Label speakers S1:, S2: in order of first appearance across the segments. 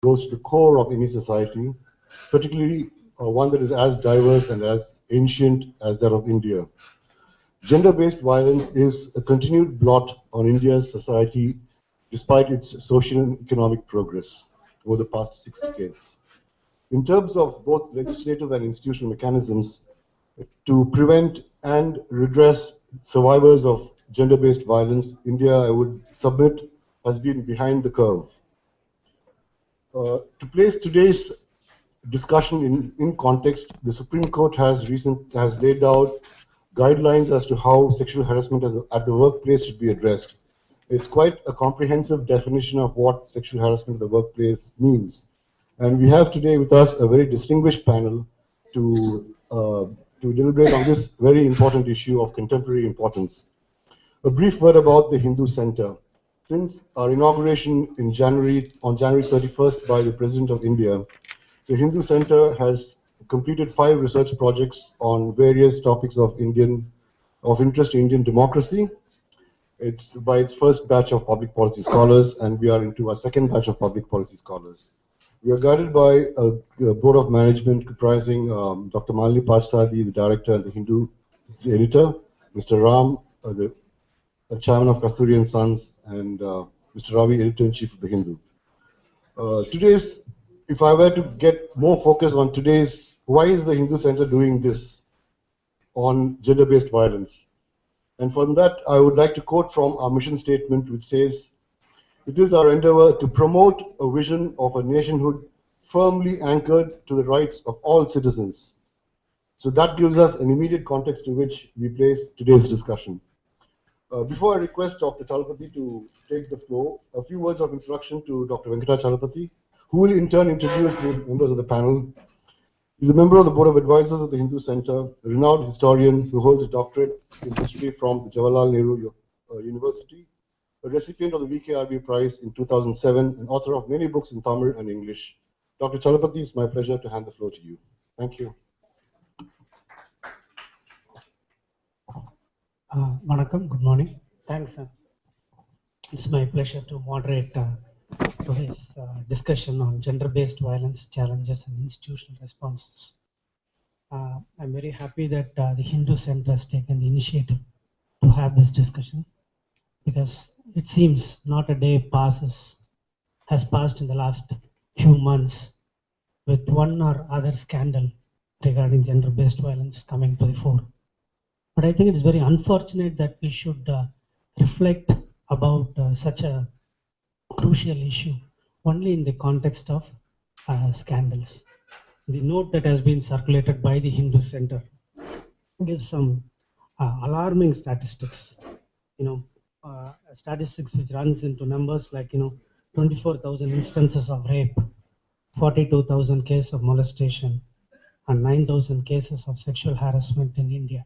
S1: Goes to the core of any society, particularly one that is as diverse and as ancient as that of India. Gender-based violence is a continued blot on India's society despite its social and economic progress over the past 6 decades. In terms of both legislative and institutional mechanisms to prevent and redress survivors of gender-based violence, India, I would submit, has been behind the curve. To place today's discussion in context, the Supreme Court has laid out guidelines as to how sexual harassment at the workplace should be addressed. It's quite a comprehensive definition of what sexual harassment at the workplace means. And we have today with us a very distinguished panel to deliberate on this very important issue of contemporary importance. A brief word about the Hindu Center. Since our inauguration in on January 31st by the President of India, the Hindu Center has completed 5 research projects on various topics of interest to Indian democracy. It's by its first batch of public policy scholars, and we are into our second batch of public policy scholars. We are guided by a board of management comprising Dr. Malini Parthasarathi, the director, and the Hindu editor, Mr. Ram, the chairman of Kasturi and Sons, and Mr. Ravi, editor-in-chief of the Hindu. If I were to get more focus on today's, why is the Hindu Center doing this on gender-based violence? And from that, I would like to quote from our mission statement, which says, "It is our endeavor to promote a vision of a nationhood firmly anchored to the rights of all citizens." So that gives us an immediate context to which we place today's discussion. Before I request Dr. Chalapathy to take the floor, a few words of introduction to Dr. Venkata Chalapathy, who will in turn introduce the members of the panel. He's a member of the Board of Advisors of the Hindu Center, a renowned historian who holds a doctorate in history from the Jawaharlal Nehru University, a recipient of the VKRB Prize in 2007, and author of many books in Tamil and English. Dr. Chalapathy, it's my pleasure to hand the floor to you. Thank you.
S2: Vanakkam, good morning. Thanks, sir. It's my pleasure to moderate today's discussion on gender-based violence challenges and institutional responses. I'm very happy that the Hindu Center has taken the initiative to have this discussion, because it seems not a day has passed in the last few months with one or other scandal regarding gender-based violence coming to the fore. But I think it's very unfortunate that we should reflect about such a crucial issue only in the context of scandals. The note that has been circulated by the Hindu Center gives some alarming statistics. Statistics which runs into numbers like 24,000 instances of rape, 42,000 cases of molestation, and 9,000 cases of sexual harassment in India.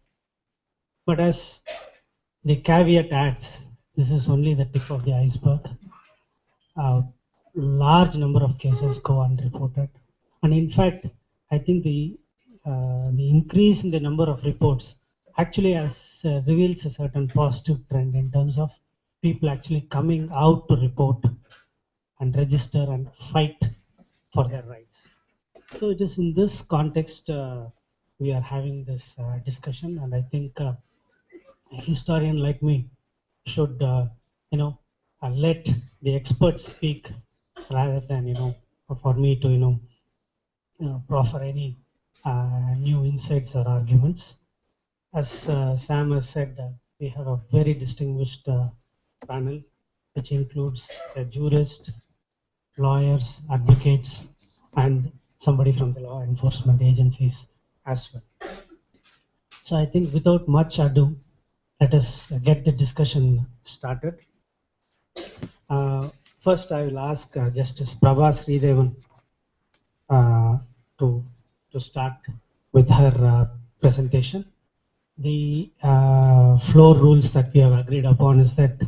S2: But as the caveat adds, this is only the tip of the iceberg. A large number of cases go unreported, and in fact, I think the increase in the number of reports actually reveals a certain positive trend in terms of people actually coming out to report and register and fight for their rights. So it is in this context we are having this discussion, and I think a historian like me should let the experts speak rather than for me to proffer any new insights or arguments. As Sam has said, we have a very distinguished panel, which includes a jurist, lawyers, advocates, and somebody from the law enforcement agencies as well. So I think without much ado, let us get the discussion started. First, I will ask Justice Prabha Sridevan uh, to start with her presentation. The floor rules that we have agreed upon is that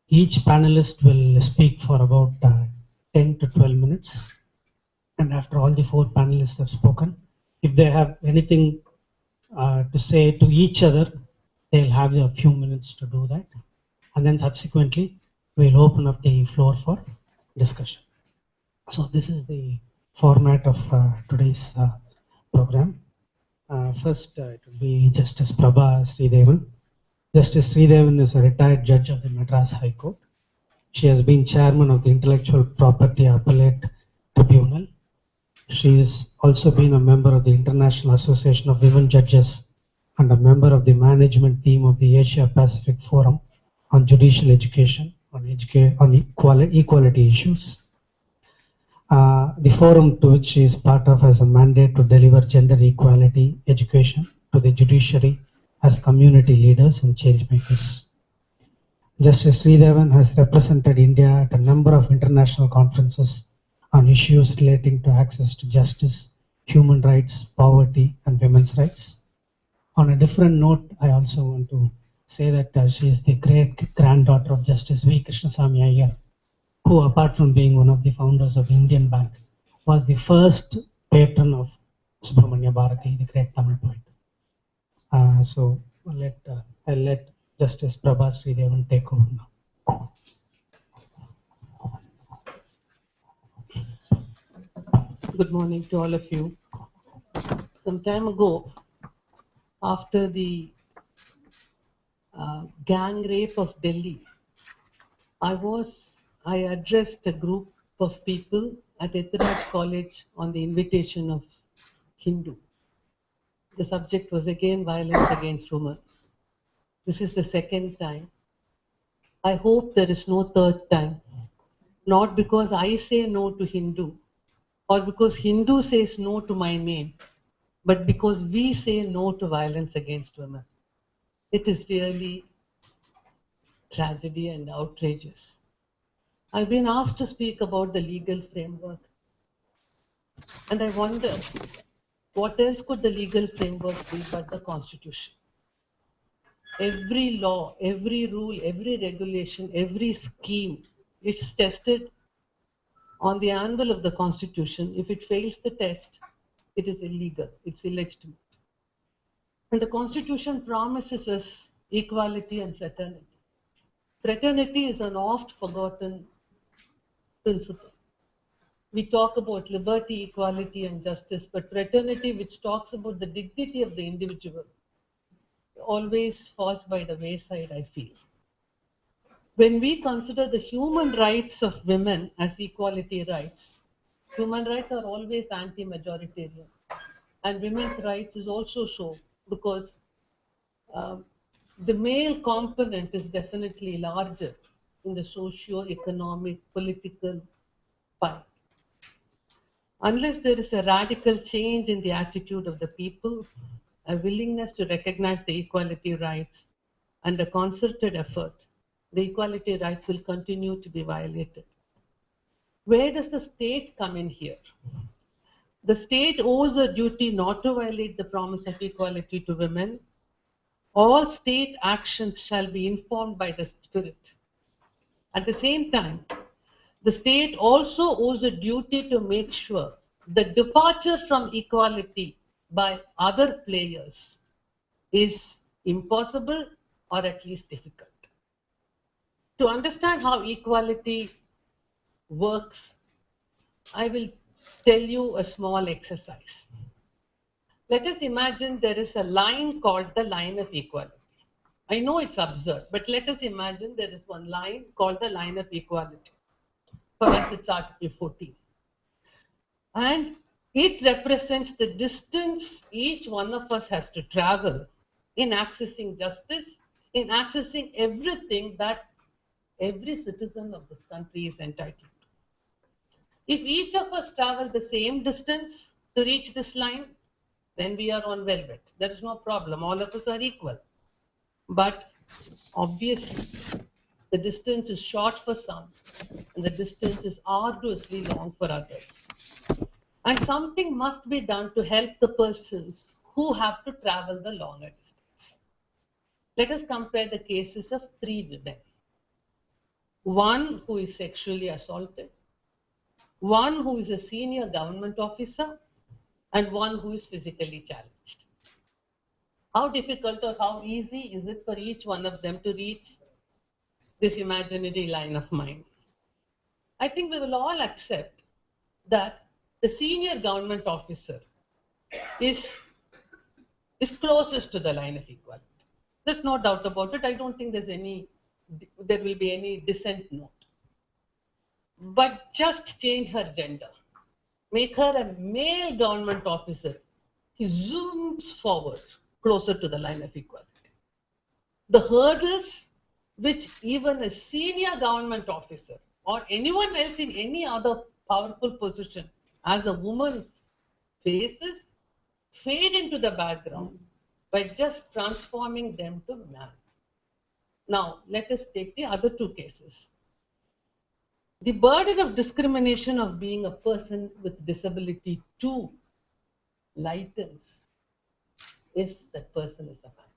S2: each panelist will speak for about 10 to 12 minutes. And after all the four panelists have spoken, if they have anything to say to each other, they'll have a few minutes to do that. And then subsequently, we'll open up the floor for discussion. So this is the format of today's program. First, it will be Justice Prabha Sridevan. Justice Sridevan is a retired judge of the Madras High Court. She has been chairman of the Intellectual Property Appellate Tribunal. She has also been a member of the International Association of Women Judges and a member of the management team of the Asia Pacific Forum on Judicial Education on equality issues. The forum to which she is part of has a mandate to deliver gender equality education to the judiciary as community leaders and change makers. Justice Sridevan has represented India at a number of international conferences on issues relating to access to justice, human rights, poverty, and women's rights. On a different note, I also want to say that she is the great granddaughter of Justice V. Krishnasamy Iyer, who, apart from being one of the founders of Indian Bank, was the first patron of Subramanya Bharati, the great Tamil poet. So I'll let Justice Prabha Sridevan take over now.
S3: Good morning to all of you. Some time ago, after the gang rape of Delhi, I addressed a group of people at Ethiraj College on the invitation of Hindu. The subject was again violence against women. This is the second time. I hope there is no third time. Not because I say no to Hindu or because Hindu says no to my name, but because we say no to violence against women. It is really tragedy and outrageous. I've been asked to speak about the legal framework, and I wonder what else could the legal framework be but the Constitution? Every law, every rule, every regulation, every scheme, it's tested on the anvil of the Constitution. If it fails the test, it is illegal, it's illegitimate. And the Constitution promises us equality and fraternity. Fraternity is an oft forgotten principle. We talk about liberty, equality, and justice, but fraternity, which talks about the dignity of the individual, always falls by the wayside, I feel. When we consider the human rights of women as equality rights, human rights are always anti-majoritarian. And women's rights is also so, because the male component is definitely larger in the socio-economic, political pie. Unless there is a radical change in the attitude of the people, a willingness to recognize the equality rights, and a concerted effort, the equality rights will continue to be violated. Where does the state come in here? The state owes a duty not to violate the promise of equality to women. All state actions shall be informed by the spirit. At the same time, the state also owes a duty to make sure the departure from equality by other players is impossible or at least difficult. To understand how equality works, I will tell you a small exercise. Let us imagine there is a line called the line of equality. I know it's absurd, but let us imagine there is one line called the line of equality. For us, it's Article 14. And It represents the distance each one of us has to travel in accessing justice, in accessing everything that every citizen of this country is entitled to. If each of us travel the same distance to reach this line, then we are on velvet. There is no problem. All of us are equal. But obviously, the distance is short for some, and the distance is arduously long for others. And something must be done to help the persons who have to travel the longer distance. Let us compare the cases of 3 women. One who is sexually assaulted, one who is a senior government officer, and one who is physically challenged. How difficult or how easy is it for each one of them to reach this imaginary line of mine? I think we will all accept that the senior government officer is closest to the line of equality. There's no doubt about it. I don't think there will be any dissent note. But just change her gender. Make her a male government officer. He zooms forward closer to the line of equality. The hurdles which even a senior government officer or anyone else in any other powerful position as a woman faces fade into the background by just transforming them to man. Now, let us take the other 2 cases. The burden of discrimination of being a person with disability too lightens if that person is a man.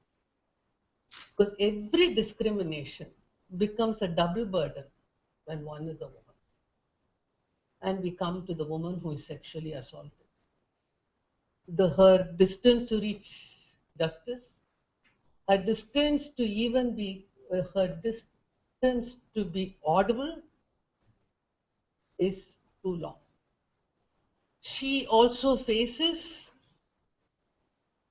S3: Because every discrimination becomes a double burden when one is a woman. And we come to the woman who is sexually assaulted. Her distance to reach justice, her distance to even be, her distance to be audible is too long. She also faces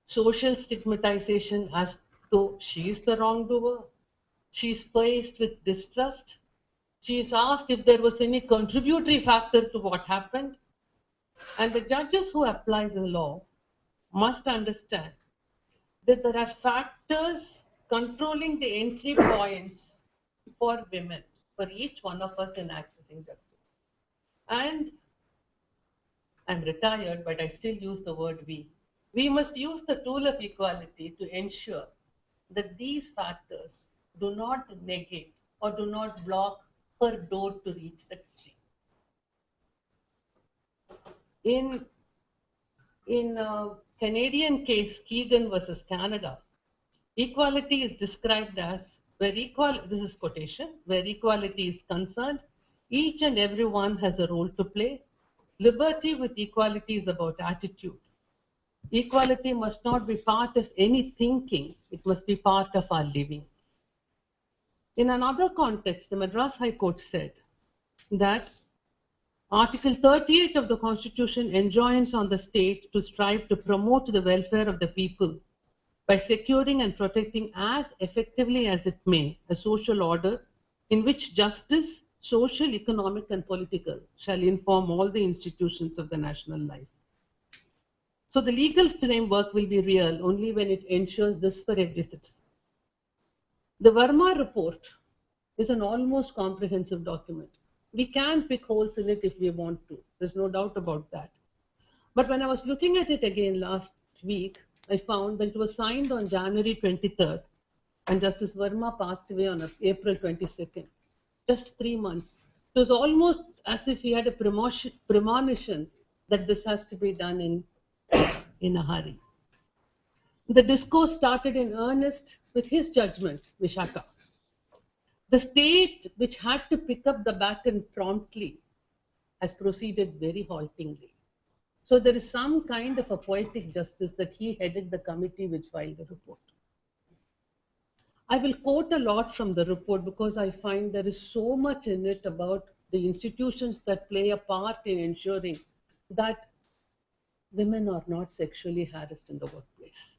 S3: social stigmatization as though she is the wrongdoer. She is faced with distrust. She is asked if there was any contributory factor to what happened. And the judges who apply the law must understand that there are factors controlling the entry points for women, for each one of us in accessing justice. And I'm retired, but I still use the word we. We must use the tool of equality to ensure that these factors do not negate or do not block her door to reach that stream. In a Canadian case, Keegan versus Canada, equality is described as where this is quotation, where equality is concerned, each and every one has a role to play. Liberty with equality is about attitude. Equality must not be part of any thinking, it must be part of our living. In another context, the Madras High Court said that Article 38 of the Constitution enjoins on the state to strive to promote the welfare of the people by securing and protecting as effectively as it may a social order in which justice, social, economic, and political shall inform all the institutions of the national life. So the legal framework will be real only when it ensures this for every citizen. The Verma report is an almost comprehensive document. We can pick holes in it if we want to. There's no doubt about that. But when I was looking at it again last week, I found that it was signed on January 23rd and Justice Verma passed away on April 22nd. Just 3 months. It was almost as if he had a premonition that this has to be done in a hurry. The discourse started in earnest with his judgment, Vishaka. The state, which had to pick up the baton promptly, has proceeded very haltingly. So there is some kind of a poetic justice that he headed the committee which filed the report. I will quote a lot from the report because I find there is so much in it about the institutions that play a part in ensuring that women are not sexually harassed in the workplace.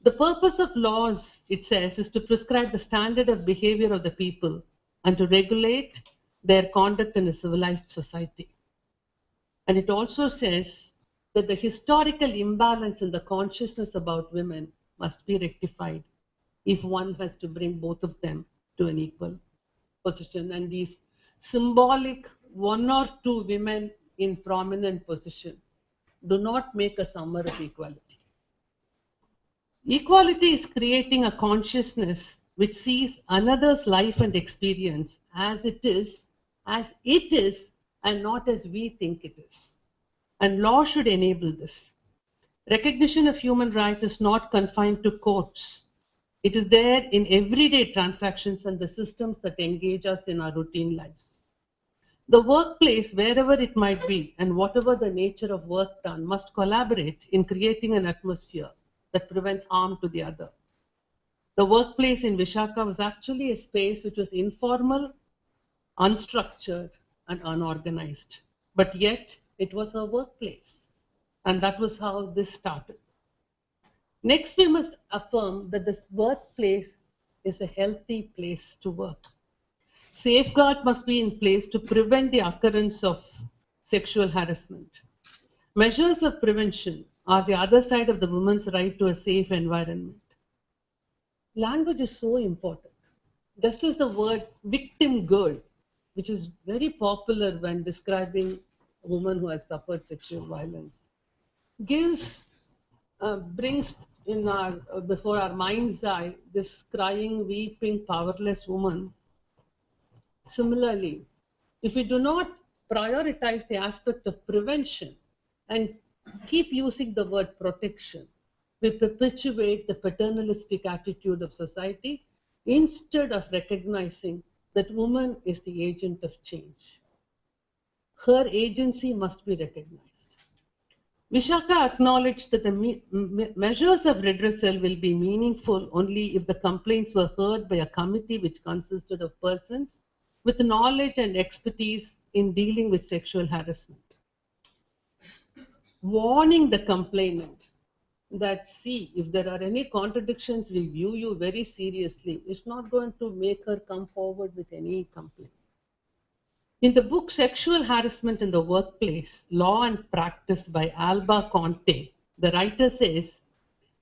S3: The purpose of laws, it says, is to prescribe the standard of behavior of the people and to regulate their conduct in a civilized society. And it also says that the historical imbalance in the consciousness about women must be rectified if one has to bring both of them to an equal position. And these symbolic one or two women in prominent position do not make a summer of equality. Equality is creating a consciousness which sees another's life and experience as it is, and not as we think it is. And law should enable this. Recognition of human rights is not confined to courts. It is there in everyday transactions and the systems that engage us in our routine lives. The workplace, wherever it might be, and whatever the nature of work done, must collaborate in creating an atmosphere that prevents harm to the other. The workplace in Vishaka was actually a space which was informal, unstructured, and unorganized. But yet, it was her workplace. And that was how this started. Next, we must affirm that this workplace is a healthy place to work. Safeguards must be in place to prevent the occurrence of sexual harassment. Measures of prevention are the other side of the woman's right to a safe environment. Language is so important. Just as the word victim girl, which is very popular when describing a woman who has suffered sexual violence, brings in before our mind's eye this crying, weeping, powerless woman. Similarly, if we do not prioritize the aspect of prevention and keep using the word protection, we perpetuate the paternalistic attitude of society instead of recognizing that woman is the agent of change. Her agency must be recognized. Vishaka acknowledged that the measures of redressal will be meaningful only if the complaints were heard by a committee which consisted of persons with knowledge and expertise in dealing with sexual harassment. Warning the complainant that, see, if there are any contradictions, we view you very seriously, is not going to make her come forward with any complaint. In the book Sexual Harassment in the Workplace, Law and Practice by Alba Conte, the writer says,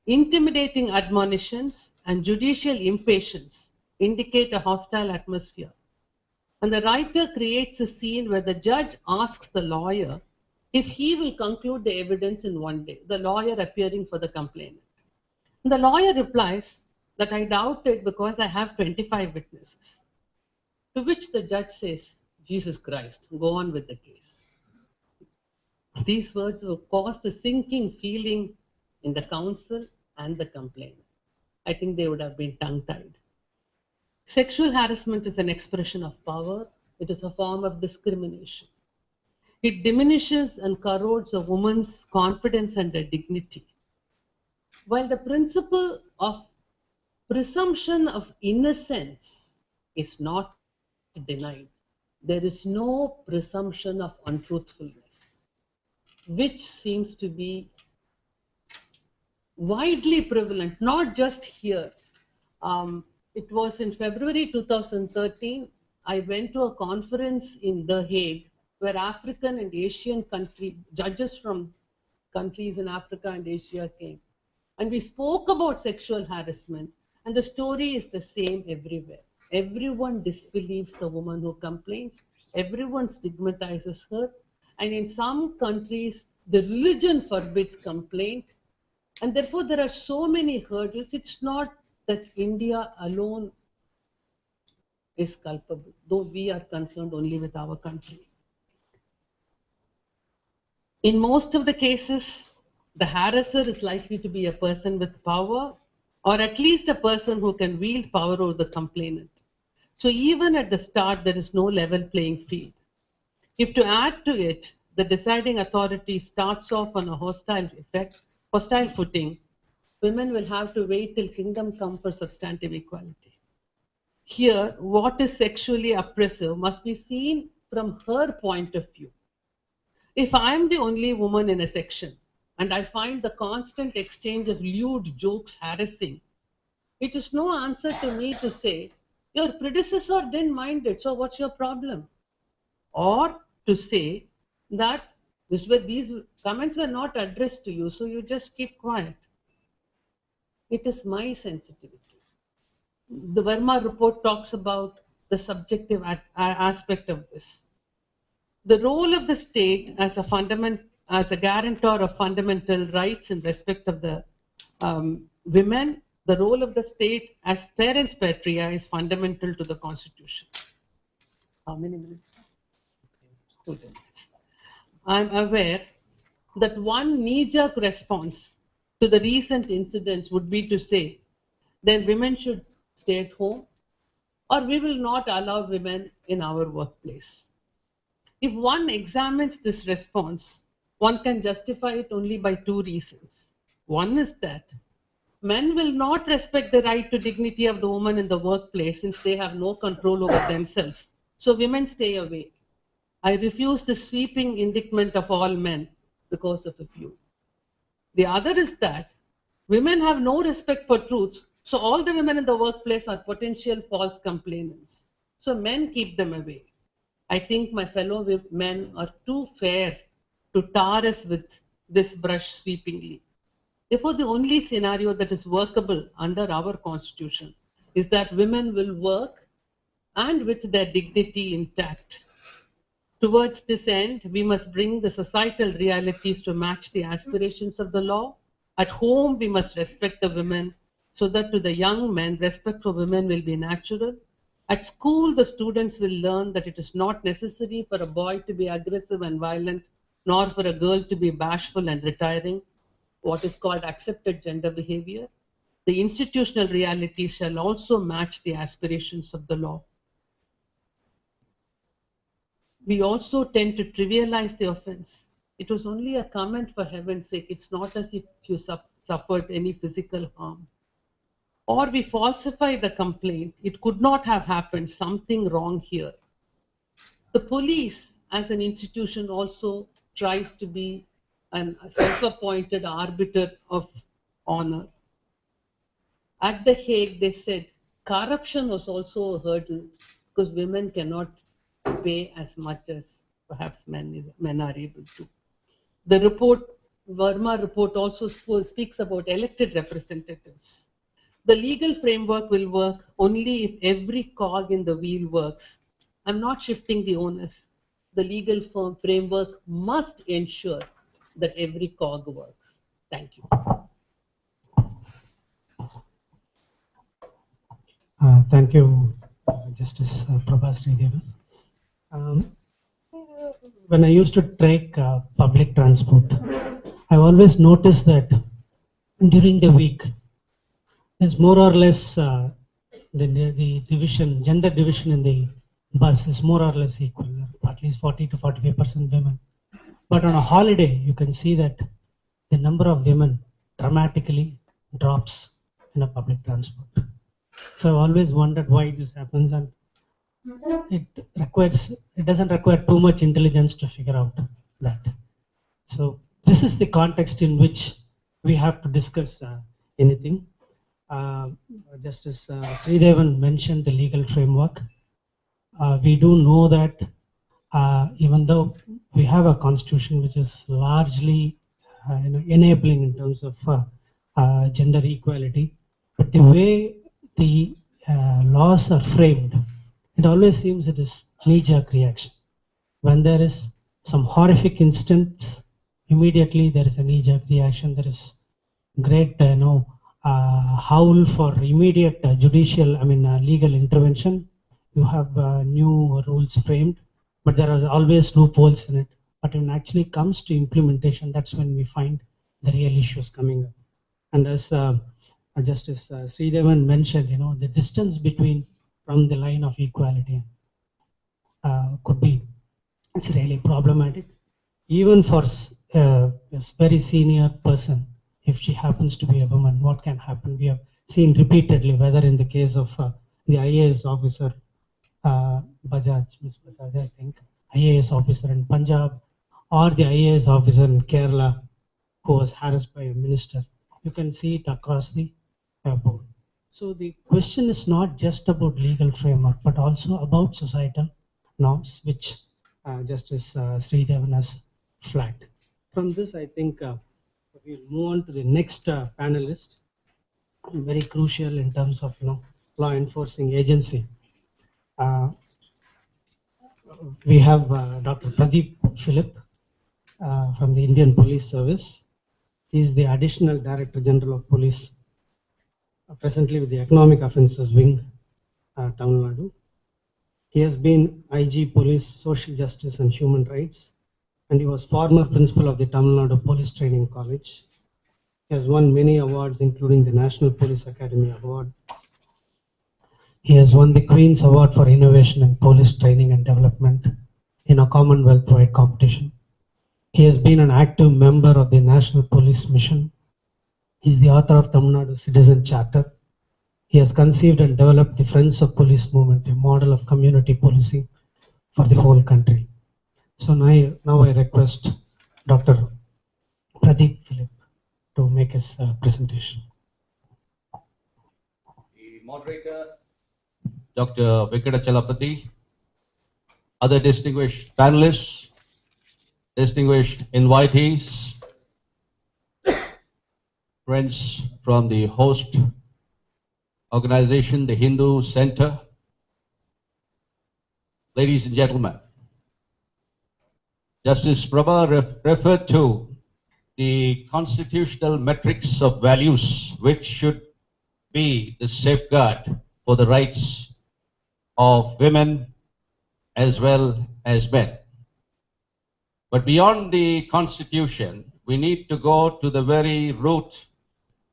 S3: intimidating admonitions and judicial impatience indicate a hostile atmosphere. And the writer creates a scene where the judge asks the lawyer if he will conclude the evidence in one day, the lawyer appearing for the complainant. And the lawyer replies that I doubt it because I have 25 witnesses. To which the judge says, Jesus Christ, go on with the case. These words have caused a sinking feeling in the counsel and the complainant. I think they would have been tongue-tied. Sexual harassment is an expression of power. It is a form of discrimination. It diminishes and corrodes a woman's confidence and her dignity. While the principle of presumption of innocence is not denied, there is no presumption of untruthfulness, which seems to be widely prevalent, not just here. It was in February 2013, I went to a conference in The Hague where African and Asian judges from countries in Africa and Asia came. And we spoke about sexual harassment, and the story is the same everywhere. Everyone disbelieves the woman who complains. Everyone stigmatizes her. And in some countries, the religion forbids complaint. And therefore, there are so many hurdles. It's not that India alone is culpable, though we are concerned only with our country. In most of the cases, the harasser is likely to be a person with power, or at least a person who can wield power over the complainant. So even at the start, there is no level playing field. If to add to it, the deciding authority starts off on a hostile footing, women will have to wait till kingdom come for substantive equality. Here, what is sexually oppressive must be seen from her point of view. If I am the only woman in a section and I find the constant exchange of lewd jokes harassing, it is no answer to me to say, your predecessor didn't mind it, so what's your problem? Or to say that These comments were not addressed to you, so you just keep quiet. It is my sensitivity. The Verma report talks about the subjective aspect of this. The role of the state as a guarantor of fundamental rights in respect of the women, the role of the state as parens patria is fundamental to the Constitution. How many minutes? 2 minutes. I'm aware that one knee-jerk response to the recent incidents would be to say, then women should stay at home, or we will not allow women in our workplace. If one examines this response, one can justify it only by 2 reasons. One is that men will not respect the right to dignity of the woman in the workplace since they have no control over themselves. So women stay away. I refuse the sweeping indictment of all men because of a few. The other is that women have no respect for truth, so all the women in the workplace are potential false complainants. So men keep them away. I think my fellow men are too fair to tar us with this brush sweepingly. Therefore, the only scenario that is workable under our Constitution is that women will work and with their dignity intact. Towards this end, we must bring the societal realities to match the aspirations of the law. At home, we must respect the women so that to the young men, respect for women will be natural. At school, the students will learn that it is not necessary for a boy to be aggressive and violent, nor for a girl to be bashful and retiring, what is called accepted gender behavior. The institutional realities shall also match the aspirations of the law. We also tend to trivialize the offense. It was only a comment, for heaven's sake. It's not as if you suffered any physical harm. Or we falsify the complaint. It could not have happened, something wrong here. The police as an institution also tries to be a self-appointed arbiter of honor. At The Hague, they said corruption was also a hurdle because women cannot pay as much as perhaps men are able to. The Verma report also speaks about elected representatives. The legal framework will work only if every cog in the wheel works. I'm not shifting the onus. The legal framework must ensure that every cog works. Thank you.
S2: Thank you, Justice Prabha Sridevan. When I used to take public transport, I always noticed that during the week, there's more or less the division, gender division in the bus is more or less equal, at least 40 to 45% women. But on a holiday, you can see that the number of women dramatically drops in a public transport. So I've always wondered why this happens, and it doesn't require too much intelligence to figure out that. So this is the context in which we have to discuss anything. Justice Sridevan mentioned the legal framework. We do know that even though we have a constitution which is largely enabling in terms of gender equality, but the way the laws are framed, it always seems it is knee-jerk reaction. When there is some horrific instance, immediately there is a knee-jerk reaction. There is great, howl for immediate legal intervention. You have new rules framed, but there are always loopholes in it. But when it actually comes to implementation, that's when we find the real issues coming up. And as Justice Sridevan mentioned, the distance from the line of equality it's really problematic. Even for a very senior person, if she happens to be a woman, what can happen? We have seen repeatedly, whether in the case of the IAS officer, Bajaj, Ms. Bajaj, I think, IAS officer in Punjab, or the IAS officer in Kerala who was harassed by a minister. You can see it across the board. So the question is not just about legal framework, but also about societal norms, which Justice Sridevan has flat. From this, I think we'll move on to the next panelist, very crucial in terms of law enforcing agency. We have Dr. Pradeep Philip from the Indian Police Service. He is the Additional Director General of Police, presently with the Economic Offences Wing, Tamil Nadu. He has been IG Police, Social Justice and Human Rights, and he was former principal of the Tamil Nadu Police Training College. He has won many awards, including the National Police Academy Award. He has won the Queen's Award for Innovation in Police Training and Development in a Commonwealth-wide competition. He has been an active member of the National Police Mission. He is the author of Tamil Nadu Citizen Charter. He has conceived and developed the Friends of Police movement, a model of community policing for the whole country. So now I request Dr. Pradeep Philip to make his presentation.
S4: The moderator, Dr. Venkatachalapati, other distinguished panelists, distinguished invitees, friends from the host organization, the Hindu Center, ladies and gentlemen. Justice Prabha referred to the constitutional metrics of values which should be the safeguard for the rights of women as well as men. But beyond the Constitution, we need to go to the very root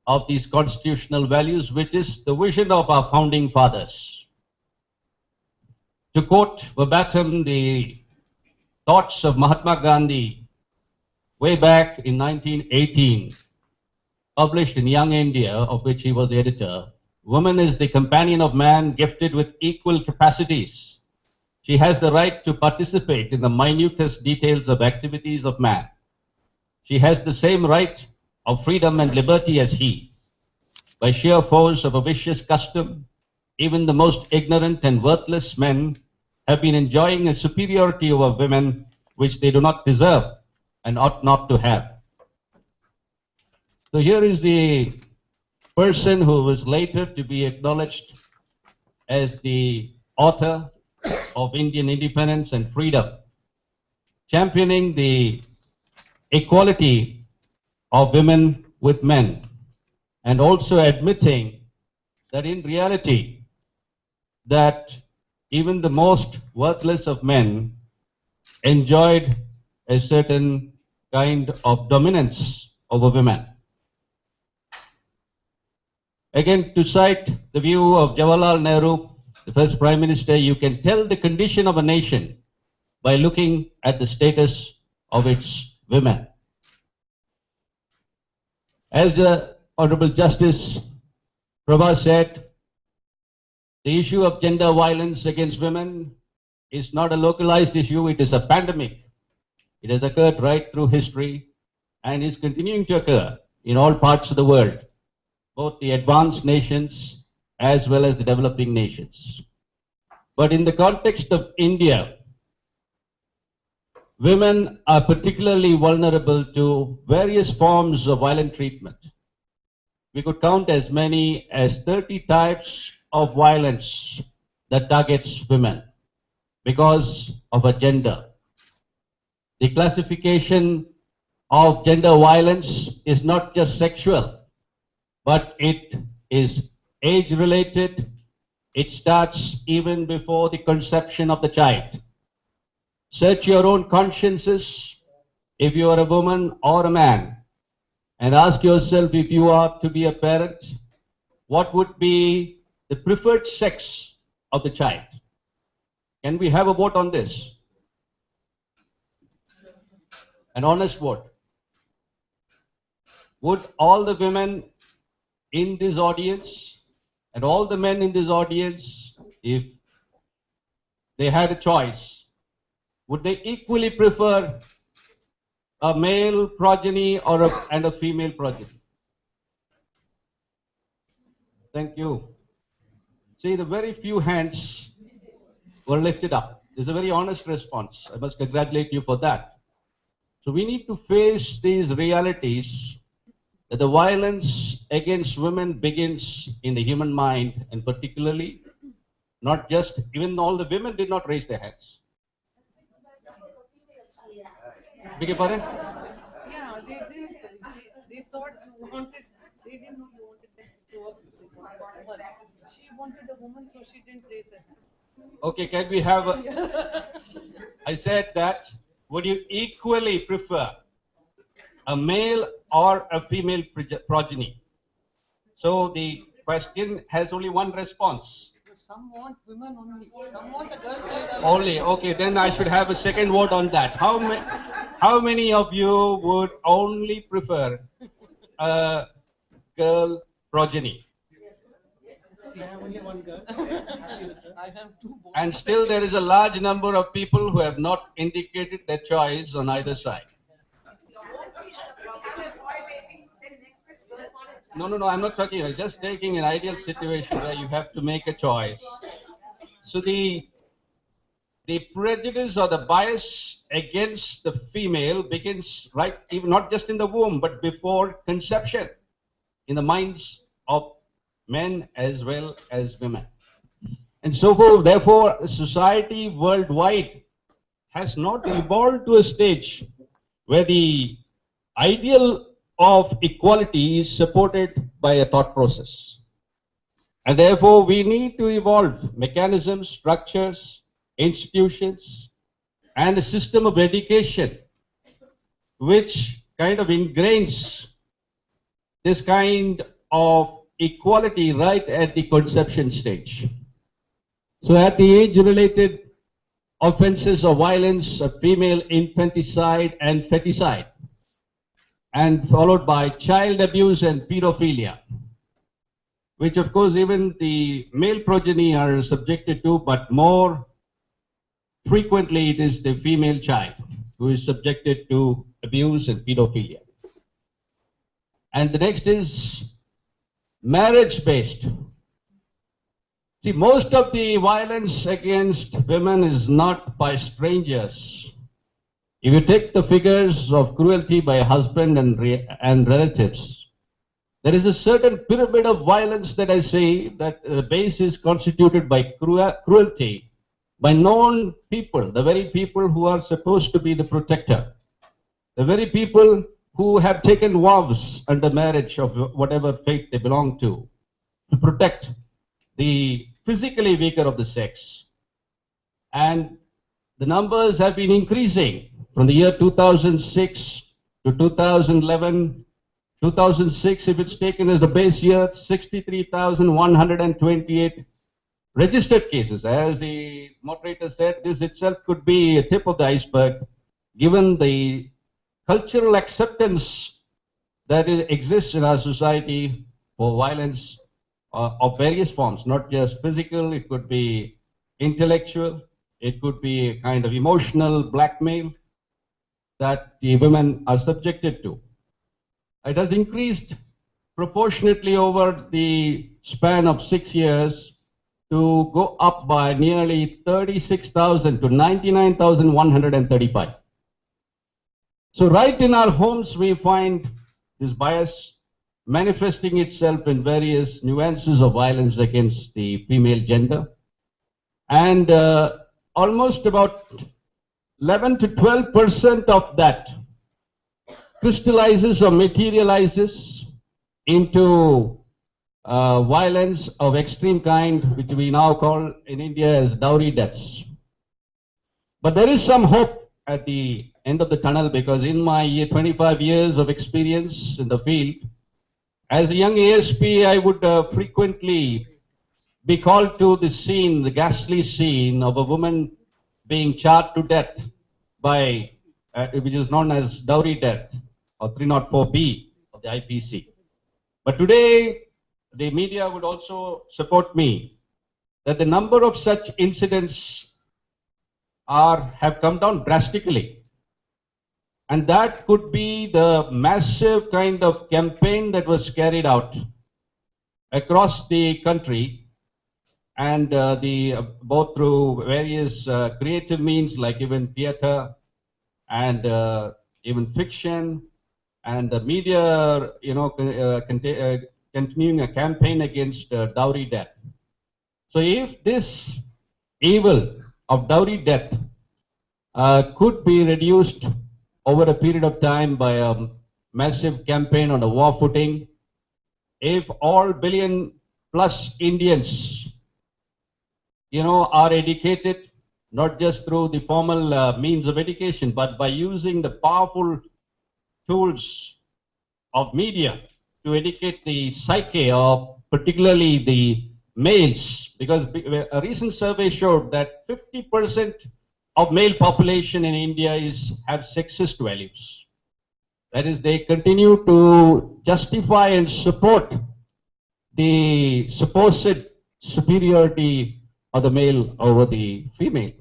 S4: of these constitutional values, which is the vision of our founding fathers. To quote verbatim the thoughts of Mahatma Gandhi way back in 1918, published in Young India, of which he was the editor, woman is the companion of man, gifted with equal capacities. She has the right to participate in the minutest details of activities of man. She has the same right of freedom and liberty as he. By sheer force of a vicious custom, even the most ignorant and worthless men have been enjoying a superiority over women which they do not deserve and ought not to have. So here is the person who was later to be acknowledged as the author of Indian independence and freedom, championing the equality of women with men, and also admitting that in reality that even the most worthless of men enjoyed a certain kind of dominance over women. Again, to cite the view of Jawaharlal Nehru, the first Prime Minister, you can tell the condition of a nation by looking at the status of its women. As the Honorable Justice Prabha said, the issue of gender violence against women is not a localized issue, it is a pandemic. It has occurred right through history and is continuing to occur in all parts of the world, both the advanced nations as well as the developing nations. But in the context of India, women are particularly vulnerable to various forms of violent treatment. We could count as many as 30 types of violence that targets women because of a gender. The classification of gender violence is not just sexual, but it is age-related. It starts even before the conception of the child. Search your own consciences if you are a woman or a man, and ask yourself, if you are to be a parent, what would be the preferred sex of the child? Can we have a vote on this? An honest vote. Would all the women in this audience and all the men in this audience, if they had a choice, would they equally prefer a male progeny or a female progeny? Thank you. See, the very few hands were lifted up. It's a very honest response. I must congratulate you for that. So we need to face these realities that the violence against women begins in the human mind, and particularly not just, even all the women did not raise their hands. Beg your pardon?
S3: Yeah, they thought you wanted, they didn't know you wanted them to work with a woman. She wanted a woman, so she didn't raise her.
S4: Okay, can we have I said that, would you equally prefer a male or a female progeny? So the question has only one response.
S3: Some want women only. Some want a girl child.
S4: Only, okay, then I should have a second vote on that. How many of you would only prefer a girl progeny?
S2: I have only one girl.
S3: I have two boys.
S4: And still there is a large number of people who have not indicated their choice on either side. No, I'm not talking. I'm just taking an ideal situation where you have to make a choice. So the prejudice or the bias against the female begins right, even not just in the womb, but before conception, in the minds of men as well as women. And so forth. Therefore, society worldwide has not evolved to a stage where the ideal of equality is supported by a thought process. And therefore, we need to evolve mechanisms, structures, institutions, and a system of education which kind of ingrains this kind of equality right at the conception stage. So at the age-related offenses of violence of female infanticide and feticide, and followed by child abuse and pedophilia, which of course even the male progeny are subjected to, but more frequently it is the female child who is subjected to abuse and pedophilia. And the next is marriage-based. See, most of the violence against women is not by strangers. If you take the figures of cruelty by husband and relatives, there is a certain pyramid of violence that I say that the base is constituted by cruelty by known people, the very people who are supposed to be the protector, the very people who have taken vows under marriage of whatever faith they belong to protect the physically weaker of the sex. And the numbers have been increasing from the year 2006 to 2011. 2006, if it's taken as the base year, 63,128 registered cases. As the moderator said, this itself could be a tip of the iceberg, given the cultural acceptance that exists in our society for violence of various forms, not just physical. It could be intellectual, it could be a kind of emotional blackmail that the women are subjected to. It has increased proportionately over the span of 6 years to go up by nearly 36,000 to 99,135. So right in our homes we find this bias manifesting itself in various nuances of violence against the female gender. And almost about 11 to 12% of that crystallizes or materializes into violence of extreme kind, which we now call in India as dowry deaths. But there is some hope at the end of the tunnel, because in my 25 years of experience in the field, as a young ASP, I would frequently be called to the scene, the ghastly scene of a woman being charged to death by, which is known as dowry death, or 304B of the IPC. But today, the media would also support me that the number of such incidents have come down drastically. And that could be the massive kind of campaign that was carried out across the country, and both through various creative means like even theater and even fiction, and the media, continuing a campaign against dowry debt. So if this evil of dowry debt could be reduced over a period of time by a massive campaign on a war footing, if all billion plus Indians, are educated, not just through the formal means of education, but by using the powerful tools of media to educate the psyche of particularly the males, because a recent survey showed that 50% of male population in India have sexist values. That is, they continue to justify and support the supposed superiority of the male over the female.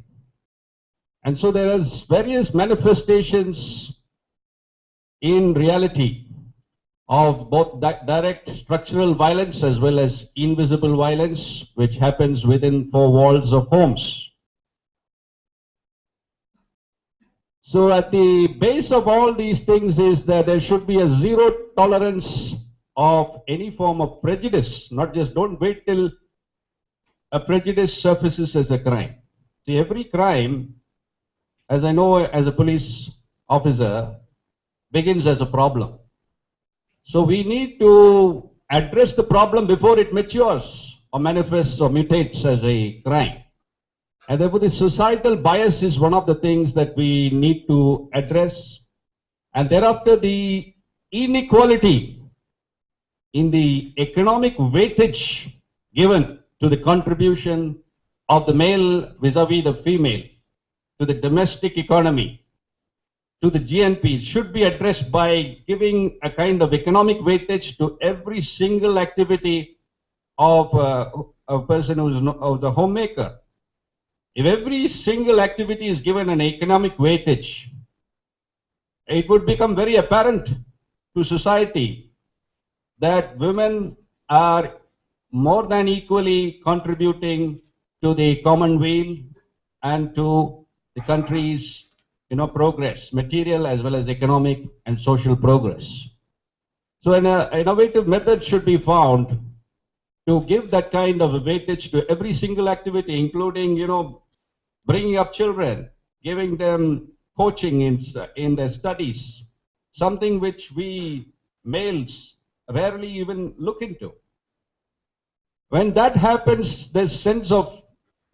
S4: And so there is various manifestations in reality of both direct structural violence as well as invisible violence, which happens within four walls of homes. So at the base of all these things is that there should be a zero tolerance of any form of prejudice, not just don't wait till a prejudice surfaces as a crime. See, every crime, as I know as a police officer, begins as a problem. So we need to address the problem before it matures or manifests or mutates as a crime. And therefore the societal bias is one of the things that we need to address. And thereafter the inequality in the economic weightage given to the contribution of the male vis-a-vis the female to the domestic economy, to the GNP, should be addressed by giving a kind of economic weightage to every single activity of a person who's a homemaker. If every single activity is given an economic weightage, it would become very apparent to society that women are more than equally contributing to the common weal and to the country's progress, material as well as economic and social progress. So an innovative method should be found to give that kind of a weightage to every single activity, including, bringing up children, giving them coaching in their studies, something which we males rarely even look into. When that happens, this sense of,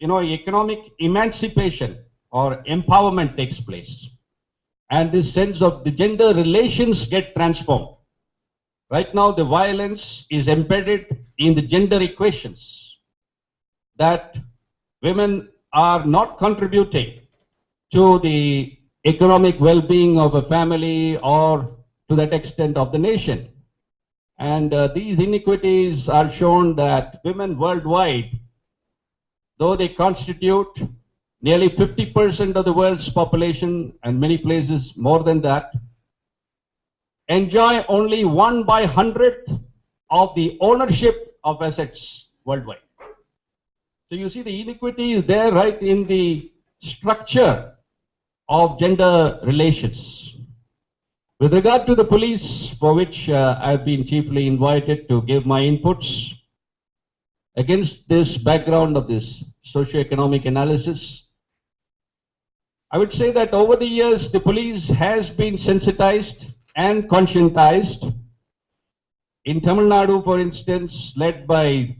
S4: economic emancipation or empowerment takes place. And this sense of the gender relations get transformed. Right now, the violence is embedded in the gender equations, that women are not contributing to the economic well-being of a family or to that extent of the nation. And these inequities are shown that women worldwide, though they constitute nearly 50% of the world's population, and many places more than that, enjoy only 1/100th of the ownership of assets worldwide. So you see the inequity is there right in the structure of gender relations. With regard to the police, for which I've been chiefly invited to give my inputs, against this background of this socio-economic analysis, I would say that over the years, the police has been sensitized and conscientized. In Tamil Nadu, for instance, led by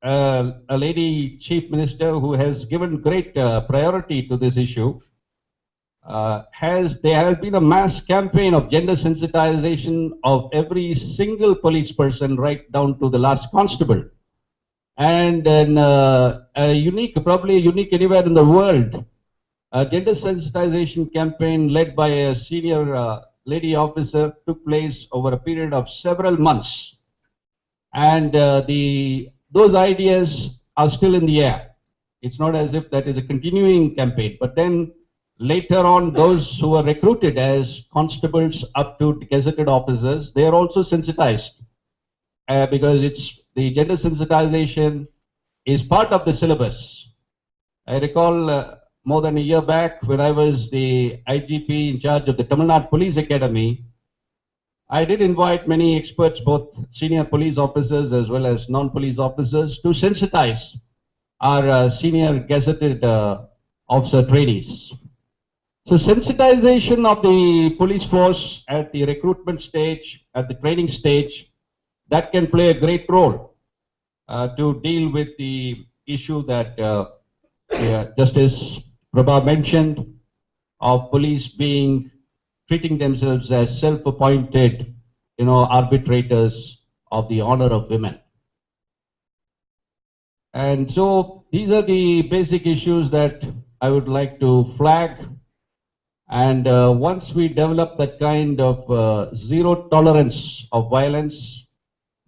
S4: a lady chief minister who has given great priority to this issue, there has been a mass campaign of gender sensitization of every single police person right down to the last constable. And then probably unique anywhere in the world, a gender sensitization campaign led by a senior lady officer took place over a period of several months. And those ideas are still in the air. It's not as if that is a continuing campaign, but then later on, those who are recruited as constables up to gazetted officers, they are also sensitized because the gender sensitization is part of the syllabus. I recall more than a year back, when I was the IGP in charge of the Tamil Nadu Police Academy, I did invite many experts, both senior police officers as well as non-police officers, to sensitize our senior gazetted officer trainees. So sensitization of the police force at the recruitment stage, at the training stage, that can play a great role to deal with the issue that Justice Prabha mentioned, of police treating themselves as self-appointed, arbitrators of the honor of women. And so these are the basic issues that I would like to flag. And once we develop that kind of zero tolerance of violence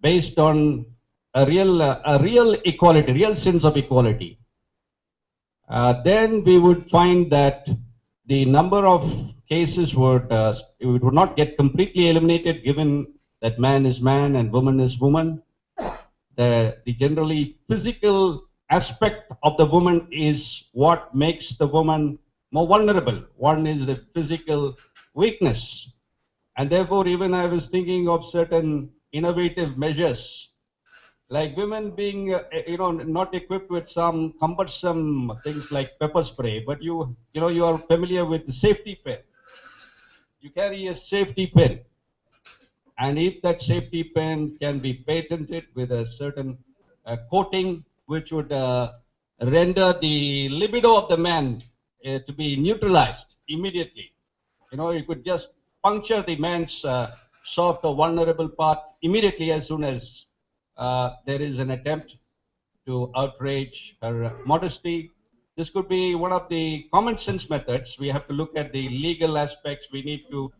S4: based on a real equality, real sense of equality, then we would find that the number of cases would not get completely eliminated, given that man is man and woman is woman. The generally physical aspect of the woman is what makes the woman more vulnerable. One is the physical weakness. And therefore, even I was thinking of certain innovative measures, like women being, not equipped with some cumbersome things like pepper spray, but you are familiar with the safety pin. You carry a safety pin. And if that safety pin can be patented with a certain coating, which would render the libido of the man to be neutralized immediately. You could just puncture the man's soft or vulnerable part immediately as soon as there is an attempt to outrage her modesty. This could be one of the common sense methods. We have to look at the legal aspects. We need to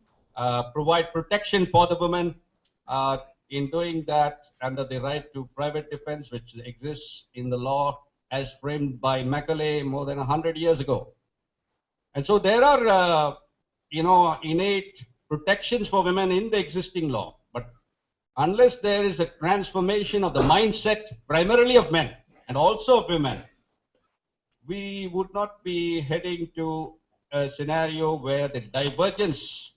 S4: provide protection for the women. In doing that, under the right to private defense, which exists in the law as framed by Macaulay more than 100 years ago. And so there are, innate protections for women in the existing law. But unless there is a transformation of the mindset, primarily of men and also of women, we would not be heading to a scenario where the divergence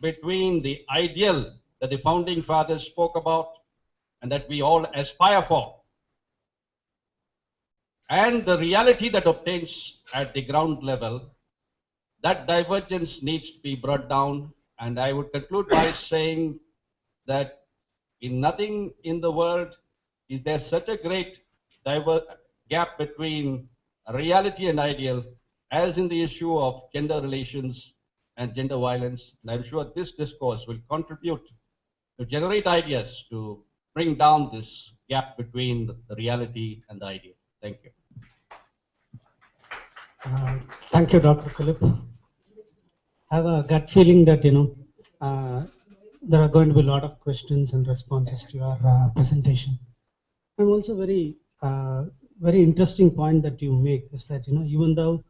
S4: between the ideal that the founding fathers spoke about and that we all aspire for, and the reality that obtains at the ground level, that divergence needs to be brought down. And I would conclude by saying that in nothing in the world is there such a great gap between reality and ideal as in the issue of gender relations and gender violence. And I'm sure this discourse will contribute to generate ideas to bring down this gap between the reality and the ideal. Thank you.
S2: Thank you, Dr. Philip. I have a gut feeling that, there are going to be a lot of questions and responses to your presentation. And also very interesting point that you make is that, even though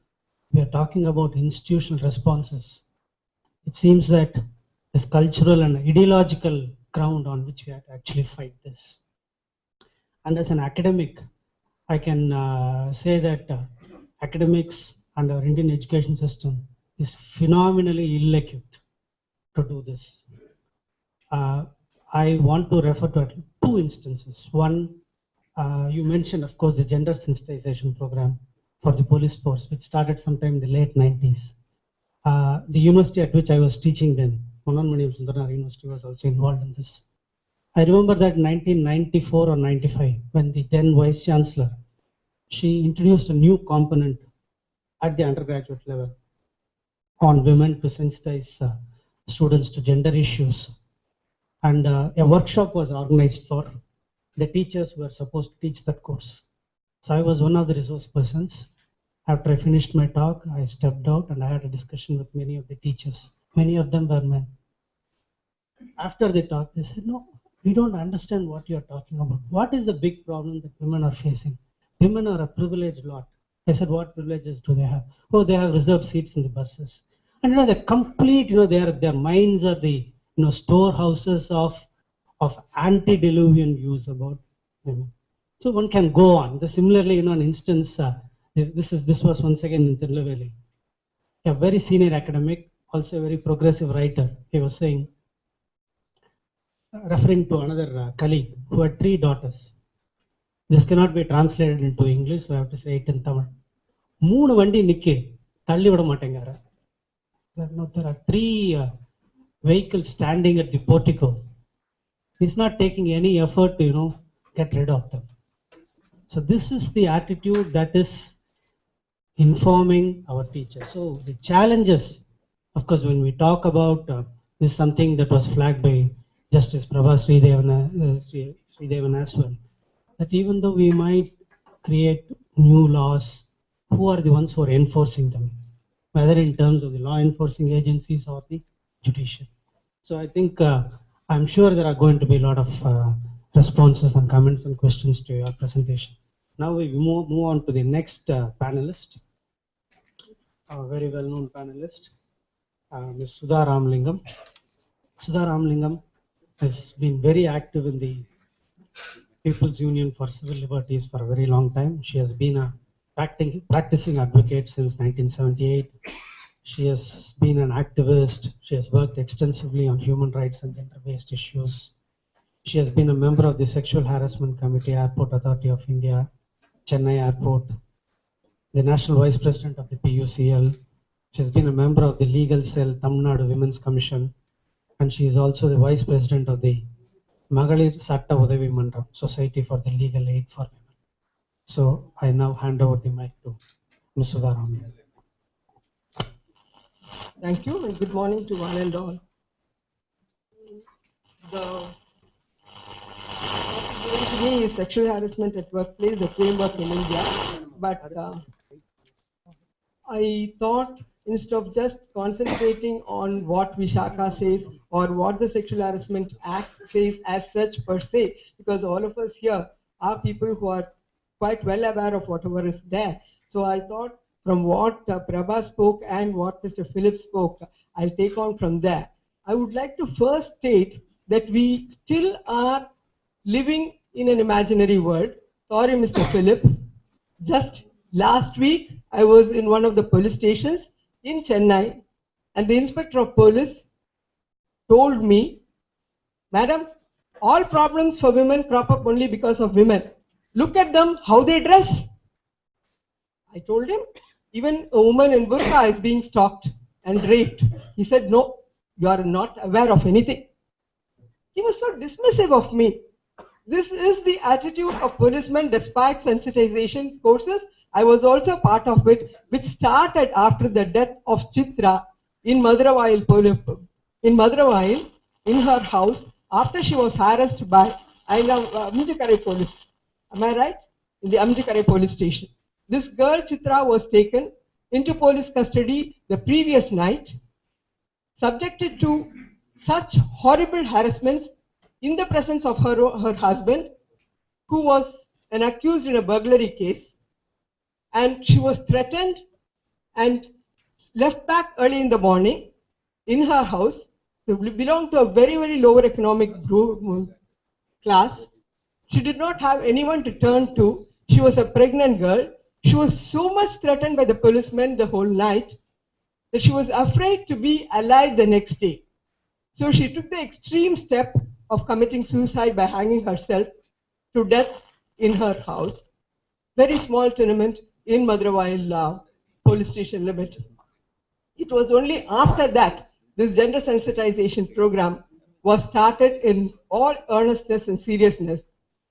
S2: we are talking about institutional responses, it seems that this cultural and ideological ground on which we have to actually fight this. And as an academic, I can say that academics and our Indian education system is phenomenally ill-equipped to do this. I want to refer to two instances. One, you mentioned, of course, the gender sensitization program for the police force, which started sometime in the late 90s. The university at which I was teaching then, Mananmaniam Sundaranagar University, was also involved in this. I remember that 1994 or 95, when the then Vice Chancellor, she introduced a new component at the undergraduate level on women to sensitize students to gender issues. And a workshop was organized for the teachers who were supposed to teach that course. So I was one of the resource persons. After I finished my talk, I stepped out and I had a discussion with many of the teachers. Many of them were men. After the talk, they said, no, we don't understand what you're talking about. What is the big problem that women are facing? Women are a privileged lot. I said, what privileges do they have? Oh, they have reserved seats in the buses. And the complete, their minds are the storehouses of antediluvian views about women. So one can go on. Similarly, an instance, This was once again in Tirunelveli. A very senior academic, also a very progressive writer. He was saying, referring to another colleague who had 3 daughters. This cannot be translated into English, so I have to say it in Tamil. 3 வண்டி நிக்கு தள்ளி விட மாட்டேங்கார. There are 3 vehicles standing at the portico. He's not taking any effort to get rid of them. So this is the attitude that is informing our teachers. So the challenges, of course, when we talk about this is something that was flagged by Justice Prabha Sridevan as well, that even though we might create new laws, who are the ones who are enforcing them, whether in terms of the law enforcing agencies or the judiciary. So I think I'm sure there are going to be a lot of responses and comments and questions to your presentation. Now we move on to the next panelist, a very well-known panelist, Ms. Sudha Ramalingam. Sudha Ramalingam has been very active in the People's Union for Civil Liberties for a very long time. She has been a practicing advocate since 1978. She has been an activist. She has worked extensively on human rights and gender-based issues. She has been a member of the Sexual Harassment Committee, Airport Authority of India, Chennai Airport, the National Vice President of the PUCL. She has been a member of the Legal Cell, Tamil Nadu Women's Commission, and she is also the Vice President of the Magalir Satta Udavi Mandram, Society for the Legal Aid for Women. So I now hand over the mic to Ms. Sudha Ramalingam.
S3: Thank you, and good morning to one and all. The topic to me is sexual harassment at workplace, the framework in India. But I thought instead of just concentrating on what Vishaka says or what the Sexual Harassment Act says as such per se, because all of us here are people who are quite well aware of whatever is there. So I thought from what Prabha spoke and what Mr. Philip spoke, I'll take on from there. I would like to first state that we still are living in an imaginary world. Sorry, Mr. Philip. Just last week, I was in one of the police stations in Chennai, and the inspector of police told me, Madam, all problems for women crop up only because of women. Look at them, how they dress. I told him, even a woman in burqa is being stalked and raped. He said, no, you are not aware of anything. He was so dismissive of me. This is the attitude of policemen despite sensitization courses. I was also part of it, which started after the death of Chitra in Maduravayil, in her house, after she was harassed by Amjikare police. Am I right? In the Amjikare police station. This girl, Chitra, was taken into police custody the previous night, subjected to such horrible harassments in the presence of her husband, who was an accused in a burglary case. And she was threatened and left back early in the morning in her house. She belonged to a very, very lower economic class. She did not have anyone to turn to. She was a pregnant girl. She was so much threatened by the policemen the whole night that she was afraid to be alive the next day. So she took the extreme step of committing suicide by hanging herself to death in her house. Very small tenement in Maduravayil police station limit. It was only after that this gender sensitization program was started in all earnestness and seriousness.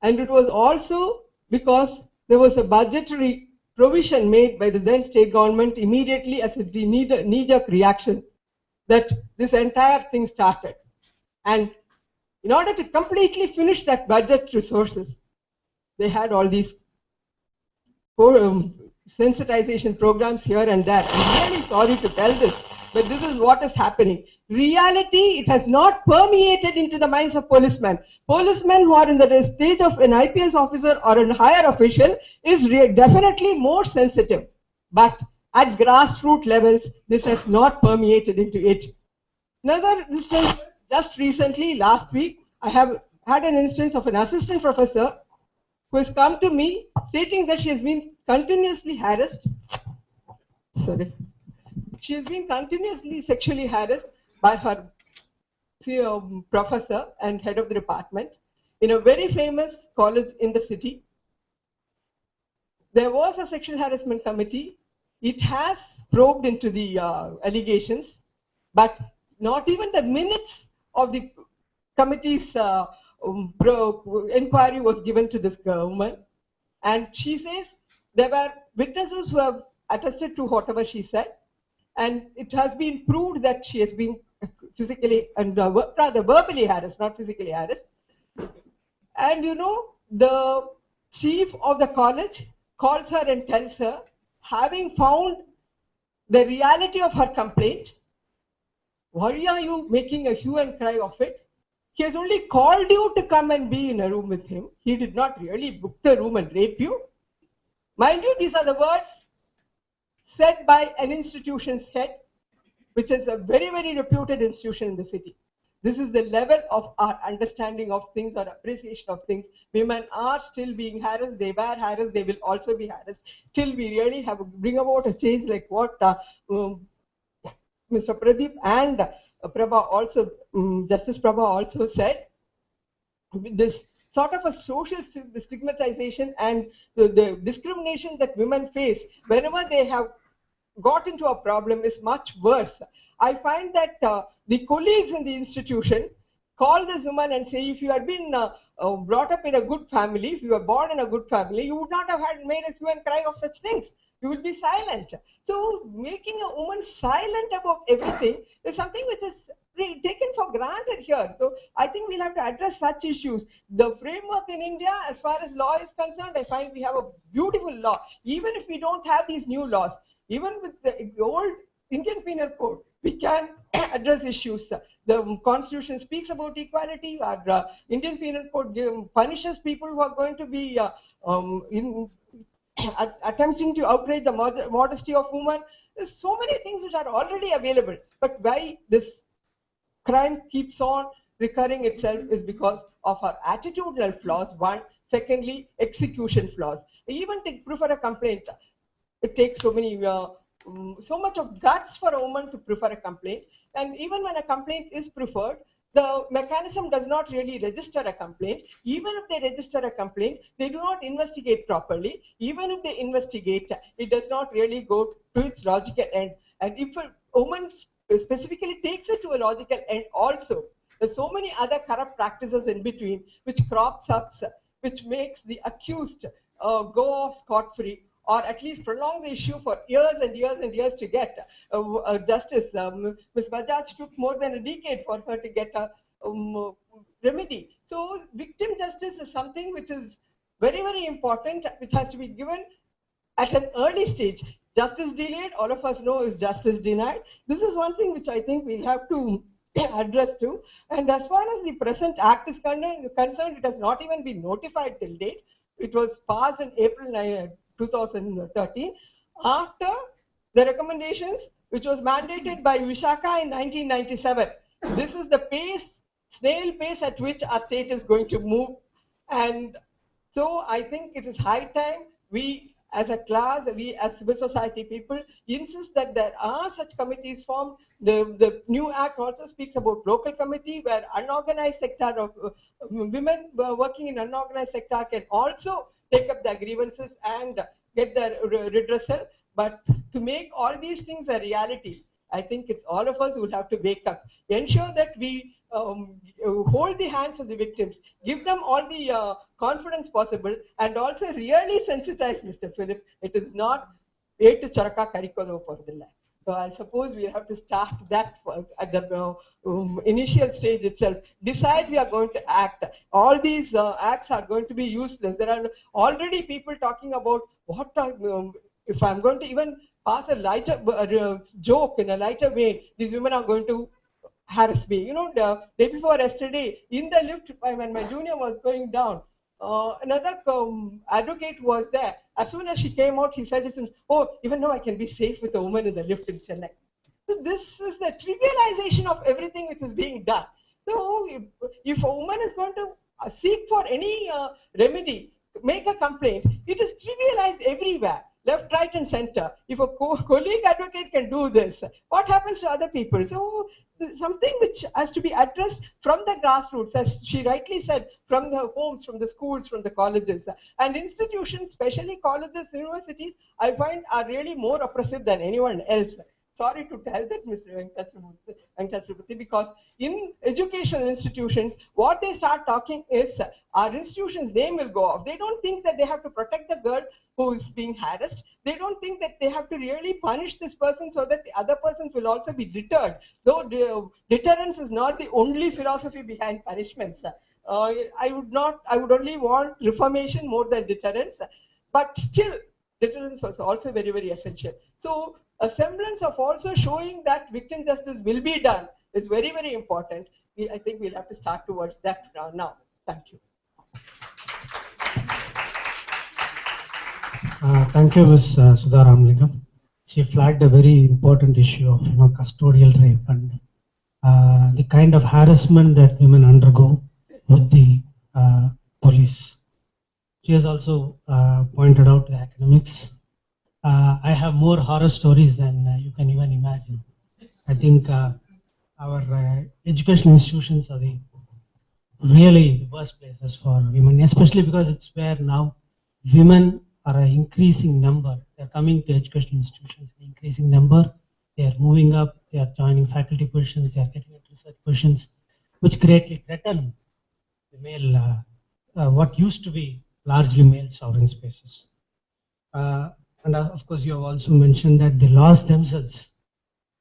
S3: And it was also because there was a budgetary provision made by the then state government immediately as a knee-jerk reaction that this entire thing started. And in order to completely finish that budget resources, they had all these sensitization programs here and there. I'm really sorry to tell this, but this is what is happening. Reality, it has not permeated into the minds of policemen. Policemen who are in the stage of an IPS officer or a higher official is definitely more sensitive. But at grassroots levels, this has not permeated into it. Another instance, just recently, last week, I have had an instance of an assistant professor who has come to me stating that she has been
S5: continuously harassed. Sorry. She has been continuously sexually harassed by her professor and head of the department in a very famous college in the city. There was a sexual harassment committee. It has probed into the allegations, but not even the minutes of the committee's inquiry was given to this woman. And she says there were witnesses who have attested to whatever she said. And it has been proved that she has been physically and rather verbally harassed, not physically harassed. And you know, the chief of the college calls her and tells her, having found the reality of her complaint, why are you making a hue and cry of it? He has only called you to come and be in a room with him. He did not really book the room and rape you. Mind you, these are the words said by an institution's head, which is a very, very reputed institution in the city. This is the level of our understanding of things or appreciation of things. Women are still being harassed. They were harassed. They will also be harassed till we really bring about a change like what Mr. Pradeep and Prabha also, Justice Prabha also said. This sort of a social stigmatization and the discrimination that women face whenever they have got into a problem is much worse. I find that the colleagues in the institution call this woman and say, if you had been brought up in a good family, if you were born in a good family, you would not have made a hue and cry of such things. You would be silent. So making a woman silent about everything is something which is taken for granted here. So I think we'll have to address such issues. The framework in India, as far as law is concerned, I find we have a beautiful law. Even if we don't have these new laws, even with the old Indian Penal Code, we can address issues. The Constitution speaks about equality. Our Indian Penal Code punishes people who are going to be attempting to outrage the modesty of women. There's so many things which are already available. But why this crime keeps on recurring itself is because of our attitudinal flaws, one. Secondly, execution flaws. Even to prefer a complaint, it takes so much of guts for a woman to prefer a complaint. And even when a complaint is preferred, the mechanism does not really register a complaint. Even if they register a complaint, they do not investigate properly. Even if they investigate, it does not really go to its logical end. And if a woman specifically takes it to a logical end also, there's so many other corrupt practices in between which crops up, which makes the accused go off scot-free, or at least prolong the issue for years and years and years to get justice. Ms. Bajaj took more than a decade for her to get a remedy. So victim justice is something which is very, very important, which has to be given at an early stage. Justice delayed, all of us know, is justice denied. This is one thing which I think we have to address to. And as far as the present act is concerned, it has not even been notified till date. It was passed in April 2013 after the recommendations which was mandated by Vishaka in 1997. This is the pace, snail pace at which our state is going to move. And so I think it is high time we as a class, we as civil society people insist that there are such committees formed. The new act also speaks about local committee where unorganized sector of women working in unorganized sector can also take up their grievances and get their redressal. But to make all these things a reality, I think it's all of us who will have to wake up, ensure that we hold the hands of the victims, give them all the confidence possible, and also really sensitize Mr. Philip. It is not eight charaka karikolo for the land. So I suppose we have to start that at the initial stage itself. Decide we are going to act. All these acts are going to be useless. There are already people talking about what if I'm going to even pass a lighter joke in a lighter vein, these women are going to harass me. You know, the day before yesterday, in the lift, when my junior was going down, another advocate was there. As soon as she came out, he said, "Oh, even now I can be safe with a woman in the lift in Chennai." So this is the trivialization of everything which is being done. So if a woman is going to seek for any remedy, make a complaint, it is trivialized everywhere, left, right, and center. If a colleague advocate can do this, what happens to other people? So something which has to be addressed from the grassroots, as she rightly said, from the homes, from the schools, from the colleges. And institutions, especially colleges, universities, I find are really more oppressive than anyone else. Sorry to tell that, Mr. Venkateswarlu, because in educational institutions, what they start talking is our institution's name will go off. They don't think that they have to protect the girl who is being harassed. They don't think that they have to really punish this person so that the other persons will also be deterred. Though deterrence is not the only philosophy behind punishments. I would only want reformation more than deterrence. But still, deterrence was also very, very essential. So a semblance of also showing that victim justice will be done is very, very important. I think we'll have to start towards that now. Thank you.
S2: Thank you, Ms. Sudha Ramalingam. She flagged a very important issue of custodial rape and the kind of harassment that women undergo with the police. She has also pointed out the academics. I have more horror stories than you can even imagine. I think our education institutions are really the worst places for women, especially because it's where now women are an increasing number. They're coming to education institutions in increasing number. They are moving up. They are joining faculty positions. They are getting into research positions, which greatly threaten the male, what used to be largely male sovereign spaces. And of course, you have also mentioned that the laws themselves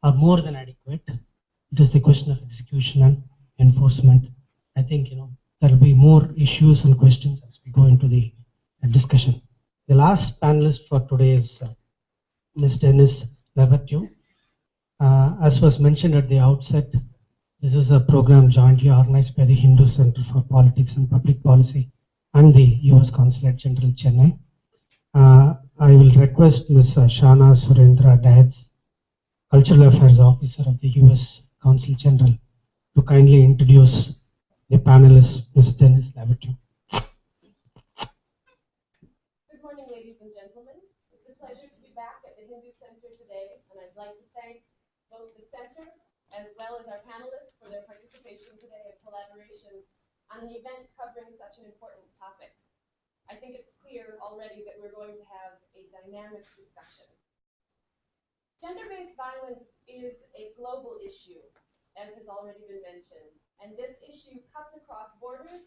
S2: are more than adequate. It is the question of execution and enforcement. I think there will be more issues and questions as we go into the discussion. The last panelist for today is Ms. Denise Laverty. As was mentioned at the outset, this is a program jointly organized by the Hindu Center for Politics and Public Policy and the US Consulate General, Chennai. I will request Ms. Shana Surendra Dayatz, Cultural Affairs Officer of the US Consul General, to kindly introduce the panelist, Ms. Denise Laverty.
S6: Good morning, ladies and gentlemen. It's a pleasure to be back at the Hindu Center today, and I'd like to thank both the center as well as our panelists for their participation today and collaboration on an event covering such an important topic. I think it's clear already that we're going to have a dynamic discussion. Gender-based violence is a global issue, as has already been mentioned, and this issue cuts across borders.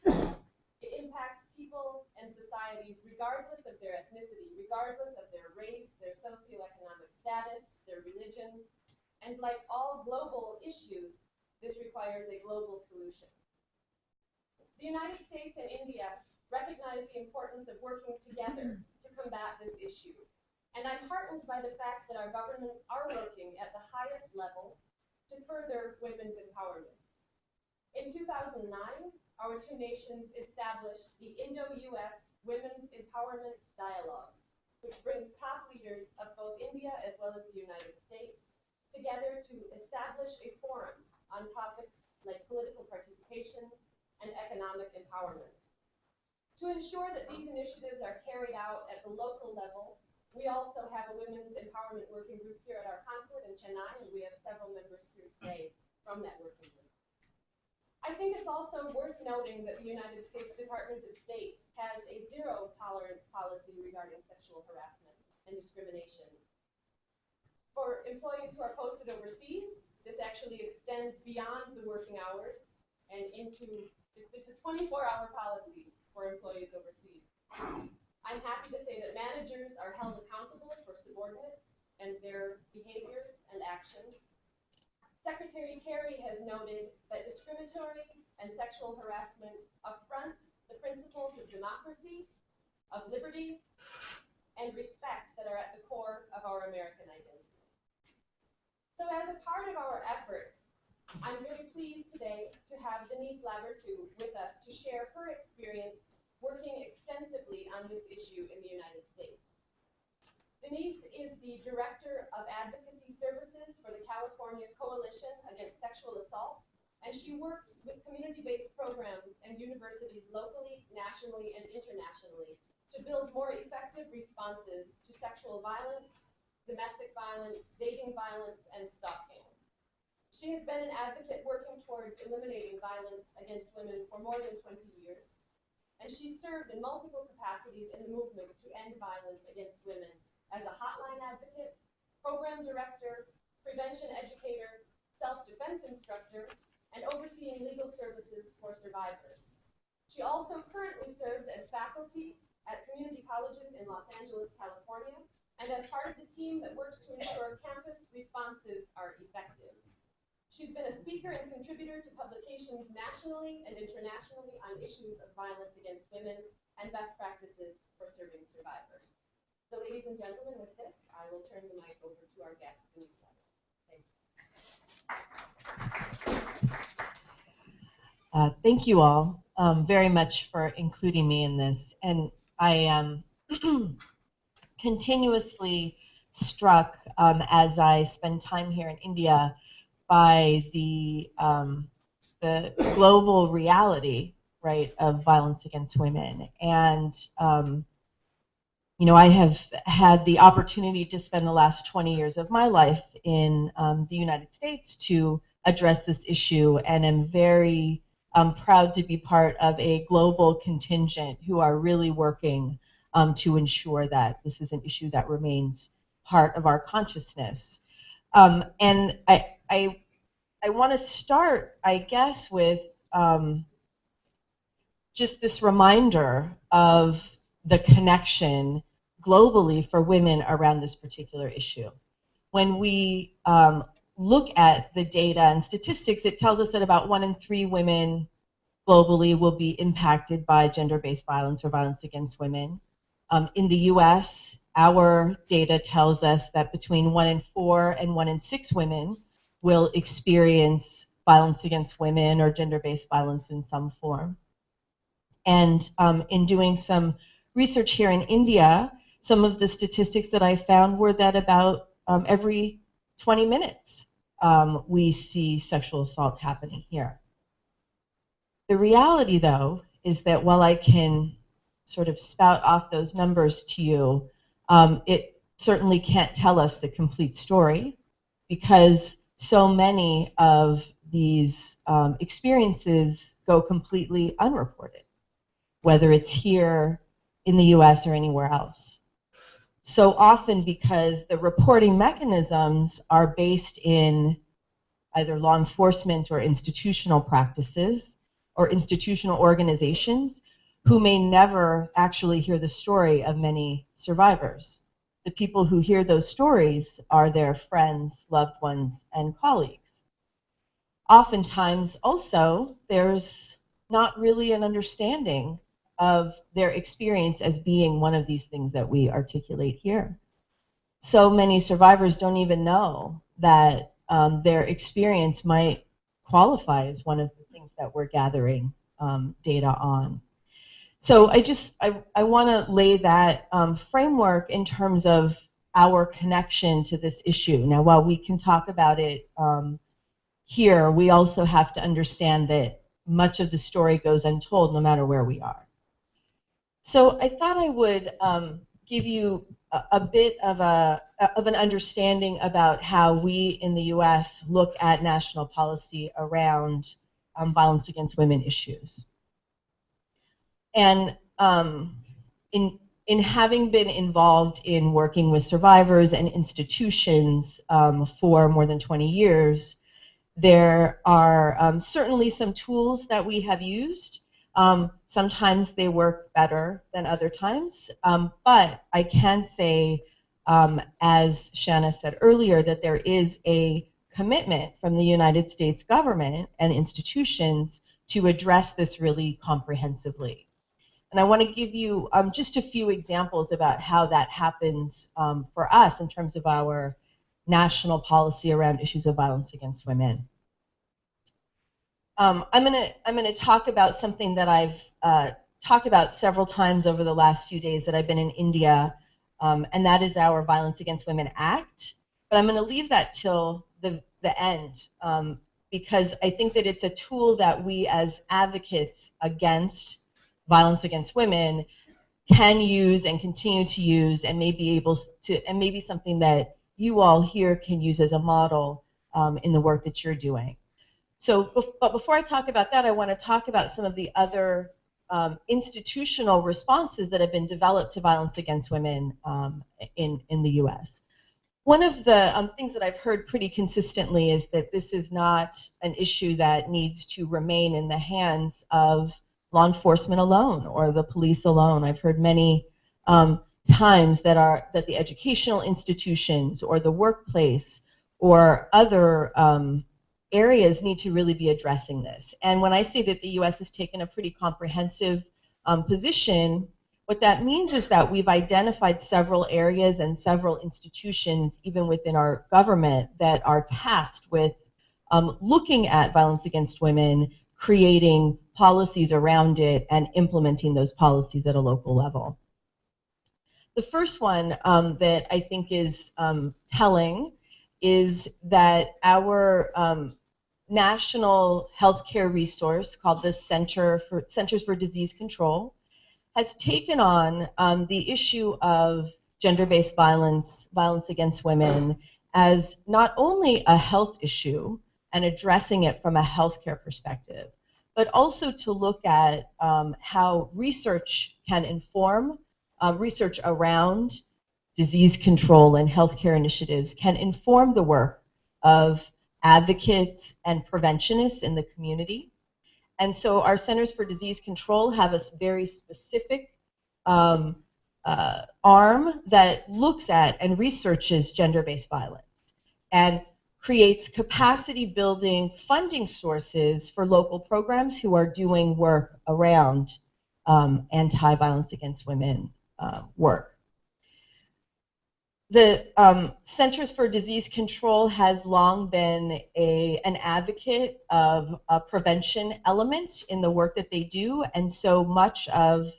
S6: It impacts people and societies regardless of their ethnicity, regardless of their race, their socioeconomic status, their religion, and like all global issues, this requires a global solution. The United States and India recognize the importance of working together to combat this issue. And I'm heartened by the fact that our governments are working at the highest levels to further women's empowerment. In 2009, our two nations established the Indo-US Women's Empowerment Dialogue, which brings top leaders of both India as well as the United States together to establish a forum on topics like political participation and economic empowerment. To ensure that these initiatives are carried out at the local level, we also have a women's empowerment working group here at our consulate in Chennai, and we have several members here today from that working group. I think it's also worth noting that the United States Department of State has a zero tolerance policy regarding sexual harassment and discrimination. For employees who are posted overseas, this actually extends beyond the working hours and into, it's a 24-hour policy for employees overseas. I'm happy to say that managers are held accountable for subordinates and their behaviors and actions. Secretary Kerry has noted that discriminatory and sexual harassment affront the principles of democracy, of liberty, and respect that are at the core of our American identity. So as a part of our efforts, I'm very pleased today to have Denise Laverty with us to share her experience working extensively on this issue in the United States. Denise is the Director of Advocacy Services for the California Coalition Against Sexual Assault, and she works with community-based programs and universities locally, nationally, and internationally to to build more effective responses to sexual violence, domestic violence, dating violence, and stalking. She has been an advocate working towards eliminating violence against women for more than 20 years, and she served in multiple capacities in the movement to end violence against women as a hotline advocate, program director, prevention educator, self-defense instructor, and overseeing legal services for survivors. She also currently serves as faculty at community colleges in Los Angeles, California, and as part of the team that works to ensure campus responses are effective. She's been a speaker and contributor to publications nationally and internationally on issues of violence against women and best practices for serving survivors. So ladies and gentlemen, with this, I will turn the mic over to our guest, Denise Levin.
S7: Thank you all very much for including me in this. And I am continuously struck as I spend time here in India by the global reality, right, of violence against women. And you know, I have had the opportunity to spend the last 20 years of my life in the United States to address this issue, and am very proud to be part of a global contingent who are really working to ensure that this is an issue that remains part of our consciousness. And I want to start, I guess, with just this reminder of the connection globally for women around this particular issue. When we look at the data and statistics, it tells us that about 1 in 3 women globally will be impacted by gender-based violence or violence against women. In the US, our data tells us that between 1 in 4 and 1 in 6 women will experience violence against women or gender-based violence in some form. And in doing some research here in India, some of the statistics that I found were that about every 20 minutes we see sexual assault happening here. The reality, though, is that while I can sort of spout off those numbers to you, it certainly can't tell us the complete story, because so many of these experiences go completely unreported, whether it's here in the US or anywhere else. So often because the reporting mechanisms are based in either law enforcement or institutional practices or institutional organizations who may never actually hear the story of many survivors. The people who hear those stories are their friends, loved ones, and colleagues. Oftentimes also there's not really an understanding of their experience as being one of these things that we articulate here. So many survivors don't even know that their experience might qualify as one of the things that we're gathering data on. So I want to lay that framework in terms of our connection to this issue. Now, while we can talk about it here, we also have to understand that much of the story goes untold no matter where we are. So I thought I would give you a bit of an understanding about how we in the US look at national policy around violence against women issues. And in having been involved in working with survivors and institutions for more than 20 years, there are certainly some tools that we have used. Sometimes they work better than other times, but I can say, as Shanna said earlier, that there is a commitment from the United States government and institutions to address this really comprehensively. And I want to give you just a few examples about how that happens for us in terms of our national policy around issues of violence against women. I'm gonna talk about something that I've talked about several times over the last few days that I've been in India, and that is our Violence Against Women Act. But I'm going to leave that till the end because I think that it's a tool that we as advocates against violence against women can use and continue to use, and may be able to, and maybe something that you all here can use as a model in the work that you're doing. So, but before I talk about that, I want to talk about some of the other institutional responses that have been developed to violence against women in the U.S. One of the things that I've heard pretty consistently is that this is not an issue that needs to remain in the hands of law enforcement alone or the police alone. I've heard many times that the educational institutions or the workplace or other areas need to really be addressing this. And when I say that the U.S. has taken a pretty comprehensive position, what that means is that we've identified several areas and several institutions, even within our government, that are tasked with looking at violence against women, creating policies around it, and implementing those policies at a local level. The first one that I think is telling is that our national healthcare resource called the Centers for Disease Control has taken on the issue of gender-based violence, violence against women, as not only a health issue and addressing it from a healthcare perspective, but also to look at how research can inform, research around disease control and healthcare initiatives can inform the work of advocates and preventionists in the community. And so our Centers for Disease Control have a very specific arm that looks at and researches gender-based violence and creates capacity building funding sources for local programs who are doing work around anti-violence against women work. The Centers for Disease Control has long been an advocate of a prevention element in the work that they do, and so much of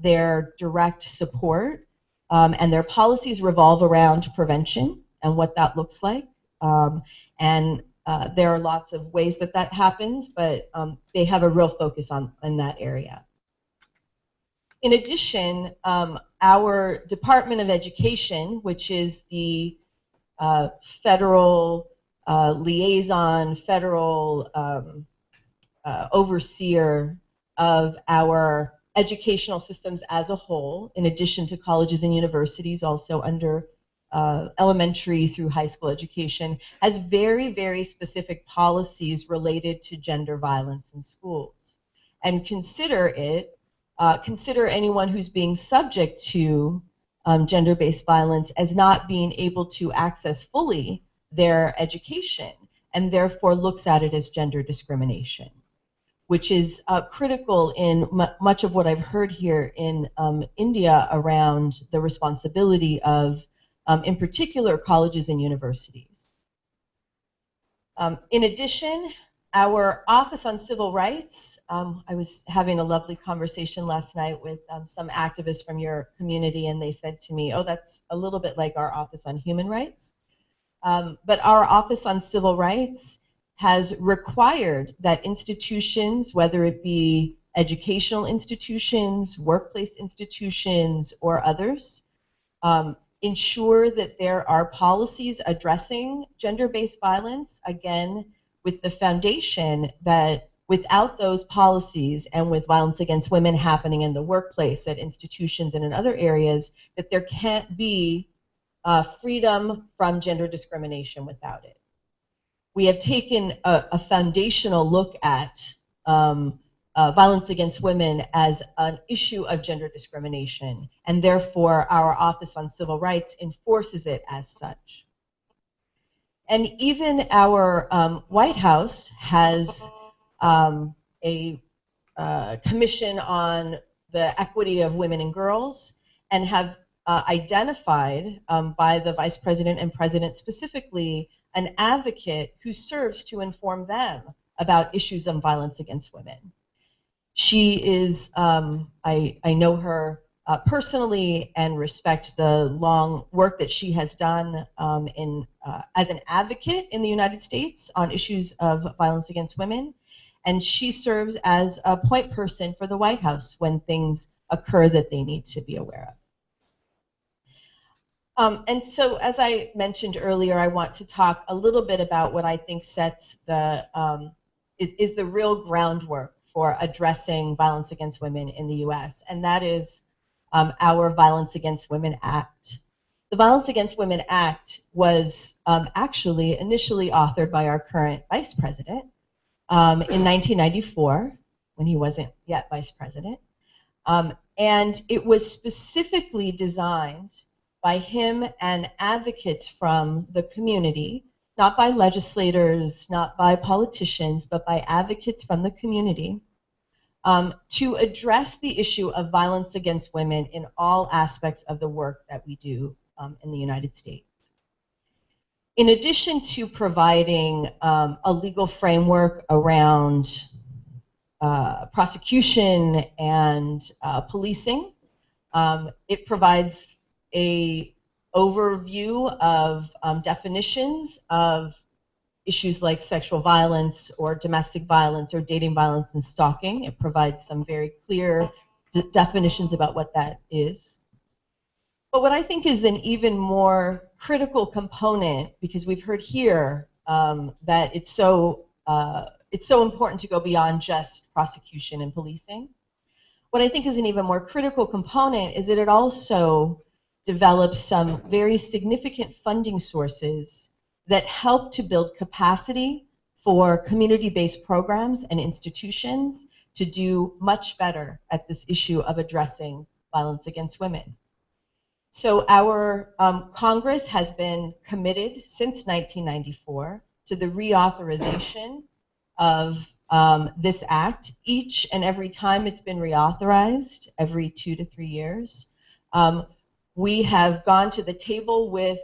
S7: their direct support and their policies revolve around prevention and what that looks like. And there are lots of ways that that happens, but they have a real focus in that area. In addition, our Department of Education, which is the federal liaison, federal overseer of our educational systems as a whole, in addition to colleges and universities, also under elementary through high school education, has very, very specific policies related to gender violence in schools. And consider anyone who's being subject to gender-based violence as not being able to access fully their education, and therefore looks at it as gender discrimination, which is critical in much of what I've heard here in India around the responsibility of, in particular, colleges and universities. In addition, our Office on Civil Rights, I was having a lovely conversation last night with some activists from your community, and they said to me, oh, that's a little bit like our Office on Human Rights. But our Office on Civil Rights has required that institutions, whether it be educational institutions, workplace institutions, or others, ensure that there are policies addressing gender-based violence, again, with the foundation that without those policies and with violence against women happening in the workplace, at institutions, and in other areas, that there can't be freedom from gender discrimination without it. We have taken a foundational look at violence against women as an issue of gender discrimination, and therefore our Office on Civil Rights enforces it as such. And even our White House has a commission on the equity of women and girls, and have identified by the Vice President and President specifically an advocate who serves to inform them about issues of violence against women. She is, I know her personally and respect the long work that she has done as an advocate in the United States on issues of violence against women. And she serves as a point person for the White House when things occur that they need to be aware of. And so, as I mentioned earlier, I want to talk a little bit about what I think sets the is the real groundwork for addressing violence against women in the U.S., and that is our Violence Against Women Act. The Violence Against Women Act was actually initially authored by our current Vice President in 1994, when he wasn't yet Vice President. And it was specifically designed by him and advocates from the community, not by legislators, not by politicians, but by advocates from the community, to address the issue of violence against women in all aspects of the work that we do in the United States. In addition to providing a legal framework around prosecution and policing, it provides an overview of definitions of issues like sexual violence or domestic violence or dating violence and stalking. It provides some very clear definitions about what that is. But what I think is an even more critical component, because we've heard here that it's so important to go beyond just prosecution and policing. What I think is an even more critical component is that it also develops some very significant funding sources that help to build capacity for community-based programs and institutions to do much better at this issue of addressing violence against women. So our Congress has been committed since 1994 to the reauthorization of this act. Each and every time it's been reauthorized, every 2 to 3 years, we have gone to the table with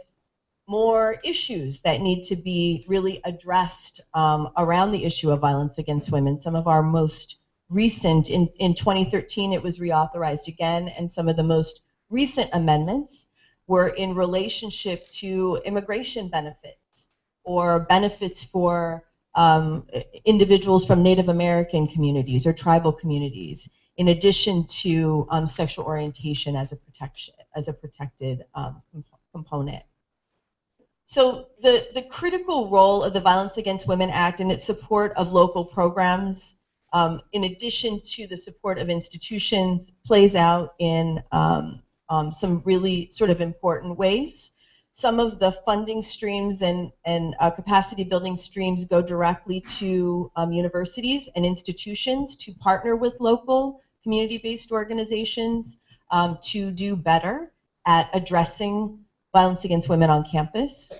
S7: more issues that need to be really addressed around the issue of violence against women. Some of our most recent, in 2013 it was reauthorized again, and some of the most recent amendments were in relationship to immigration benefits or benefits for individuals from Native American communities or tribal communities, in addition to sexual orientation as a protected component. So the critical role of the Violence Against Women Act and its support of local programs, in addition to the support of institutions, plays out in some really sort of important ways. Some of the funding streams and capacity building streams go directly to universities and institutions to partner with local community-based organizations to do better at addressing violence against women on campus.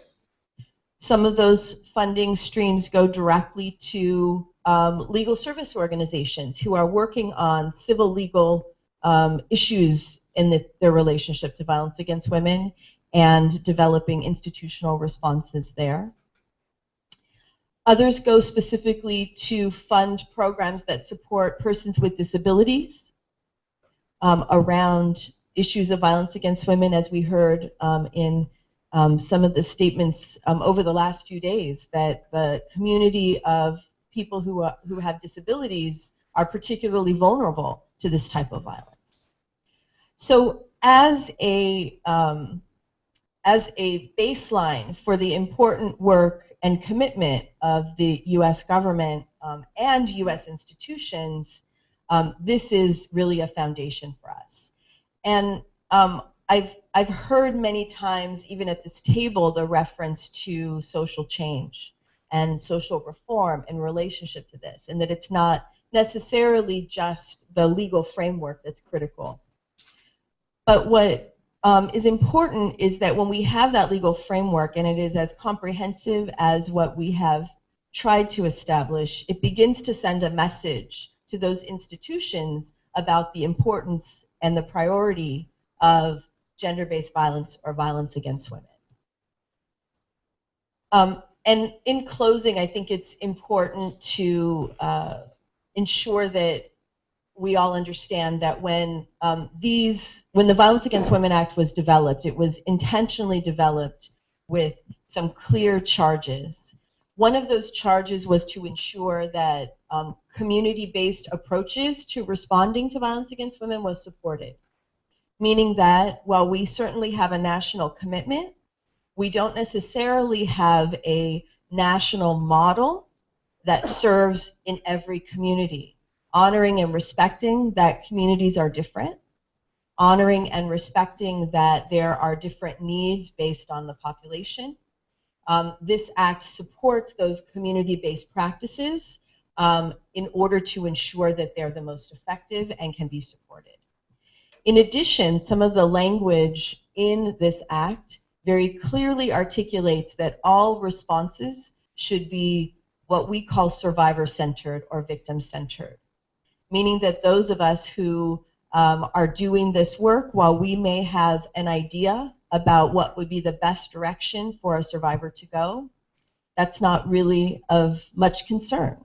S7: Some of those funding streams go directly to legal service organizations who are working on civil legal issues in their relationship to violence against women and developing institutional responses there. Others go specifically to fund programs that support persons with disabilities around issues of violence against women, as we heard in some of the statements over the last few days, that the community of people who have disabilities are particularly vulnerable to this type of violence. So as a baseline for the important work and commitment of the U.S. government and U.S. institutions, this is really a foundation for us. And I've heard many times, even at this table, the reference to social change and social reform in relationship to this, and that it's not necessarily just the legal framework that's critical. But what is important is that when we have that legal framework, and it is as comprehensive as what we have tried to establish, it begins to send a message to those institutions about the importance and the priority of gender-based violence or violence against women. And in closing, I think it's important to ensure that we all understand that when the Violence Against Women Act was developed, it was intentionally developed with some clear charges One of those charges was to ensure that community-based approaches to responding to violence against women was supported, meaning that while we certainly have a national commitment, we don't necessarily have a national model that serves in every community, honoring and respecting that communities are different, honoring and respecting that there are different needs based on the population. This act supports those community-based practices in order to ensure that they're the most effective and can be supported. In addition, some of the language in this act very clearly articulates that all responses should be what we call survivor-centered or victim-centered, meaning that those of us who are doing this work, while we may have an idea about what would be the best direction for a survivor to go, that's not really of much concern.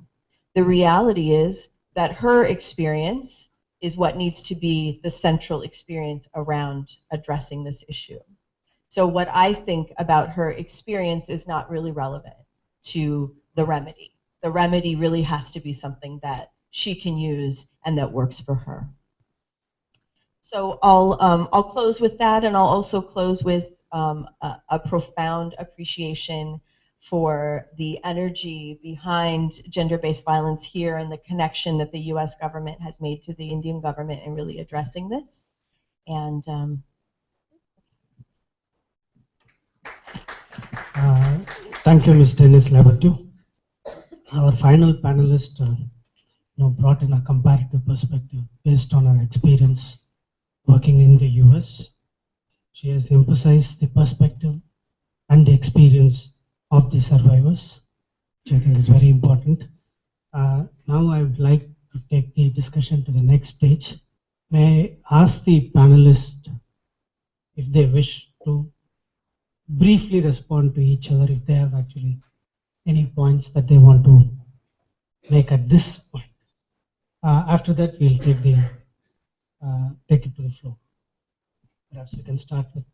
S7: The reality is that her experience is what needs to be the central experience around addressing this issue. So what I think about her experience is not really relevant to the remedy. The remedy really has to be something that she can use and that works for her. So I'll close with that, and I'll also close with a profound appreciation for the energy behind gender-based violence here and the connection that the U.S. government has made to the Indian government in really addressing this. And
S2: thank you, Ms. Dennis Laverty. Our final panelist brought in a comparative perspective based on her experience working in the US. She has emphasized the perspective and the experience of the survivors, which I think is very important. Now I would like to take the discussion to the next stage. May I ask the panelists if they wish to briefly respond to each other, if they have actually any points that they want to make at this point. After that, we'll take it to the floor. Perhaps we can start with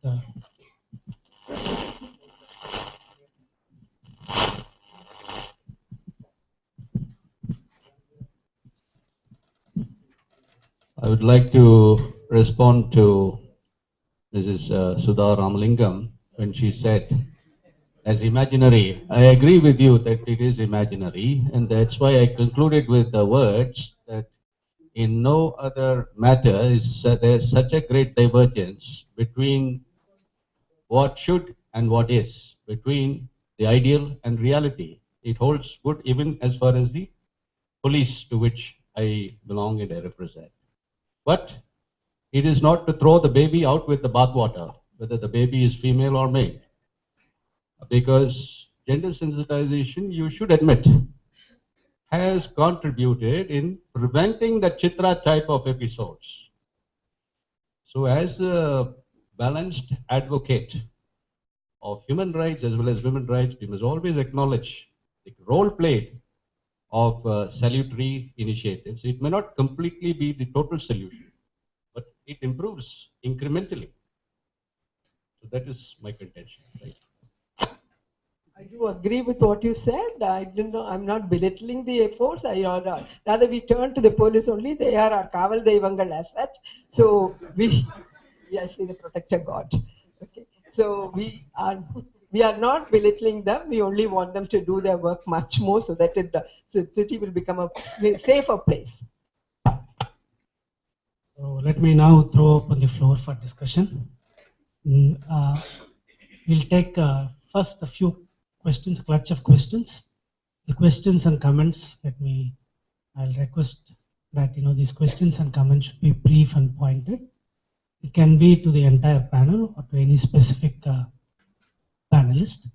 S4: I would like to respond to Mrs. Sudha Ramalingam when she said, as imaginary. I agree with you that it is imaginary, and that's why I concluded with the words that in no other matter is there's such a great divergence between what should and what is, between the ideal and reality. It holds good even as far as the police to which I belong and I represent. But it is not to throw the baby out with the bathwater, whether the baby is female or male. Because gender sensitization, you should admit, has contributed in preventing the Chitra type of episodes. So as a balanced advocate of human rights as well as women's rights, we must always acknowledge the role played of salutary initiatives. It may not completely be the total solution, but it improves incrementally. So that is my contention. Right?
S5: I do agree with what you said. I'm not belittling the efforts. Rather, we turn to the police only. They are our Kaval Devangal as such. So we see the protector God. Okay. So we are not belittling them. We only want them to do their work much more so that the city will become a safer place.
S2: So let me now throw open the floor for discussion. We'll take first a few questions, clutch of questions. The questions and comments, I'll request that these questions and comments should be brief and pointed. It can be to the entire panel or to any specific panelist.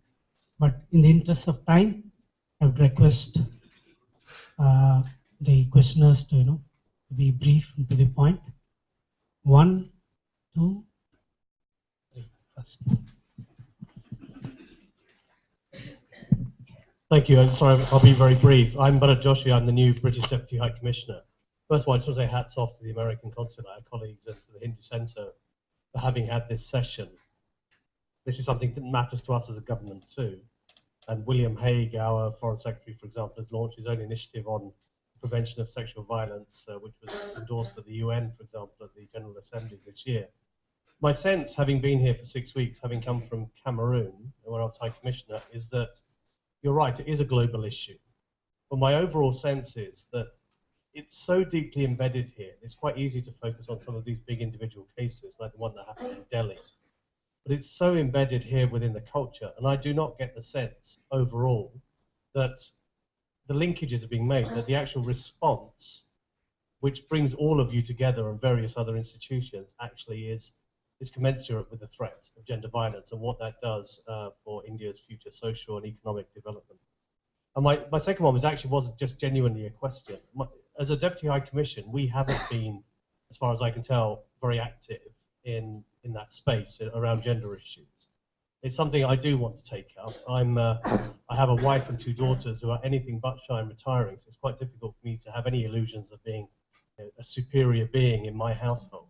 S2: But in the interest of time, I would request the questioners to be brief and to the point. 1, 2, 3. First.
S8: Thank you. I'm sorry, I'll be very brief. I'm Bharat Joshi. I'm the new British Deputy High Commissioner. First of all, I just want to say hats off to the American Consulate, our colleagues, and to the Hindu Centre for having had this session. This is something that matters to us as a government too. And William Hague, our Foreign Secretary, for example, has launched his own initiative on prevention of sexual violence, which was endorsed at the UN, for example, at the General Assembly this year. My sense, having been here for 6 weeks, having come from Cameroon, where I was High Commissioner, is that you're right, it is a global issue. But my overall sense is that it's so deeply embedded here, it's quite easy to focus on some of these big individual cases, like the one that happened in Delhi. But it's so embedded here within the culture, and I do not get the sense overall that the linkages are being made, that the actual response, which brings all of you together and various other institutions, actually is commensurate with the threat of gender violence and what that does for India's future social and economic development. And my second one wasn't just genuinely a question. As a Deputy High Commission, we haven't been, as far as I can tell, very active in that space around gender issues. It's something I do want to take up. I have a wife and 2 daughters who are anything but shy and retiring, so it's quite difficult for me to have any illusions of being a superior being in my household.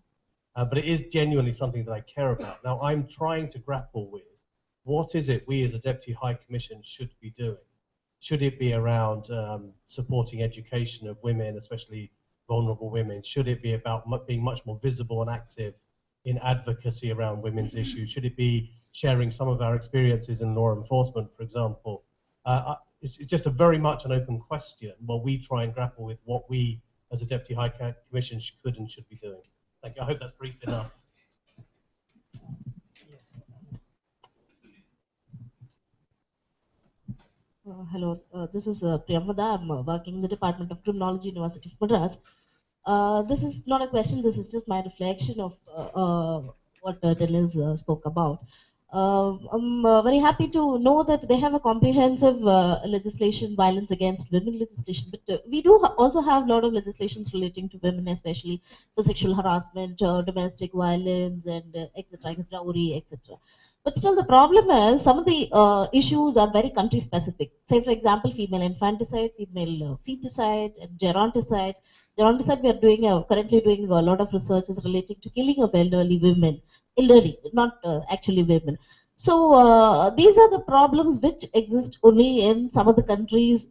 S8: But it is genuinely something that I care about. Now, I'm trying to grapple with what is it we as a Deputy High Commission should be doing. Should it be around supporting education of women, especially vulnerable women? Should it be about being much more visible and active in advocacy around women's issues? Should it be sharing some of our experiences in law enforcement, for example? It's just a very much an open question while we try and grapple with what we as a Deputy High Commission could and should be doing. Thank you. I hope that's brief enough.
S2: Yes.
S9: Hello, this is Priyamada. I'm working in the Department of Criminology, University of Madras. This is not a question, this is just my reflection of what Dennis spoke about. I'm very happy to know that they have a comprehensive legislation, violence against women legislation, but we do also have a lot of legislations relating to women, especially for sexual harassment, domestic violence, and etc., dowry, etc. But still, the problem is some of the issues are very country specific. Say, for example, female infanticide, female feticide, and geronticide. Geronticide, we are currently doing a lot of researches relating to killing of elderly women. Elderly, not actually women. So these are the problems which exist only in some of the countries,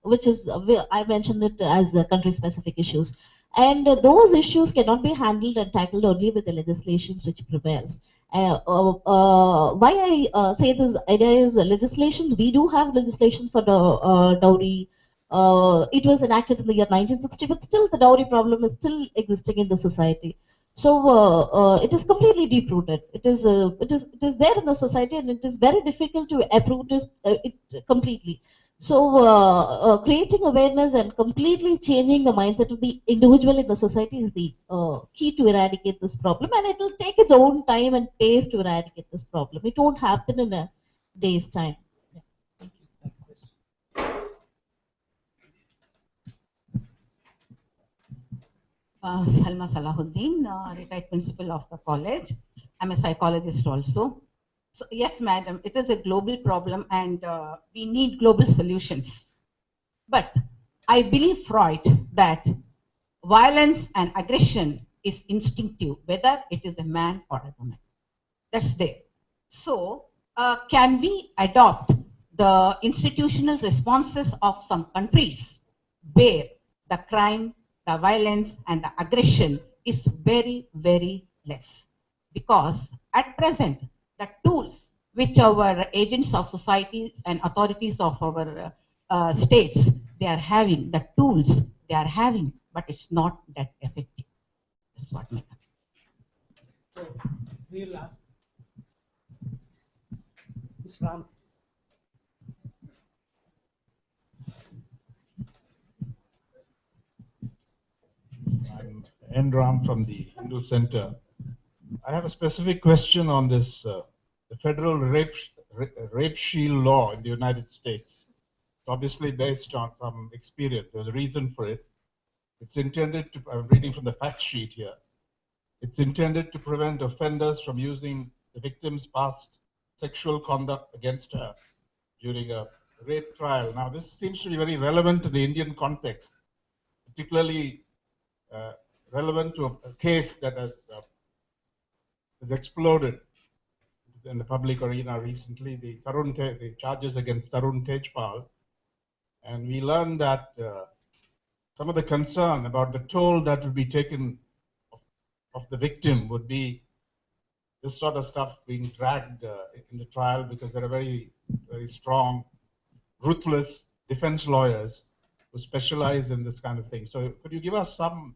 S9: which is, I mentioned it as country-specific issues. And those issues cannot be handled and tackled only with the legislations which prevails. Why I say this idea is legislations, we do have legislations for the dowry. It was enacted in the year 1960, but still the dowry problem is still existing in the society. So it is completely deep-rooted. It is there in the society, and it is very difficult to uproot it completely. So creating awareness and completely changing the mindset of the individual in the society is the key to eradicate this problem, and it will take its own time and pace to eradicate this problem. It won't happen in a day's time. Yeah. Thank you.
S10: Salma Salahuddin, retired principal of the college. I'm a psychologist also. So yes, madam, it is a global problem and we need global solutions. But I believe Freud that violence and aggression is instinctive, whether it is a man or a woman. That's there. So can we adopt the institutional responses of some countries where the crime, the violence and the aggression is very, very less? Because at present, the tools which our agents of society and authorities of our states, they are having, the tools they are having, but it's not that effective. That's what my comment.
S2: So, we'll ask Ms. Ram.
S11: I'm N. Ram from the Hindu Center. I have a specific question on this, the federal rape shield law in the United States. It's obviously based on some experience. There's a reason for it. It's intended to, I'm reading from the fact sheet here. It's intended to prevent offenders from using the victim's past sexual conduct against her during a rape trial. Now, this seems to be very relevant to the Indian context, particularly relevant to a case that has exploded. in the public arena recently, the the charges against Tarun Tejpal, and we learned that some of the concern about the toll that would be taken of the victim would be this sort of stuff being dragged in the trial, because there are very, very strong, ruthless defense lawyers who specialize in this kind of thing. So could you give us some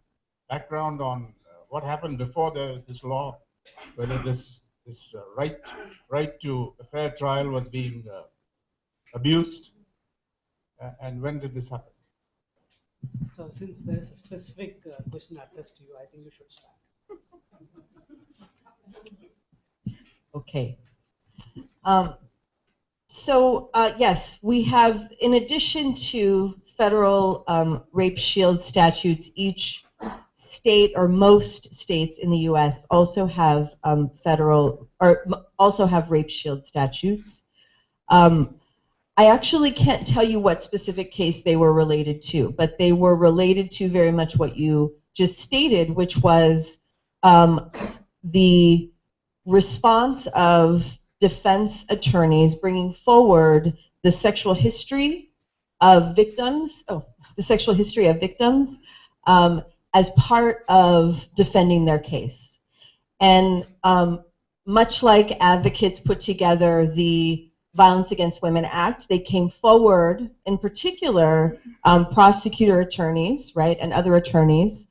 S11: background on what happened before this law, whether this right to a fair trial was being abused, and when did this happen?
S2: So since there is a specific question addressed to you, I think you should start.
S7: Okay. Yes, we have, in addition to federal rape shield statutes, each state or most states in the U.S. also have also have rape shield statutes. I actually can't tell you what specific case they were related to, but they were related to very much what you just stated, which was the response of defense attorneys bringing forward the sexual history of victims, as part of defending their case. And much like advocates put together the Violence Against Women Act, they came forward, in particular, prosecutor attorneys, right, and other attorneys,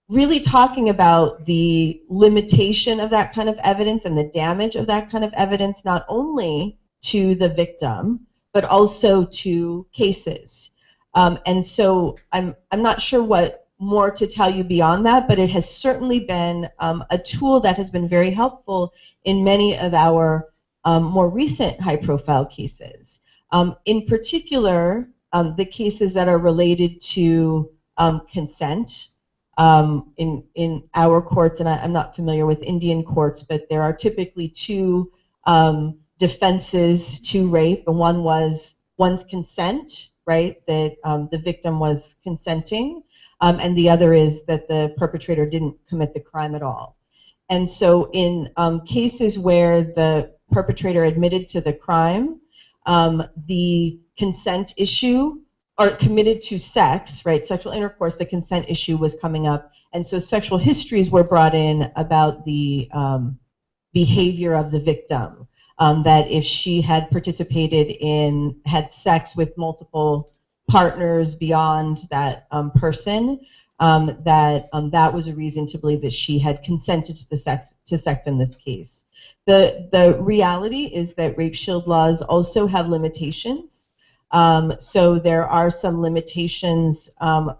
S7: really talking about the limitation of that kind of evidence and the damage of that kind of evidence, not only to the victim, but also to cases. And so I'm not sure what more to tell you beyond that, but it has certainly been a tool that has been very helpful in many of our more recent high-profile cases. In particular, the cases that are related to consent. In our courts, and I'm not familiar with Indian courts, but there are typically two defenses to rape, and one's consent, right, that the victim was consenting, and the other is that the perpetrator didn't commit the crime at all. And so in cases where the perpetrator admitted to the crime, the consent issue, or committed to sex, right, sexual intercourse, the consent issue was coming up. And so sexual histories were brought in about the behavior of the victim, that if she had had sex with multiple partners beyond that person, that was a reason to believe that she had consented to sex in this case. The reality is that rape shield laws also have limitations. So there are some limitations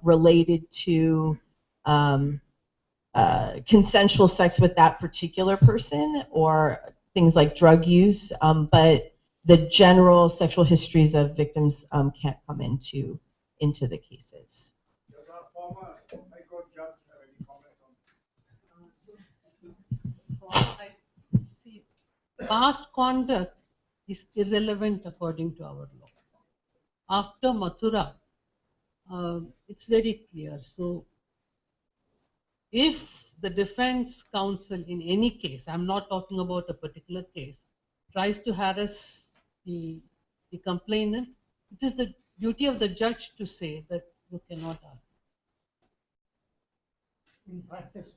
S7: related to consensual sex with that particular person, or things like drug use, but the general sexual histories of victims can't come into the cases.
S12: Does our former High Court judge have any comment on
S3: Past conduct is irrelevant according to our law. After Mathura, it's very clear. So if the defense counsel in any case, I'm not talking about a particular case, tries to harass the complainant, it is the duty of the judge to say that you cannot ask.
S2: In practice,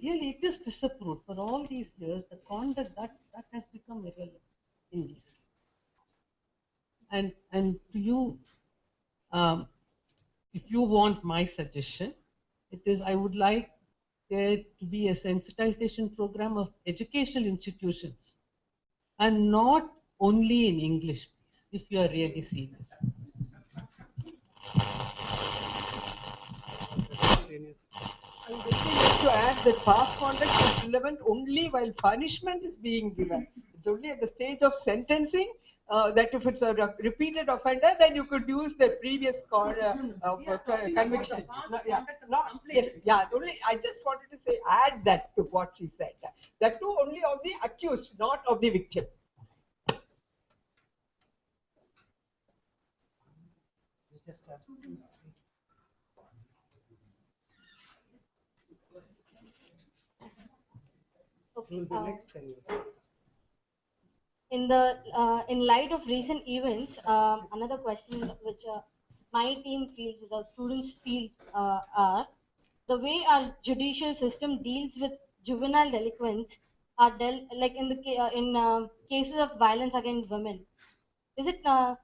S3: Really, it is disapproved. For all these years, the conduct that has become irrelevant in these cases. And to you, if you want my suggestion, it is I would like there to be a sensitization program of educational institutions, and not only in English, please, if you are really serious.
S5: I would just like to add that past conduct is relevant only while punishment is being given. It's only at the stage of sentencing that if it's a repeated offender, then you could use the previous conviction. Only I just wanted to say, add that to what she said. That too only of the accused, not of the victim.
S2: It will be next 10 years.
S9: In light of recent events, another question which my team feels, the students feel, are the way our judicial system deals with juvenile delinquents are dealt like in cases of violence against women. Is it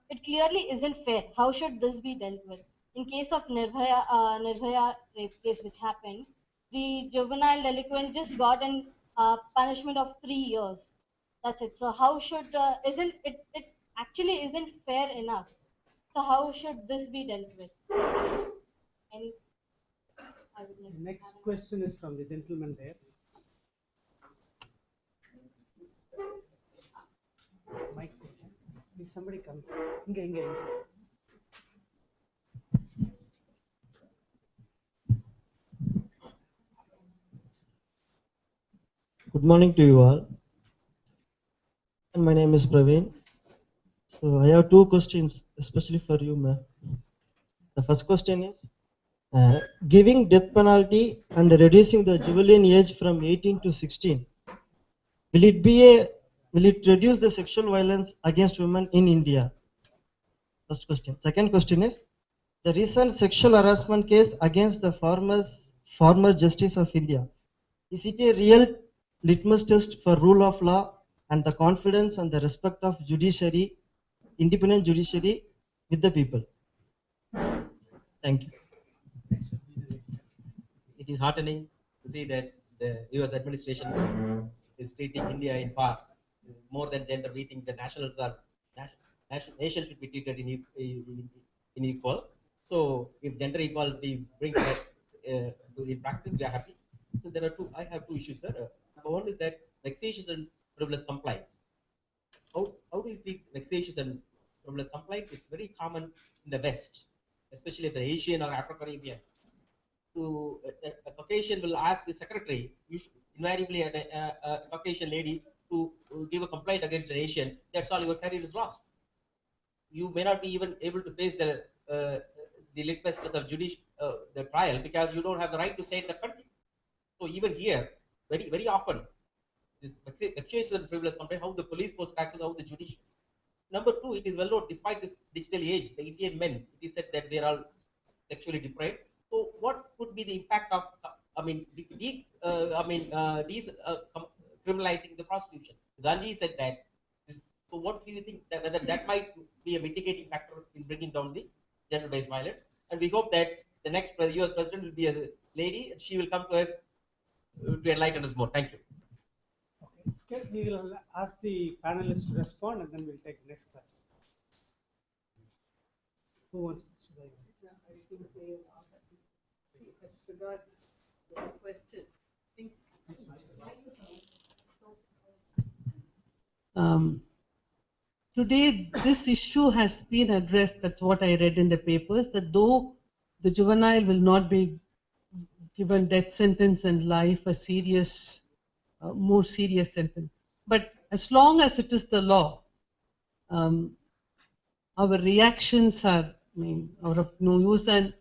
S9: it clearly isn't fair? How should this be dealt with? In case of Nirbhaya rape case which happened, the juvenile delinquent just got an punishment of 3 years. That's it. So how should isn't it? It actually isn't fair enough. So how should this be dealt with? Any? I would like
S2: The next question is from the gentleman there. Mike, please somebody come. Inga.
S13: Good morning to you all. And my name is Praveen. So I have two questions, especially for you, ma'am. The first question is, giving death penalty and reducing the juvenile age from 18 to 16, will it reduce the sexual violence against women in India? First question. Second question is, the recent sexual harassment case against the former Justice of India, is it a real litmus test for rule of law and the confidence and the respect of judiciary, independent judiciary with the people? Thank you.
S14: It is heartening to see that the US administration is treating India in part more than gender. We think the nationals are nations should be treated in equal. So if gender equality brings that to the practice, we are happy. So there are I have two issues, sir. Number one is that vexatious and frivolous complaints. How do you treat vexatious and frivolous complaints? It's very common in the West, especially if they're Asian or Afro-Caribbean. A Caucasian will ask the secretary, invariably a Caucasian lady, to give a complaint against an Asian. That's all, your career is lost. You may not be even able to face the litmus test of the trial because you don't have the right to stay in the country. So even here, very often, this vexatious and frivolous complaint, how the police force tackles, how the judiciary. Number two, it is well known, despite this digital age, the Indian men, it is said that they are all sexually depraved. So what could be the impact of, criminalizing the prostitution? Gandhi said that. So what do you think that whether that might be a mitigating factor in bringing down the gender-based violence? And we hope that the next US president will be a lady, and she will come to us to enlighten us more. Thank you.
S2: Okay, we will ask the panelists to respond, and then we'll take the next question. Who wants to?
S3: I think they asked. See, as regards the question, I think today this issue has been addressed. That's what I read in the papers, that though the juvenile will not be given death sentence and life, a serious, more serious sentence. But as long as it is the law, our reactions are, are of no use. And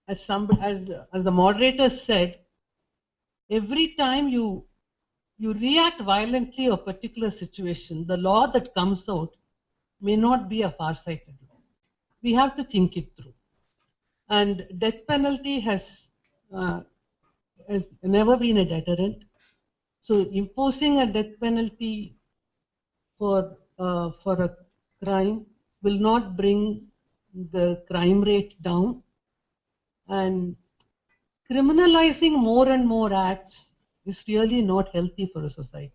S3: as the moderator said, every time you react violently to a particular situation, the law that comes out may not be a far-sighted law. We have to think it through. And death penalty has never been a deterrent. So imposing a death penalty for a crime will not bring the crime rate down. And criminalizing more and more acts is really not healthy for a society.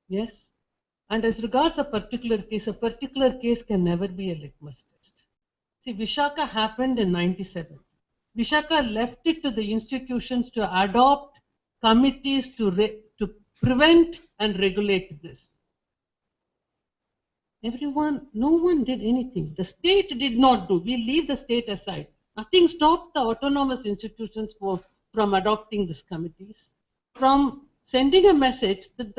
S3: Yes? And as regards a particular case can never be a litmus test. See, Vishaka happened in 97. Vishaka left it to the institutions to adopt committees to prevent and regulate this. No one did anything. The state did not do. We leave the state aside. Nothing stopped the autonomous institutions from adopting these committees, from sending a message that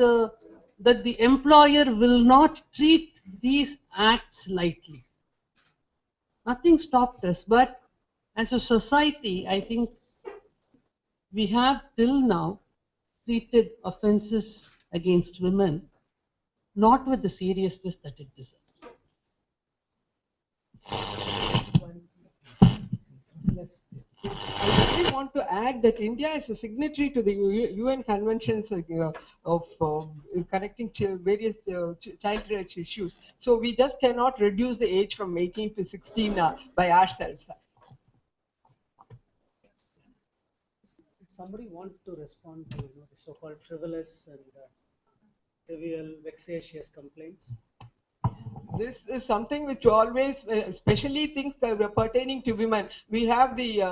S3: the employer will not treat these acts lightly. Nothing stopped us, but as a society, I think we have till now treated offences against women, not with the seriousness that it deserves.
S5: Yes. I really want to add that India is a signatory to the UN conventions of connecting various child rights issues. So we just cannot reduce the age from 18 to 16 by ourselves.
S2: Somebody want to respond to the so-called frivolous and trivial, vexatious complaints?
S5: This is something which always, especially things that were pertaining to women. We have the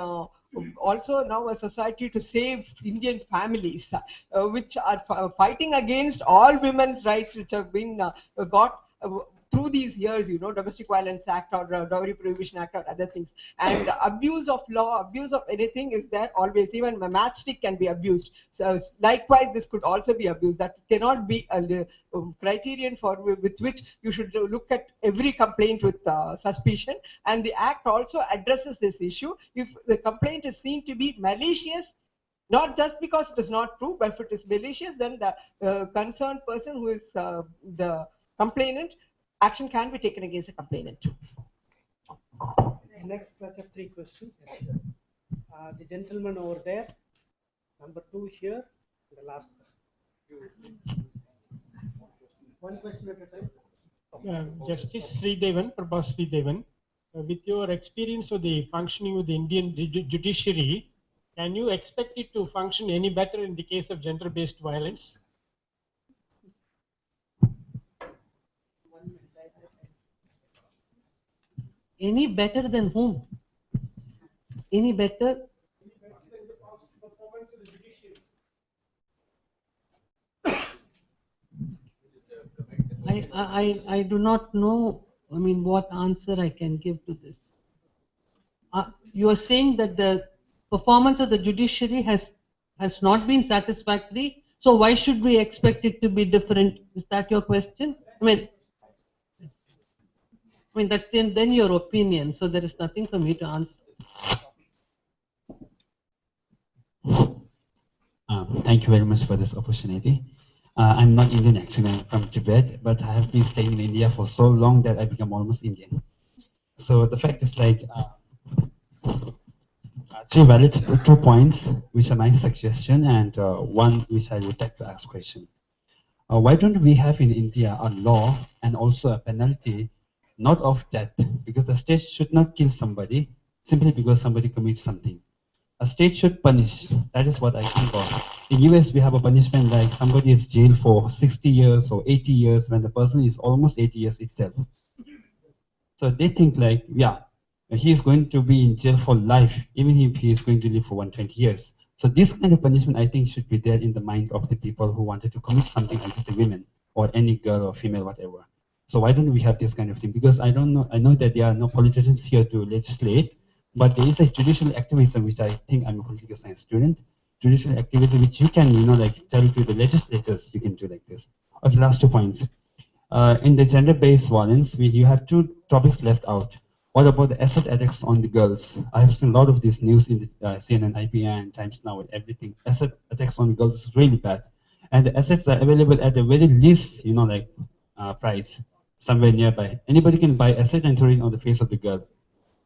S5: also now a society to save Indian families, which are fighting against all women's rights, which have been got through these years, Domestic Violence Act or Dowry Prohibition Act or other things. And abuse of law, abuse of anything is there always. Even a matchstick can be abused. So likewise, this could also be abused. That cannot be a criterion with which you should look at every complaint with suspicion. And the Act also addresses this issue. If the complaint is seen to be malicious, not just because it is not true, but if it is malicious, then the concerned person who is the complainant, action can be taken against the complainant too.
S2: Next set of 3 questions. The gentleman over there, number 2 here, and the last person. One question at a time.
S15: Justice Sridevan, Prabhas Sridevan, with your experience of the functioning of the Indian judiciary, can you expect it to function any better in the case of gender-based violence?
S3: Any better than whom? Any better? I do not know, what answer I can give to this. You are saying that the performance of the judiciary has not been satisfactory, so why should we expect it to be different? Is that your question? That's then your opinion, so there is nothing for me to answer.
S16: Thank you very much for this opportunity. I'm not Indian actually, I'm from Tibet, but I have been staying in India for so long that I become almost Indian. So the fact is 3 valid 2 points, which are my suggestion, and one which I would like to ask question. Why don't we have in India a law and also a penalty, not of death, because the state should not kill somebody simply because somebody commits something. A state should punish. That is what I think of. In US, we have a punishment like somebody is jailed for 60 years or 80 years when the person is almost 80 years itself. So they think he is going to be in jail for life, even if he is going to live for 120 years. So this kind of punishment, I think, should be there in the mind of the people who wanted to commit something against the women or any girl or female, whatever. So why don't we have this kind of thing? Because I know that there are no politicians here to legislate, but there is a judicial activism, which I think, I'm a political science student, judicial activism which you can, tell to the legislators, you can do like this. Okay, last 2 points. In the gender-based violence, you have 2 topics left out. What about the acid attacks on the girls? I have seen a lot of this news in the CNN, IPN, Times Now, and everything. Acid attacks on the girls is really bad. And the acids are available at the very least, price, somewhere nearby. Anybody can buy acid and throw it on the face of the girl.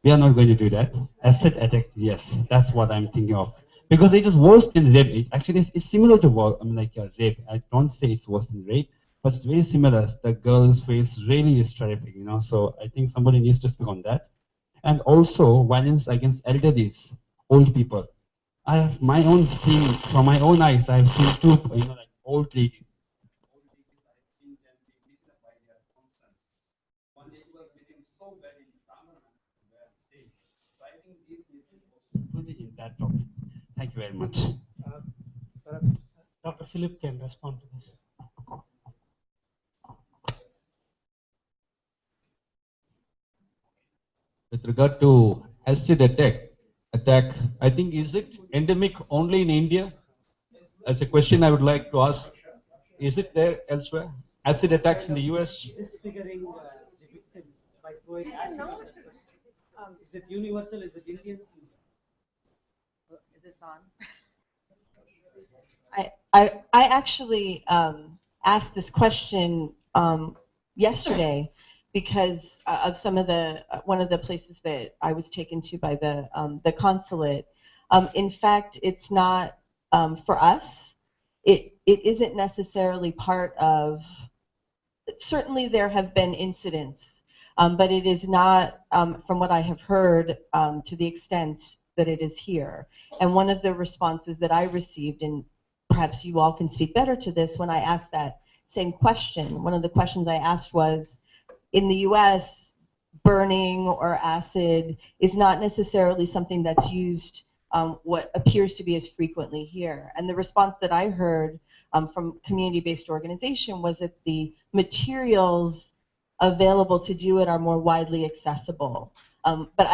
S16: We are not going to do that. Acid attack, yes, that's what I'm thinking of. Because it is worse than rape. It's similar to rape. I don't say it's worse than rape, but it's very similar. The girl's face really is terrific, So I think somebody needs to speak on that. And also violence against elderlies, old people. I have from my own eyes, I have seen 2, old ladies. One day she was behaving so bad in where I'm staying. So I think this needs to be included in that topic. Thank you very much.
S2: Dr. Philip can respond to this.
S4: With regard to acid attack, I think, is it endemic only in India? As a question I would like to ask, is it there elsewhere? Acid attacks in the US?
S2: Disfiguring the victim by throwing acid. Is it universal? Is it Indian?
S7: Is this on? I actually asked this question yesterday because of some of the one of the places that I was taken to by the consulate. In fact, it's not for us. It isn't necessarily part of. Certainly, there have been incidents, but it is not, from what I have heard, to the extent that it is here. And one of the responses that I received, and perhaps you all can speak better to this, when I asked that same question, one of the questions I asked was, in the US, burning or acid is not necessarily something that's used what appears to be as frequently here. And the response that I heard from community-based organization was that the materials available to do it are more widely accessible. But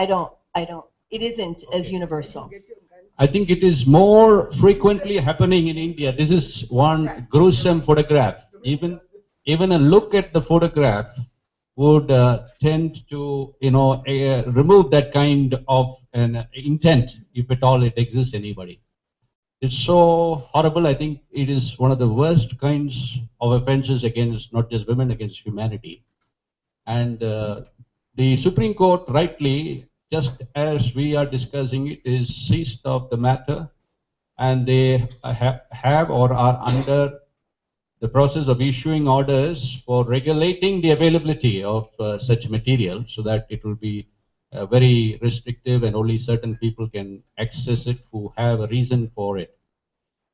S7: it isn't as universal.
S4: I think it is more frequently happening in India. This is one gruesome photograph. Even a look at the photograph would tend to, remove that kind of an intent, if at all it exists anybody. It's so horrible. I think it is one of the worst kinds of offenses against not just women, against humanity. And the Supreme Court rightly, just as we are discussing it, is seized of the matter, and they have or are under the process of issuing orders for regulating the availability of such material so that it will be very restrictive and only certain people can access it who have a reason for it.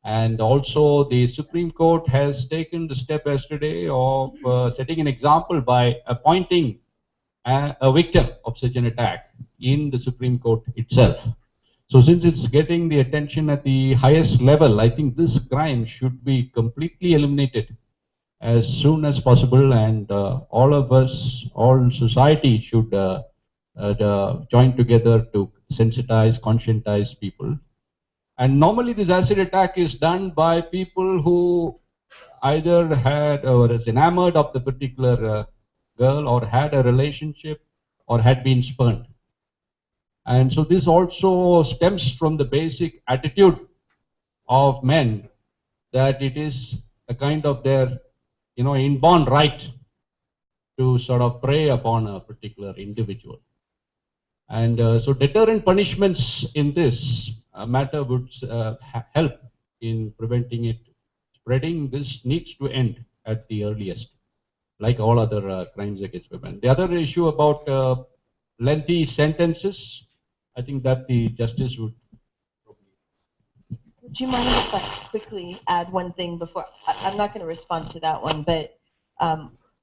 S4: And also the Supreme Court has taken the step yesterday of setting an example by appointing a victim of such an attack in the Supreme Court itself. So since it's getting the attention at the highest level, I think this crime should be completely eliminated as soon as possible, and all of us, all society should join together to sensitize, conscientize people. And normally this acid attack is done by people who either had or is enamored of the particular girl, or had a relationship, or had been spurned. And so this also stems from the basic attitude of men that it is a kind of their inborn right to sort of prey upon a particular individual. And so deterrent punishments in this matter would help in preventing it spreading. This needs to end at the earliest, like all other crimes against women. The other issue about lengthy sentences, I think that the justice would.
S7: Would you mind if I quickly add one thing before? I'm not going to respond to that one, but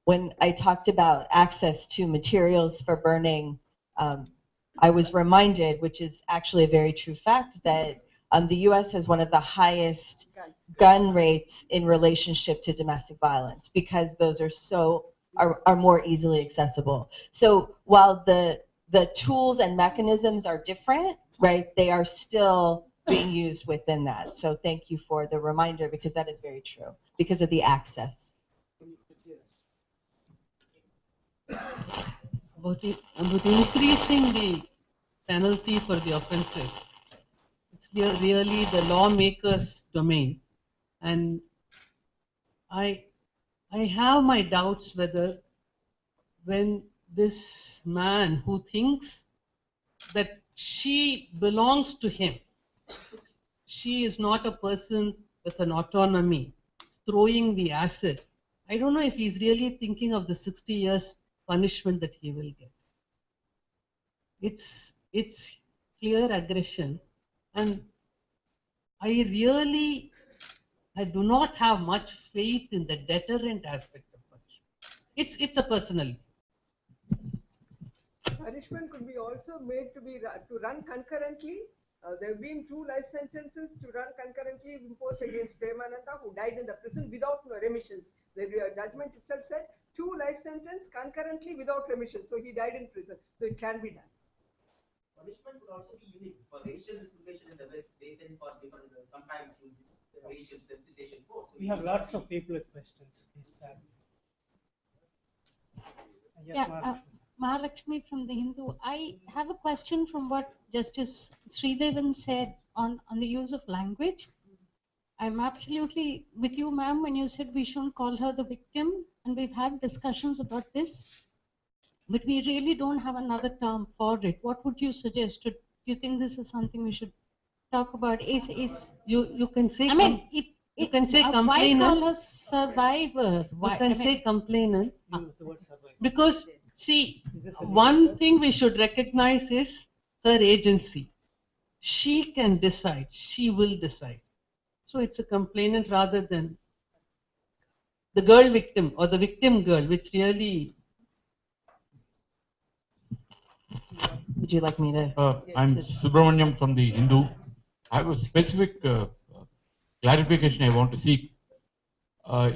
S7: when I talked about access to materials for burning, I was reminded, which is actually a very true fact, that the U.S. has one of the highest gun rates in relationship to domestic violence, because those are more easily accessible. So while the tools and mechanisms are different, right, they are still being used within that. So thank you for the reminder, because that is very true, because of the access.
S3: About increasing the penalty for the offences, it's really the lawmakers' domain. And I have my doubts whether, when this man who thinks that she belongs to him, she is not a person with an autonomy, throwing the acid, I don't know if he's really thinking of the 60 years punishment that he will get. It's clear aggression, and I do not have much faith in the deterrent aspect of punishment. It's a personal.
S5: Punishment could be also made to run concurrently. There have been 2 life sentences to run concurrently imposed against Premananda, who died in the prison without remissions. The judgment itself said 2 life sentences concurrently without remission. So he died in prison. So it can be done.
S14: Punishment would also be unique for racial discrimination in the West. They send for people sometimes in the racial sensitization course.
S2: We have lots of people with questions. Please start. Yes,
S17: Mahalakshmi from the Hindu. I have a question from what Justice Sridevan said on the use of language. I'm absolutely with you, ma'am, when you said we shouldn't call her the victim, and we've had discussions about this, but we really don't have another term for it. What would you suggest? Do you think this is something we should talk about?
S3: You can say
S17: I mean,
S3: you can say
S17: why
S3: complainant.
S17: call her survivor? Why?
S3: You can
S17: I
S3: say
S17: mean,
S3: complainant. Because, see, one thing we should recognize is her agency. She can decide. She will decide. So it's a complainant rather than the girl victim or the victim girl, which really. Would you like me to?
S18: I'm Subramaniam from the Hindu. I have a specific clarification I want to seek.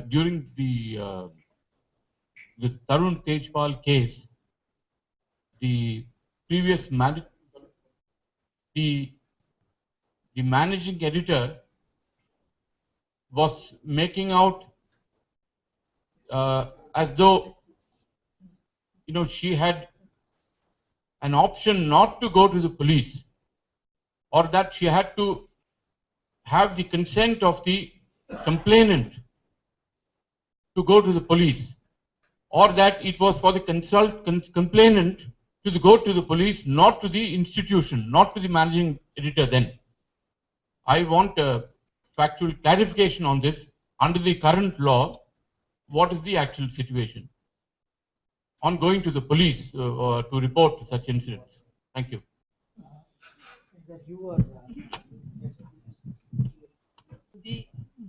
S18: During the this Tarun Tejpal case, the previous the managing editor was making out as though she had an option not to go to the police, or that she had to have the consent of the complainant to go to the police, or that it was for the complainant to go to the police, not to the institution, not to the managing editor then. I want a factual clarification on this. Under the current law, what is the actual situation on going to the police or to report such incidents? Thank you.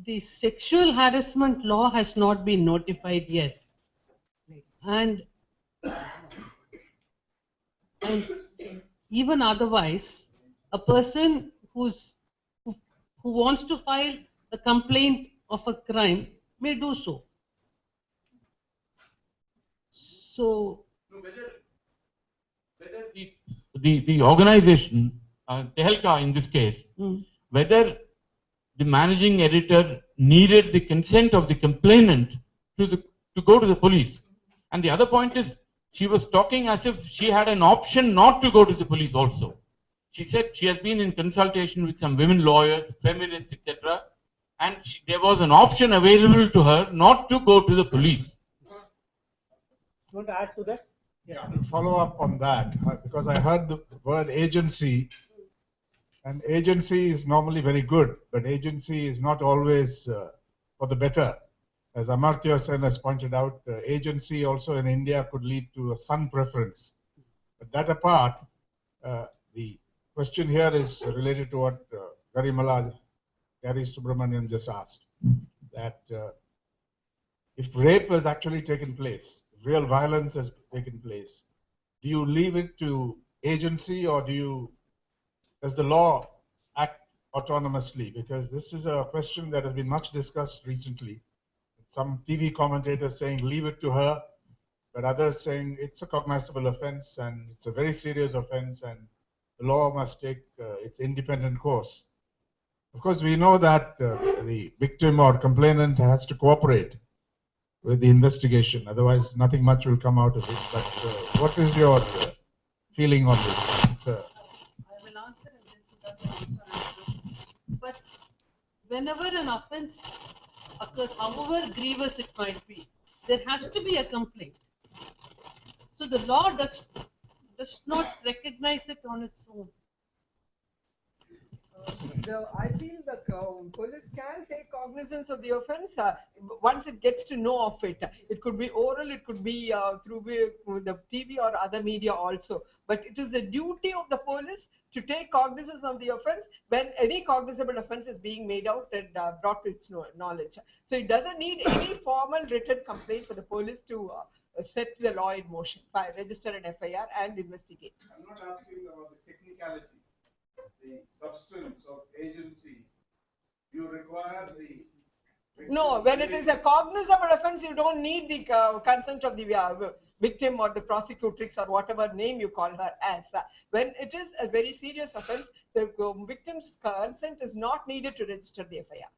S3: The sexual harassment law has not been notified yet, and even otherwise, a person who wants to file a complaint of a crime may do so. So,
S18: whether the organization, Tehelka in this case, whether the managing editor needed the consent of the complainant to go to the police. And the other point is, she was talking as if she had an option not to go to the police also. She said she has been in consultation with some women lawyers, feminists, etc. And there was an option available to her not to go to the police.
S11: You want to add to that? Yes, please. Follow up on that, because I heard the word agency, and agency is normally very good, but agency is not always for the better. As Amartya Sen has pointed out, agency also in India could lead to a son preference. But that apart, the question here is related to what Gary Subramanian just asked, that if rape has actually taken place, real violence has taken place, do you leave it to agency, or does the law act autonomously? Because this is a question that has been much discussed recently. Some TV commentators saying leave it to her, but others saying it's a cognizable offense and it's a very serious offense and the law must take its independent course. Of course, we know that the victim or complainant has to cooperate with the investigation, otherwise nothing much will come out of it. But what is your feeling on this?
S3: I will answer and then Siddhartha will also answer. But whenever an offense occurs, however grievous it might be, there has to be a complaint. So the law does not recognize it on its own. I feel the police can take cognizance of the offense once it gets to know of it. It could be oral, it could be through the TV or other media also. But it is the duty of the police to take cognizance of the offense when any cognizable offense is being made out and brought to its knowledge. So it doesn't need any formal written complaint for the police to set the law in motion, register an FIR and investigate.
S12: I'm not asking about the technicality, the substance of agency. You require the...
S3: No, when it is a cognizable offense, you don't need the consent of the victim or the prosecutrix or whatever name you call her as. When it is a very serious offense, the victim's consent is not needed to register the FIR.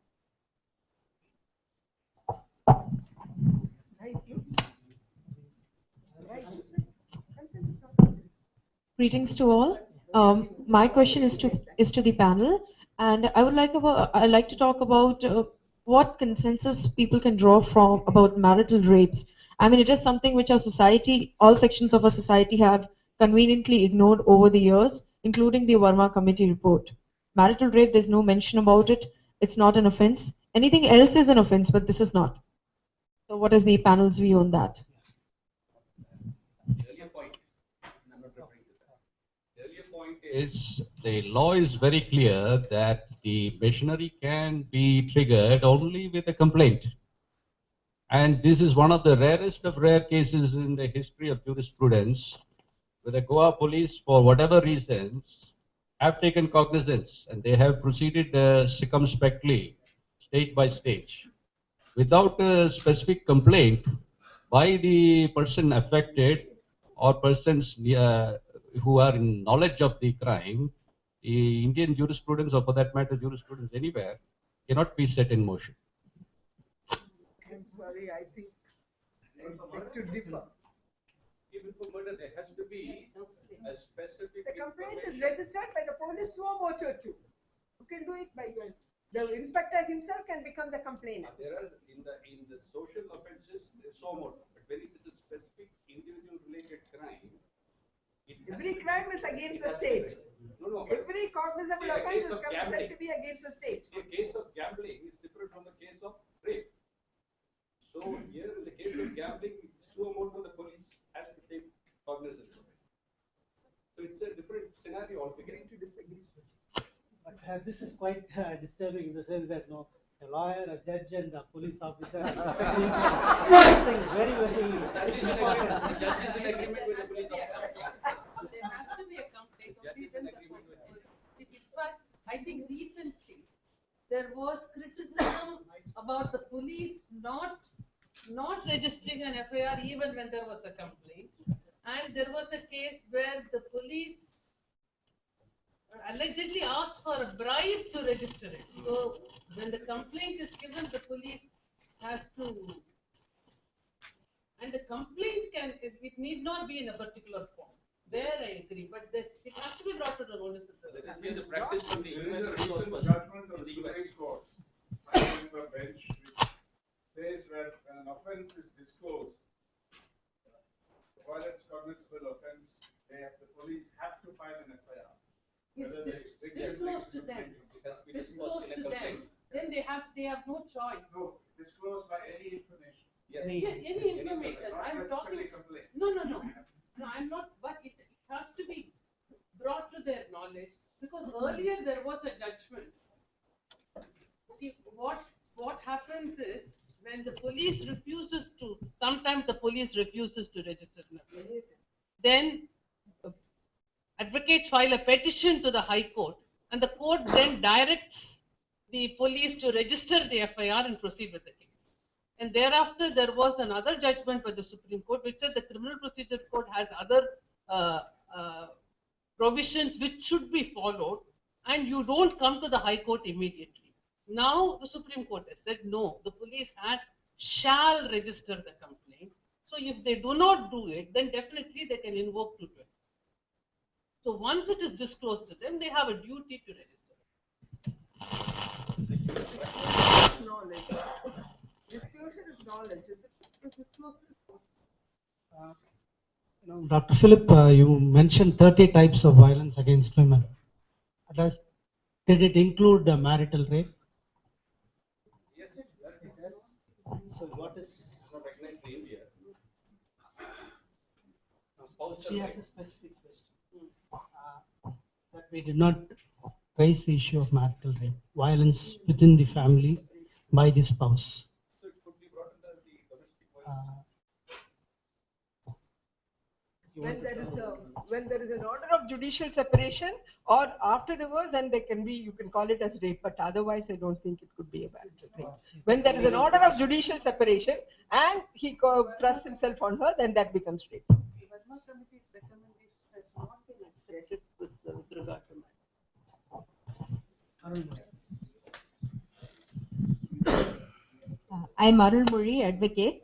S19: Greetings to all. My question is to the panel. And I'd like to talk about what consensus people can draw from about marital rapes. I mean, it is something which our society, all sections of our society, have conveniently ignored over the years, including the Verma Committee report. Marital rape, there's no mention about it. It's not an offense. Anything else is an offense, but this is not. So, what is the panel's view on that?
S4: Is the law is very clear that the machinery can be triggered only with a complaint. And this is one of the rarest of rare cases in the history of jurisprudence where the Goa police, for whatever reasons, have taken cognizance and they have proceeded circumspectly, stage by stage, without a specific complaint by the person affected or persons who are in knowledge of the crime. The Indian jurisprudence, or for that matter jurisprudence anywhere, cannot be set in motion.
S5: I'm sorry, I think I beg to differ.
S4: Even for murder, there has to be a specific.
S5: The complaint is registered by the police suo motu too. You can do it by your. The inspector himself can become the complainant.
S4: There are in the social offences there's so much, but when it is a specific individual related crime,
S5: Every crime is against the state.
S4: No.
S5: Every cognizable offense is said to be against the state.
S4: The case of gambling is different from the case of rape. So here in the case of gambling, suo motu the police has to take cognizance of it. So it's a different scenario altogether.
S5: To disagree.
S2: But this is quite disturbing in the sense that no, a lawyer, a judge, and a police officer are disagreeing on something very, very important.
S4: The judge is in agreement with the police officer.
S3: There has to be a complaint. In fact, I think recently there was criticism about the police not registering an FIR even when there was a complaint, and there was a case where the police allegedly asked for a bribe to register it. So when the complaint is given, the police has to, and the complaint it need not be in a particular form. There I agree, but it has to be brought to the notice of the
S4: That is the practice from the
S12: There is
S4: US
S12: a
S4: resource
S12: recent
S4: person
S12: judgment of
S4: in
S12: the
S4: the US.
S12: Supreme Court, finding a bench which says when an offence is disclosed, while it's cognizable offence, the police have to file an FIR.
S3: It's disclosed to them. Disclosed to them. Then they have no choice.
S12: No, disclosed by any information.
S3: Yes, any information. I'm talking.
S12: Complaint.
S3: No, I'm not. But it has to be brought to their knowledge because earlier there was a judgment. See, what happens is when the police refuses to. Sometimes the police refuses to register an FIR. Then advocates file a petition to the High Court, and the court then directs the police to register the FIR and proceed with the case. And thereafter, there was another judgment by the Supreme Court which said the Criminal Procedure Code has other provisions which should be followed, and you don't come to the High Court immediately. Now, the Supreme Court has said no, the police shall register the complaint. So, if they do not do it, then definitely they can invoke 220. So once it is disclosed to them, they have a duty to register.
S5: It's knowledge. Disclosure is knowledge. Is it disclosure?
S2: Dr. Philip, you mentioned 30 types of violence against women. Did it include marital rape?
S4: Yes, it does.
S2: So what is?
S4: Not recognized in India.
S2: She has a specific question. That we did not raise the issue of marital rape, violence within the family by the spouse.
S4: So it could be brought under the domestic violence.
S5: When there is an order of judicial separation or after divorce, then you can call it as rape, but otherwise I don't think it could be a bad rape. When there is an order of judicial separation and he trusts himself on her, then that becomes rape.
S3: The Verma Committee's recommendation has not been accepted with regard to
S20: I'm Arul Muri, advocate.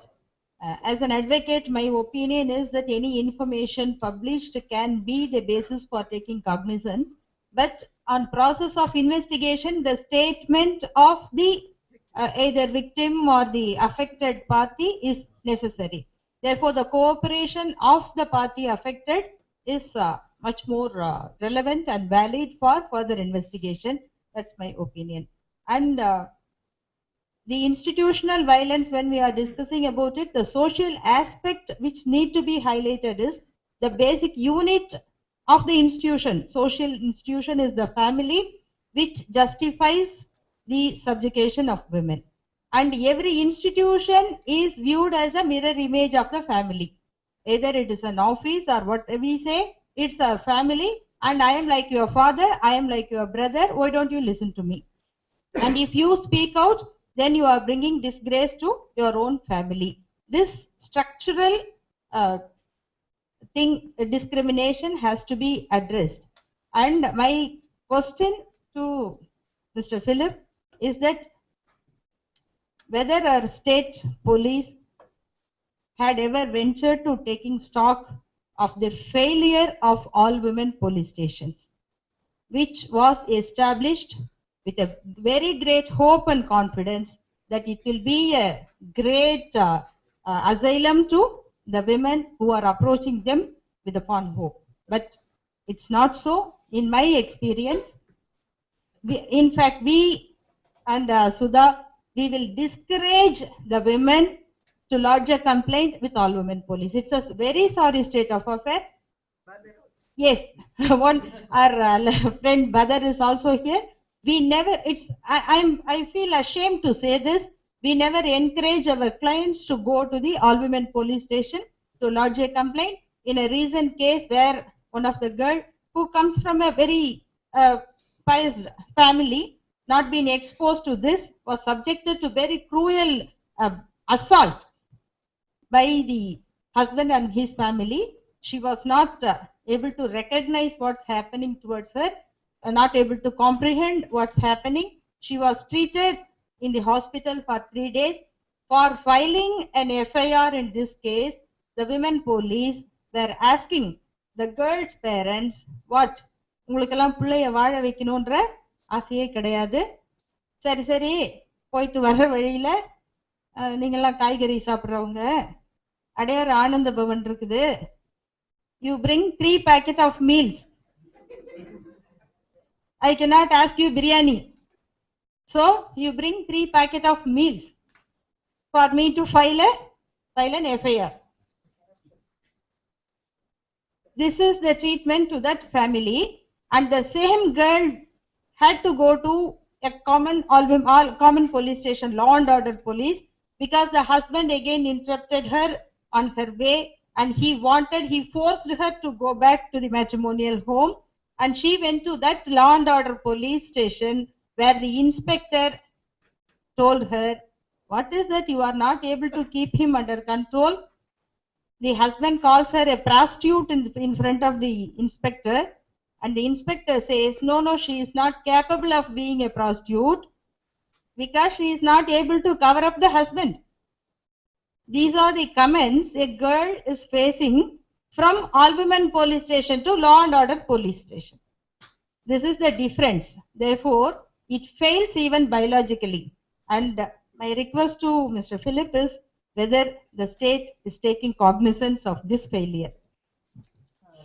S20: As an advocate, my opinion is that any information published can be the basis for taking cognizance, but on process of investigation, the statement of the either victim or the affected party is necessary. Therefore, the cooperation of the party affected is much more relevant and valid for further investigation. That's my opinion. And the institutional violence, when we are discussing about it, the social aspect which need to be highlighted is the basic unit of the institution. Social institution is the family, which justifies the subjugation of women. And every institution is viewed as a mirror image of the family. Either it is an office or what we say, it's a family, and I am like your father, I am like your brother, why don't you listen to me? And if you speak out, then you are bringing disgrace to your own family. This structural discrimination has to be addressed. And my question to Mr. Philip is that whether our state police had ever ventured to taking stock of the failure of all women police stations, which was established with a very great hope and confidence that it will be a great asylum to the women who are approaching them with upon hope. But it's not so. In my experience, in fact, we and Sudha, we will discourage the women to lodge a complaint with all women police. It's a very sorry state of affair. Yes, one our friend Badar is also here. We never. I feel ashamed to say this. We never encourage our clients to go to the all women police station to lodge a complaint. In a recent case where one of the girl who comes from a very pious family, not being exposed to this, was subjected to very cruel assault by the husband and his family. She was not able to recognize what's happening towards her, not able to comprehend what's happening. She was treated in the hospital for 3 days. For filing an FIR in this case, the women police were asking the girl's parents, what, உங்களுக்கெல்லாம் பிள்ளைய வாழ வைக்கணும்ன்ற ஆசையே கிடையாது, சரி சரி போயிட்டு வர வழியில நீங்கெல்லாம் காய்கறி சாப்பிட்றவங்க அடையாறு ஆனந்த பவன் இருக்குது, you bring 3 packet of meals. I cannot ask you biryani. So you bring 3 packet of meals for me to file an FIR. This is the treatment to that family, and the same girl had to go to a common police station, law and order police, because the husband again interrupted her on her way, and he forced her to go back to the matrimonial home, and she went to that law and order police station where the inspector told her, what is that, you are not able to keep him under control? The husband calls her a prostitute in front of the inspector, and the inspector says, no, she is not capable of being a prostitute because she is not able to cover up the husband. These are the comments a girl is facing from all women police station to law and order police station. This is the difference. Therefore, it fails even biologically. And my request to Mr. Philip is whether the state is taking cognizance of this failure.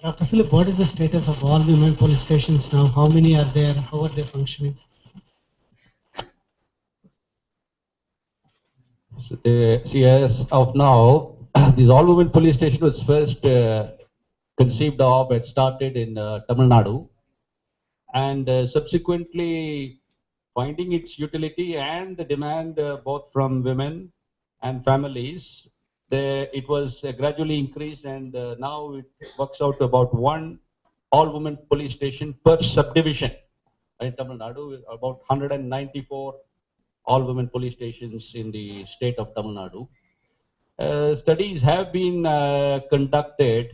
S2: Dr. Philip, what is the status of all women police stations now? How many are there? How are they functioning?
S4: So see, as of now, this all-women police station was first conceived of and started in Tamil Nadu, and subsequently finding its utility and the demand both from women and families, it was gradually increased, and now it works out to about 1 all-women police station per subdivision in Tamil Nadu, about 194 all-women police stations in the state of Tamil Nadu. Studies have been conducted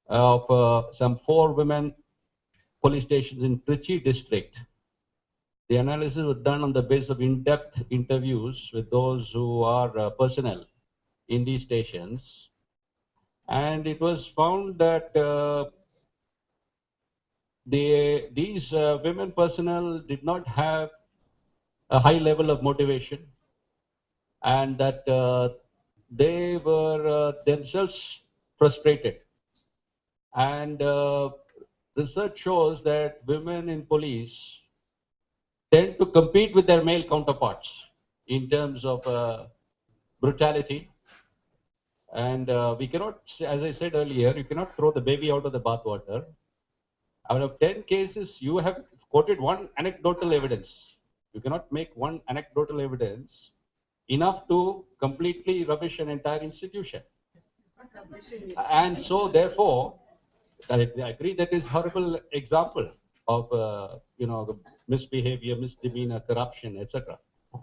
S4: of some 4 women police stations in Trichy district. The analysis was done on the basis of in-depth interviews with those who are personnel in these stations, and it was found that these women personnel did not have a high level of motivation, and that they were themselves frustrated. And research shows that women in police tend to compete with their male counterparts in terms of brutality. And we cannot, as I said earlier, you cannot throw the baby out of the bathwater. Out of 10 cases, you have quoted one anecdotal evidence. You cannot make one anecdotal evidence enough to completely rubbish an entire institution. And so, therefore, I agree that is horrible example of the misbehavior, misdemeanor, corruption, etc.,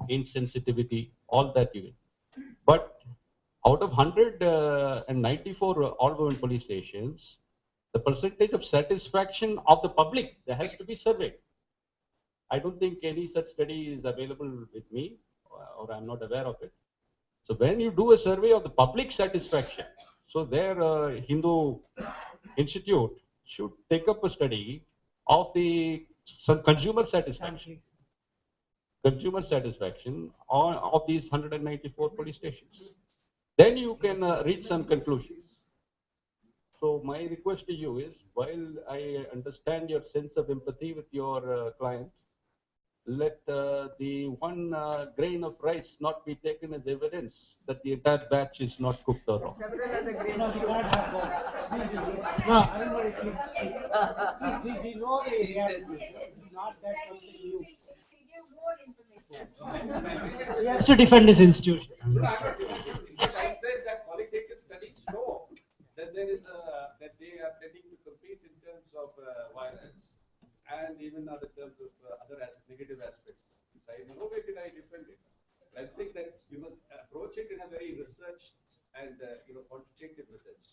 S4: insensitivity, all that you will. But out of 194 all-women police stations, the percentage of satisfaction of the public, there has to be surveyed. I don't think any such study is available with me, or I'm not aware of it. So when you do a survey of the public satisfaction, so their Hindu Institute should take up a study of the consumer satisfaction of these 194 police stations. Then you can reach some conclusions. So my request to you is, while I understand your sense of empathy with your clients, let the one grain of rice not be taken as evidence that the entire batch is not cooked or wrong.
S2: Several other grains. No, please. We know the reality. It's not that something new. He has to defend his institution.
S18: I said that qualitative studies show that that they are tending to compete in terms of violence and even other terms of other negative aspects. In no way did I defend it. I'm saying that you must approach it in a very research and quantitative research.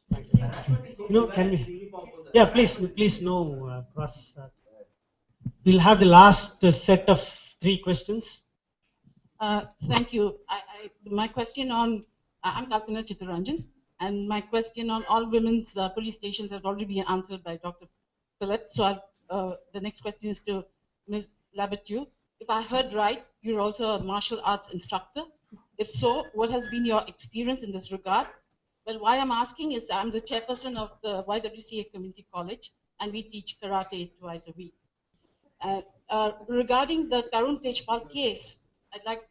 S2: Can we? Yeah, please, no cross. We'll have the last set of 3 questions.
S10: Thank you. My question on, I'm Kalpana Chittaranjan, and my question on all women's police stations has already been answered by Dr. Philip. So the next question is to Ms. Labattu. If I heard right, you're also a martial arts instructor. If so, what has been your experience in this regard? Well, why I'm asking is I'm the chairperson of the YWCA Community College, and we teach karate twice a week. Regarding the Tarun Tejpal case, I'd like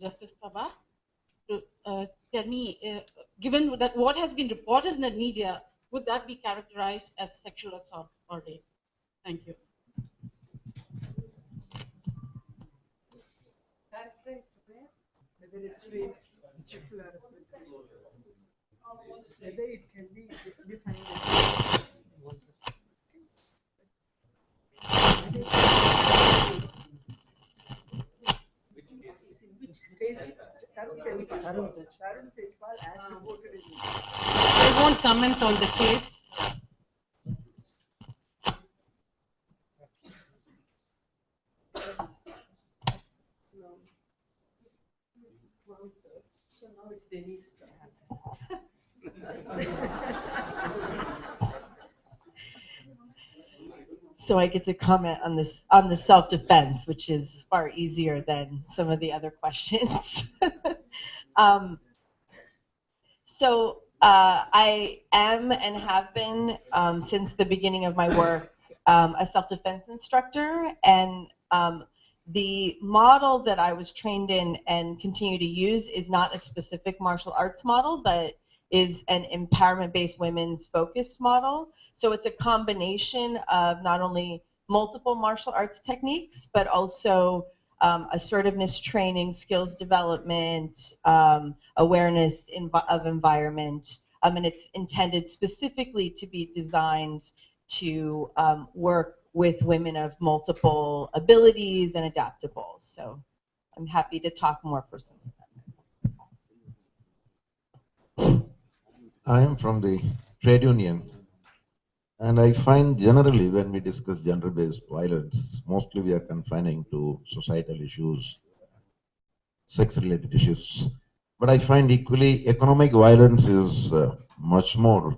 S10: Justice Prabha to tell me, given that what has been reported in the media, would that be characterized as sexual assault or rape? Thank you.
S5: Whether it's rape, sexual harassment, whether it can be defined as which case? Tarun Tejpal as reported in media.
S10: I won't comment on the case.
S5: So now it's Denise.
S7: So I get to comment on this, on the self-defense, which is far easier than some of the other questions. I am and have been since the beginning of my work a self-defense instructor, and the model that I was trained in and continue to use is not a specific martial arts model, but is an empowerment-based women's focused model. So it's a combination of not only multiple martial arts techniques, but also assertiveness training, skills development, awareness of environment, and it's intended specifically to be designed to work with women of multiple abilities and adaptable. So I'm happy to talk more personally.
S21: I am from the trade union, and I find generally when we discuss gender-based violence, mostly we are confining to societal issues, sex-related issues. But I find equally economic violence is much more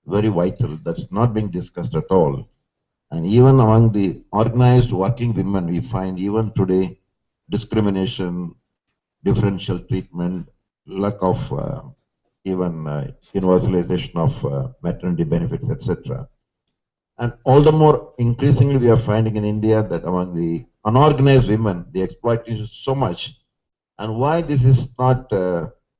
S21: very vital. That's not being discussed at all. And even among the organized working women, we find even today discrimination, differential treatment, lack of even universalization of maternity benefits, etc. And all the more increasingly we are finding in India that among the unorganized women, the exploitation is so much. And why this is not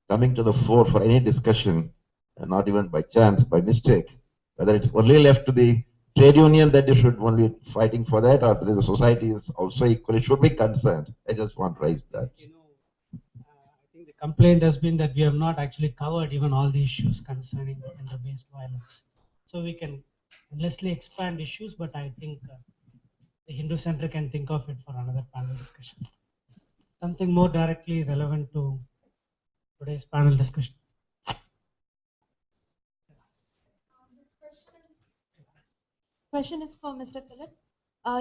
S21: coming to the fore for any discussion, not even by chance, by mistake, whether it's only left to the trade union that they should only be fighting for that, or the society is also equally should be concerned. I just want to raise that.
S2: The complaint has been that we have not actually covered even all the issues concerning gender-based violence. So we can endlessly expand issues, but I think the Hindu Center can think of it for another panel discussion. Something more directly relevant to today's panel discussion.
S19: Question is for Mr. Philip.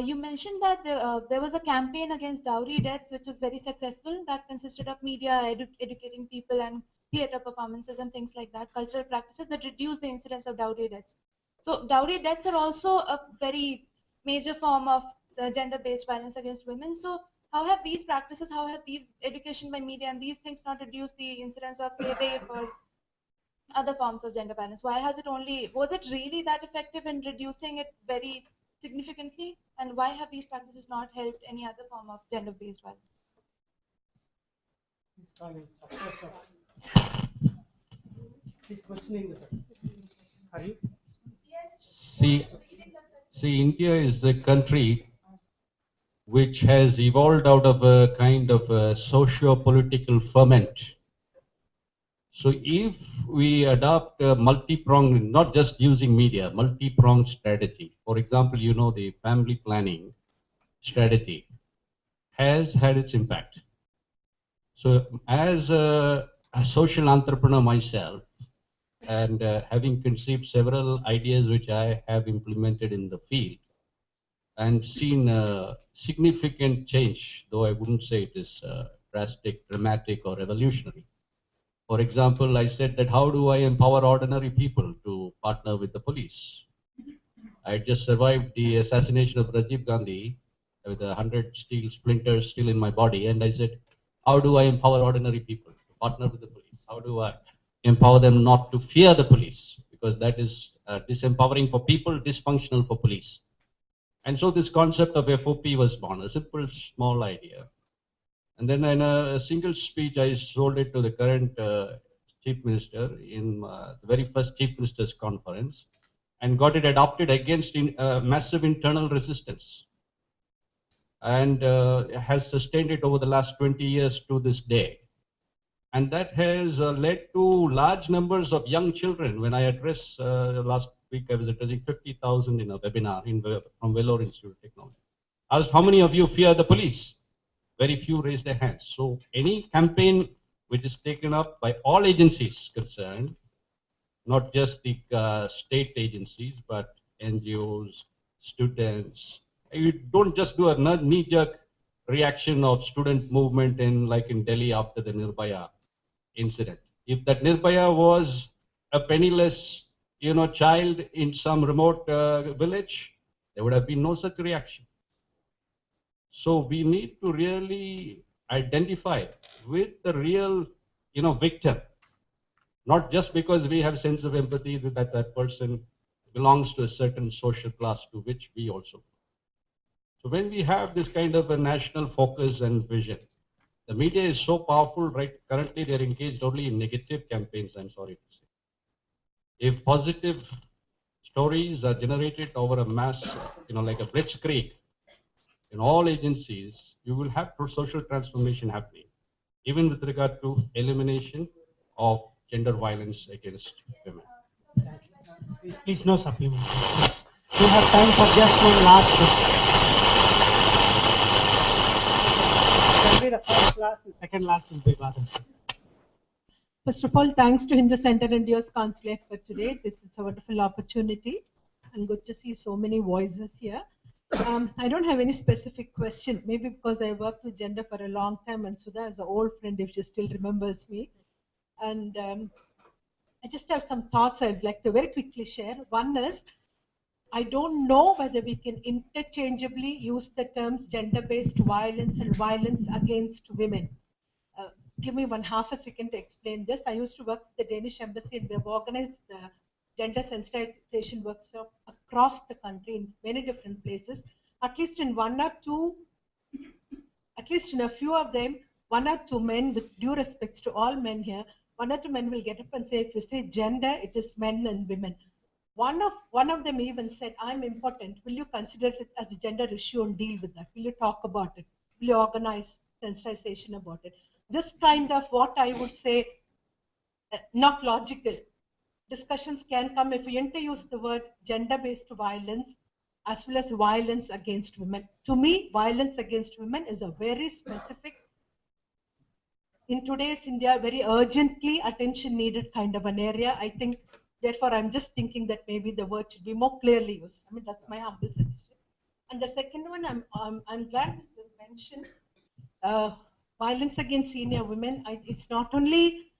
S19: You mentioned that there was a campaign against dowry deaths which was very successful, that consisted of media educating people and theatre performances and things like that, cultural practices that reduce the incidence of dowry deaths. So dowry deaths are also a very major form of gender-based violence against women. So how have these practices, how have these education by media and these things not reduced the incidence of, say, rape or other forms of gender violence? Why has it only, was it really that effective in reducing it very significantly? And why have these practices not helped any other form of gender-based violence?
S2: He's questioning the success. Are you?
S4: See, India is a country which has evolved out of a kind of a socio-political ferment. So if we adopt a multi-pronged, not just using media, multi-pronged strategy, for example, you know, the family planning strategy has had its impact. So as a social entrepreneur myself, and having conceived several ideas which I have implemented in the field, and seen a significant change, though I wouldn't say it is drastic, dramatic, or revolutionary. For example, I said that how do I empower ordinary people to partner with the police? I just survived the assassination of Rajiv Gandhi with 100 steel splinters still in my body, and I said, how do I empower ordinary people to partner with the police? How do I empower them not to fear the police? Because that is disempowering for people, dysfunctional for police. And so this concept of FOP was born, a simple, small idea. And then in a single speech, I sold it to the current chief minister in the very first chief minister's conference, and got it adopted against massive internal resistance, and has sustained it over the last 20 years to this day. And that has led to large numbers of young children. When I addressed last week, I was addressing 50,000 in a webinar from Vellore Institute of Technology. I asked, how many of you fear the police? Very few raised their hands. So any campaign which is taken up by all agencies concerned, not just the state agencies, but NGOs, students, you don't just do a knee-jerk reaction of student movement like in Delhi after the Nirbhaya incident. If that Nirbhaya was a penniless, child in some remote village, there would have been no such reaction. So we need to really identify with the real, victim, not just because we have a sense of empathy that that person belongs to a certain social class to which we also. So when we have this kind of a national focus and vision, the media is so powerful, right? Currently, they're engaged only in negative campaigns, I'm sorry to say. If positive stories are generated over a mass, like a blitzkrieg, in all agencies, you will have social transformation happening, even with regard to elimination of gender violence against women.
S2: Please, no supplement. Please. We have time for just one last question. Can be the first last and second last will be Badal.
S1: First of all, thanks to Hindu Center and Dios Consulate for today. It's a wonderful opportunity and good to see so many voices here. I don't have any specific question, maybe because I worked with gender for a long time and Sudha is an old friend if she still remembers me. And I just have some thoughts I'd like to very quickly share. One is, I don't know whether we can interchangeably use the terms gender-based violence and violence against women. Give me half a second to explain this. I used to work at the Danish embassy, and we have organized the gender sensitization workshop across the country in many different places. At least in a few of them, one or two men, with due respects to all men here, one or two men will get up and say, if you say gender, it is men and women. One of them even said, I'm important. Will you consider it as a gender issue and deal with that? Will you talk about it? Will you organize sensitization about it? This kind of what I would say, not logical discussions can come if we interuse the word gender-based violence as well as violence against women. To me, violence against women is a very specific, in today's India, very urgently attention needed kind of an area. I think, therefore, I'm just thinking that maybe the word should be more clearly used. I mean, that's my humble suggestion. And the second one, I'm glad this was mentioned. Violence against senior women, it's not only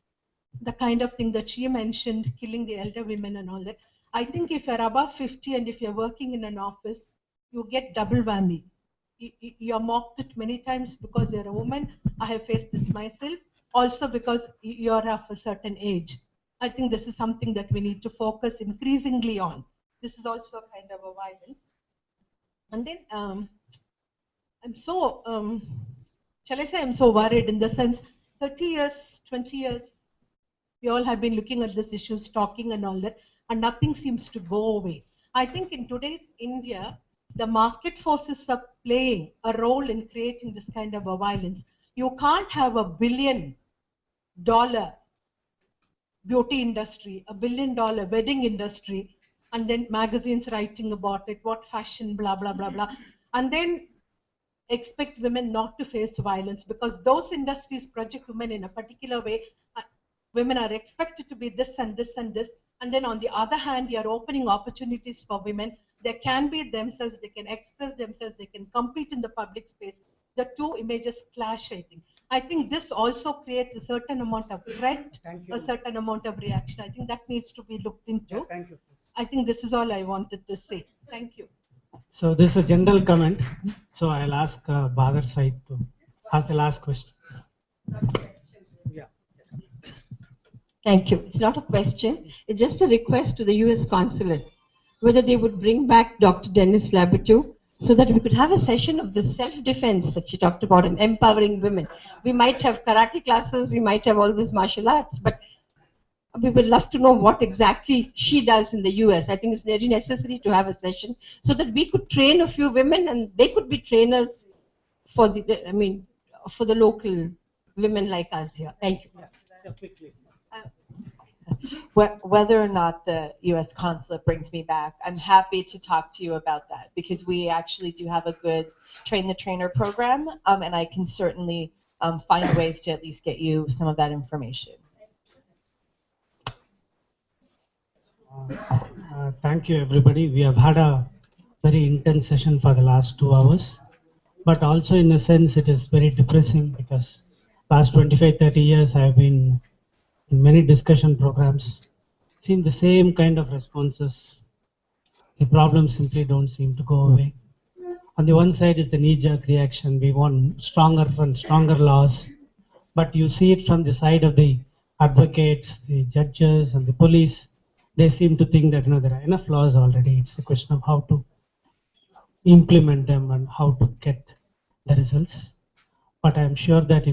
S1: the kind of thing that she mentioned, killing the elder women and all that. I think if you're above 50 and if you're working in an office, you get double whammy. You're mocked at many times because you're a woman. I have faced this myself. Also because you're of a certain age. I think this is something that we need to focus increasingly on. This is also a kind of a violence. And then I'm so, shall I say I'm so worried in the sense 30 years, 20 years, we all have been looking at these issues, talking and all that, and nothing seems to go away. I think in today's India, the market forces are playing a role in creating this kind of a violence. You can't have $1 billion beauty industry, $1 billion wedding industry, and then magazines writing about it, what fashion, blah, blah, blah, blah, and then expect women not to face violence, because those industries project women in a particular way. Women are expected to be this and this and this, and then on the other hand, you are opening opportunities for women. They can be themselves, they can express themselves, they can compete in the public space. The two images clash, I think. I think this also creates a certain amount of threat, a certain amount of reaction. I think that needs to be looked into.
S2: Yeah, thank you.
S1: I think this is all I wanted to say. Thank you.
S2: So this is a general comment. So I'll ask Badar Said to ask the last question.
S6: Thank you. It's not a question. It's just a request to the US consulate whether they would bring back Dr. Dennis Labatue so that we could have a session of the self-defense that she talked about and empowering women. We might have karate classes, we might have all these martial arts, but we would love to know what exactly she does in the US. I think it's very necessary to have a session so that we could train a few women and they could be trainers for for the local women like us here. Thank you.
S7: Whether or not the U.S. consulate brings me back, I'm happy to talk to you about that, because we actually do have a good train the trainer program, and I can certainly find ways to at least get you some of that information.
S2: Thank you, everybody. We have had a very intense session for the last 2 hours, but also in a sense it is very depressing because last 25-30 years I have been in many discussion programs, seen the same kind of responses. The problems simply don't seem to go away. On the one side is the knee-jerk reaction. We want stronger and stronger laws, but you see it from the side of the advocates, the judges, and the police. They seem to think that there are enough laws already. It's a question of how to implement them and how to get the results. But I'm sure that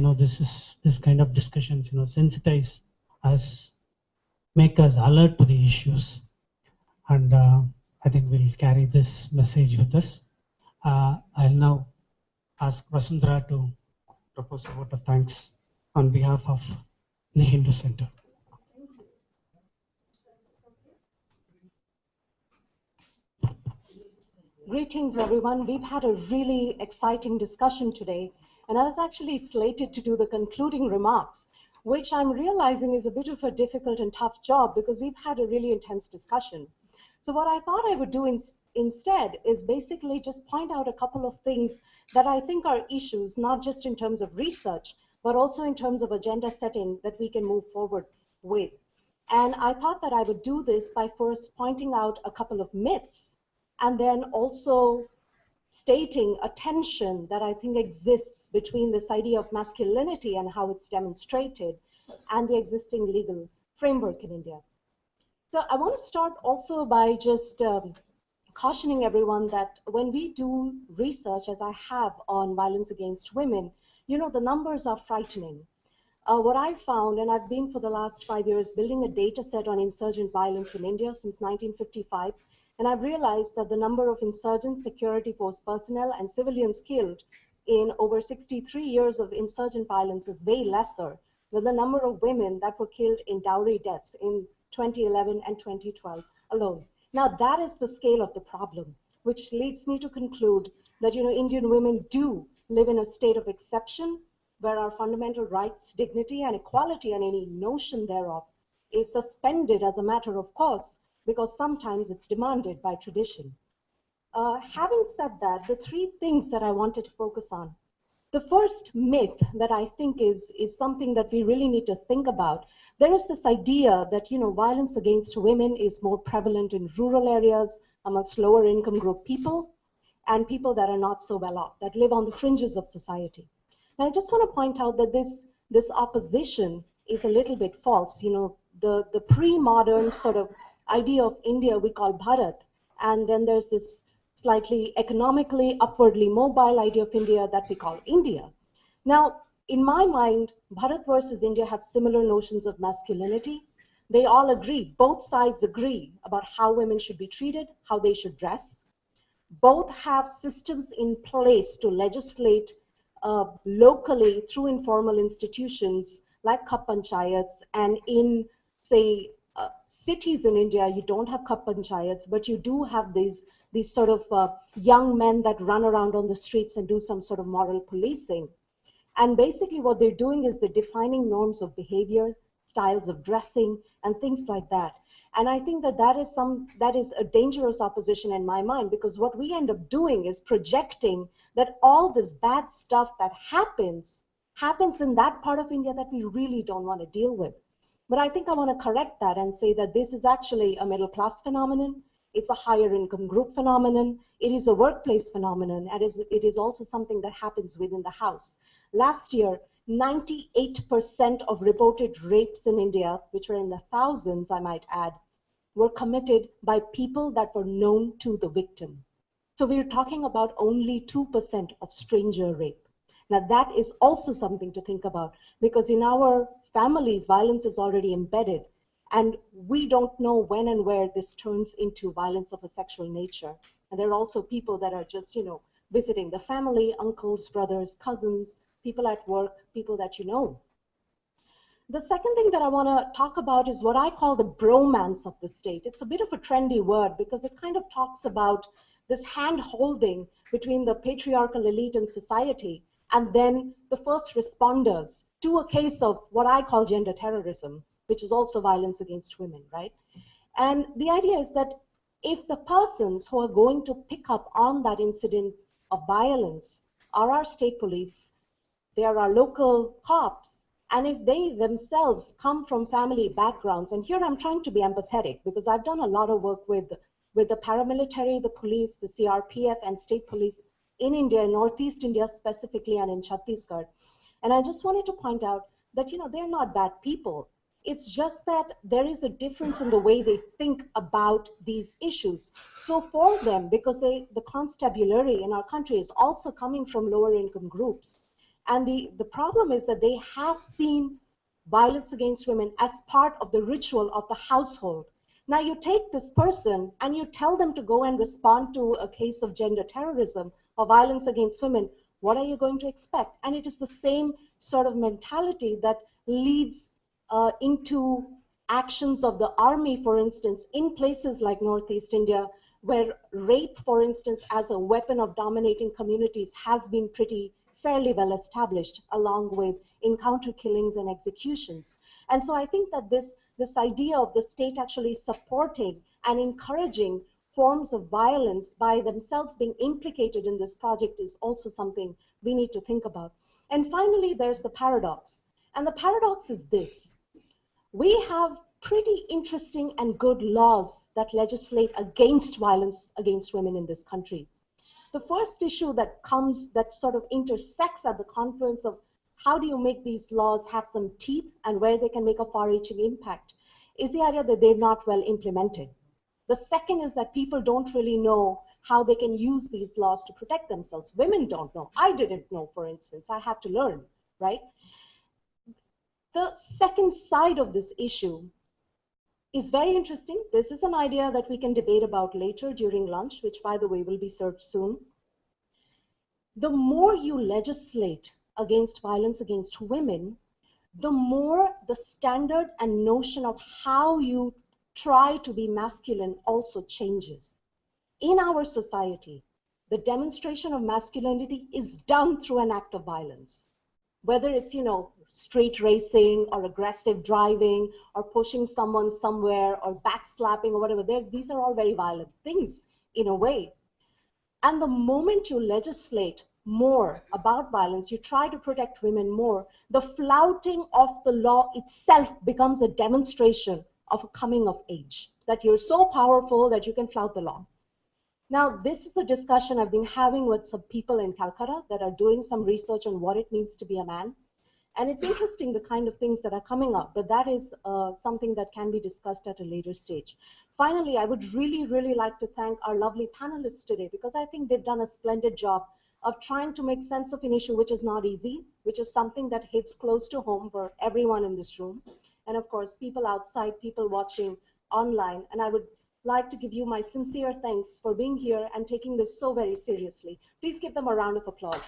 S2: this kind of discussions sensitize us, make us alert to the issues, and I think we'll carry this message with us. I'll now ask Vasundhara to propose a vote of thanks on behalf of the Hindu Center.
S22: Greetings, everyone. We've had a really exciting discussion today, and I was actually slated to do the concluding remarks, which I'm realizing is a bit of a difficult and tough job because we've had a really intense discussion. So what I thought I would do instead is basically just point out a couple of things that I think are issues, not just in terms of research, but also in terms of agenda setting that we can move forward with. And I thought that I would do this by first pointing out a couple of myths and then also stating a tension that I think exists between this idea of masculinity and how it's demonstrated and the existing legal framework in India. So I want to start also by just cautioning everyone that when we do research, as I have on violence against women, you know, the numbers are frightening. What I found, and I've been for the last 5 years building a data set on insurgent violence in India since 1955, and I've realized that the number of insurgent security force personnel and civilians killed in over 63 years of insurgent violence is way lesser than the number of women that were killed in dowry deaths in 2011 and 2012 alone. Now that is the scale of the problem, which leads me to conclude that, you know, Indian women do live in a state of exception where our fundamental rights, dignity, and equality and any notion thereof is suspended as a matter of course, because sometimes it's demanded by tradition. Having said that, the three things that I wanted to focus on. The first myth that I think is something that we really need to think about. There is this idea that, you know, violence against women is more prevalent in rural areas, amongst lower income group people, and people that are not so well off, that live on the fringes of society. And I just want to point out that this opposition is a little bit false. You know, the pre-modern sort of idea of India we call Bharat, and then there's this slightly economically upwardly mobile idea of India that we call India. Now, in my mind, Bharat versus India have similar notions of masculinity. They all agree, both sides agree about how women should be treated, how they should dress. Both have systems in place to legislate locally through informal institutions like Khap Panchayats, and in, say, cities in India, you don't have Khap Panchayats, but you do have these sort of young men that run around on the streets and do some sort of moral policing. And basically what they're doing is they're defining norms of behavior, styles of dressing, and things like that. And I think that that is a dangerous opposition in my mind, because what we end up doing is projecting that all this bad stuff that happens in that part of India that we really don't want to deal with. But I think I want to correct that and say that this is actually a middle class phenomenon. It's a higher income group phenomenon. It is a workplace phenomenon. And it is also something that happens within the house. Last year, 98% of reported rapes in India, which were in the thousands, I might add, were committed by people that were known to the victim. So we're talking about only 2% of stranger rape. Now that is also something to think about, because in our families, violence is already embedded, and we don't know when and where this turns into violence of a sexual nature. And there are also people that are just, you know, visiting the family, uncles, brothers, cousins, people at work, people that you know. The second thing that I want to talk about is what I call the bromance of the state. It's a bit of a trendy word because it kind of talks about this hand-holding between the patriarchal elite in society and then the first responders to a case of what I call gender terrorism, which is also violence against women, right? And the idea is that if the persons who are going to pick up on that incident of violence are our state police, they are our local cops, and if they themselves come from family backgrounds, and here I'm trying to be empathetic because I've done a lot of work with the paramilitary, the police, the CRPF, and state police in India, in Northeast India specifically, and in Chhattisgarh. And I just wanted to point out that, you know, they're not bad people. It's just that there is a difference in the way they think about these issues. So for them, because the constabulary in our country is also coming from lower income groups, and the problem is that they have seen violence against women as part of the ritual of the household. Now you take this person and you tell them to go and respond to a case of gender terrorism or violence against women. What are you going to expect? And it is the same sort of mentality that leads into actions of the army, for instance, in places like Northeast India, where rape, for instance, as a weapon of dominating communities has been fairly well established, along with encounter killings and executions. And so I think that this idea of the state actually supporting and encouraging forms of violence by themselves being implicated in this project is also something we need to think about. And finally, there's the paradox. And the paradox is this. We have pretty interesting and good laws that legislate against violence against women in this country. The first issue that comes, that sort of intersects at the confluence of how do you make these laws have some teeth and where they can make a far-reaching impact, is the idea that they're not well implemented. The second is that people don't really know how they can use these laws to protect themselves. Women don't know. I didn't know, for instance. I had to learn, right? The second side of this issue is very interesting. This is an idea that we can debate about later during lunch, which, by the way, will be served soon. The more you legislate against violence against women, the more the standard and notion of how you try to be masculine also changes. In our society, the demonstration of masculinity is done through an act of violence. Whether it's, street racing or aggressive driving or pushing someone somewhere or backslapping or whatever, these are all very violent things in a way. And the moment you legislate more about violence, you try to protect women more, the flouting of the law itself becomes a demonstration of a coming of age, that you're so powerful that you can flout the law. Now, this is a discussion I've been having with some people in Calcutta that are doing some research on what it means to be a man. And it's interesting the kind of things that are coming up, but that is something that can be discussed at a later stage. Finally, I would really, really like to thank our lovely panelists today, because I think they've done a splendid job of trying to make sense of an issue which is not easy, which is something that hits close to home for everyone in this room. And of course, people outside, people watching online. And I would like to give you my sincere thanks for being here and taking this so very seriously. Please give them a round of applause.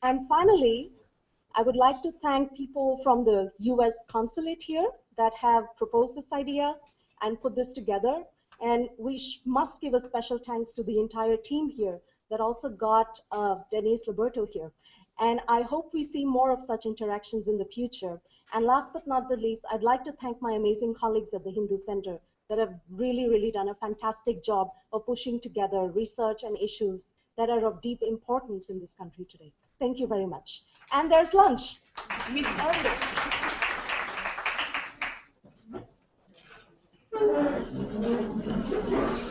S22: And finally, I would like to thank people from the US consulate here that have proposed this idea and put this together. And we must give a special thanks to the entire team here that also got Denise Liberto here. And I hope we see more of such interactions in the future. And last but not the least, I'd like to thank my amazing colleagues at the Hindu Center that have really, really done a fantastic job of pushing together research and issues that are of deep importance in this country today. Thank you very much. And there's lunch. We've earned it.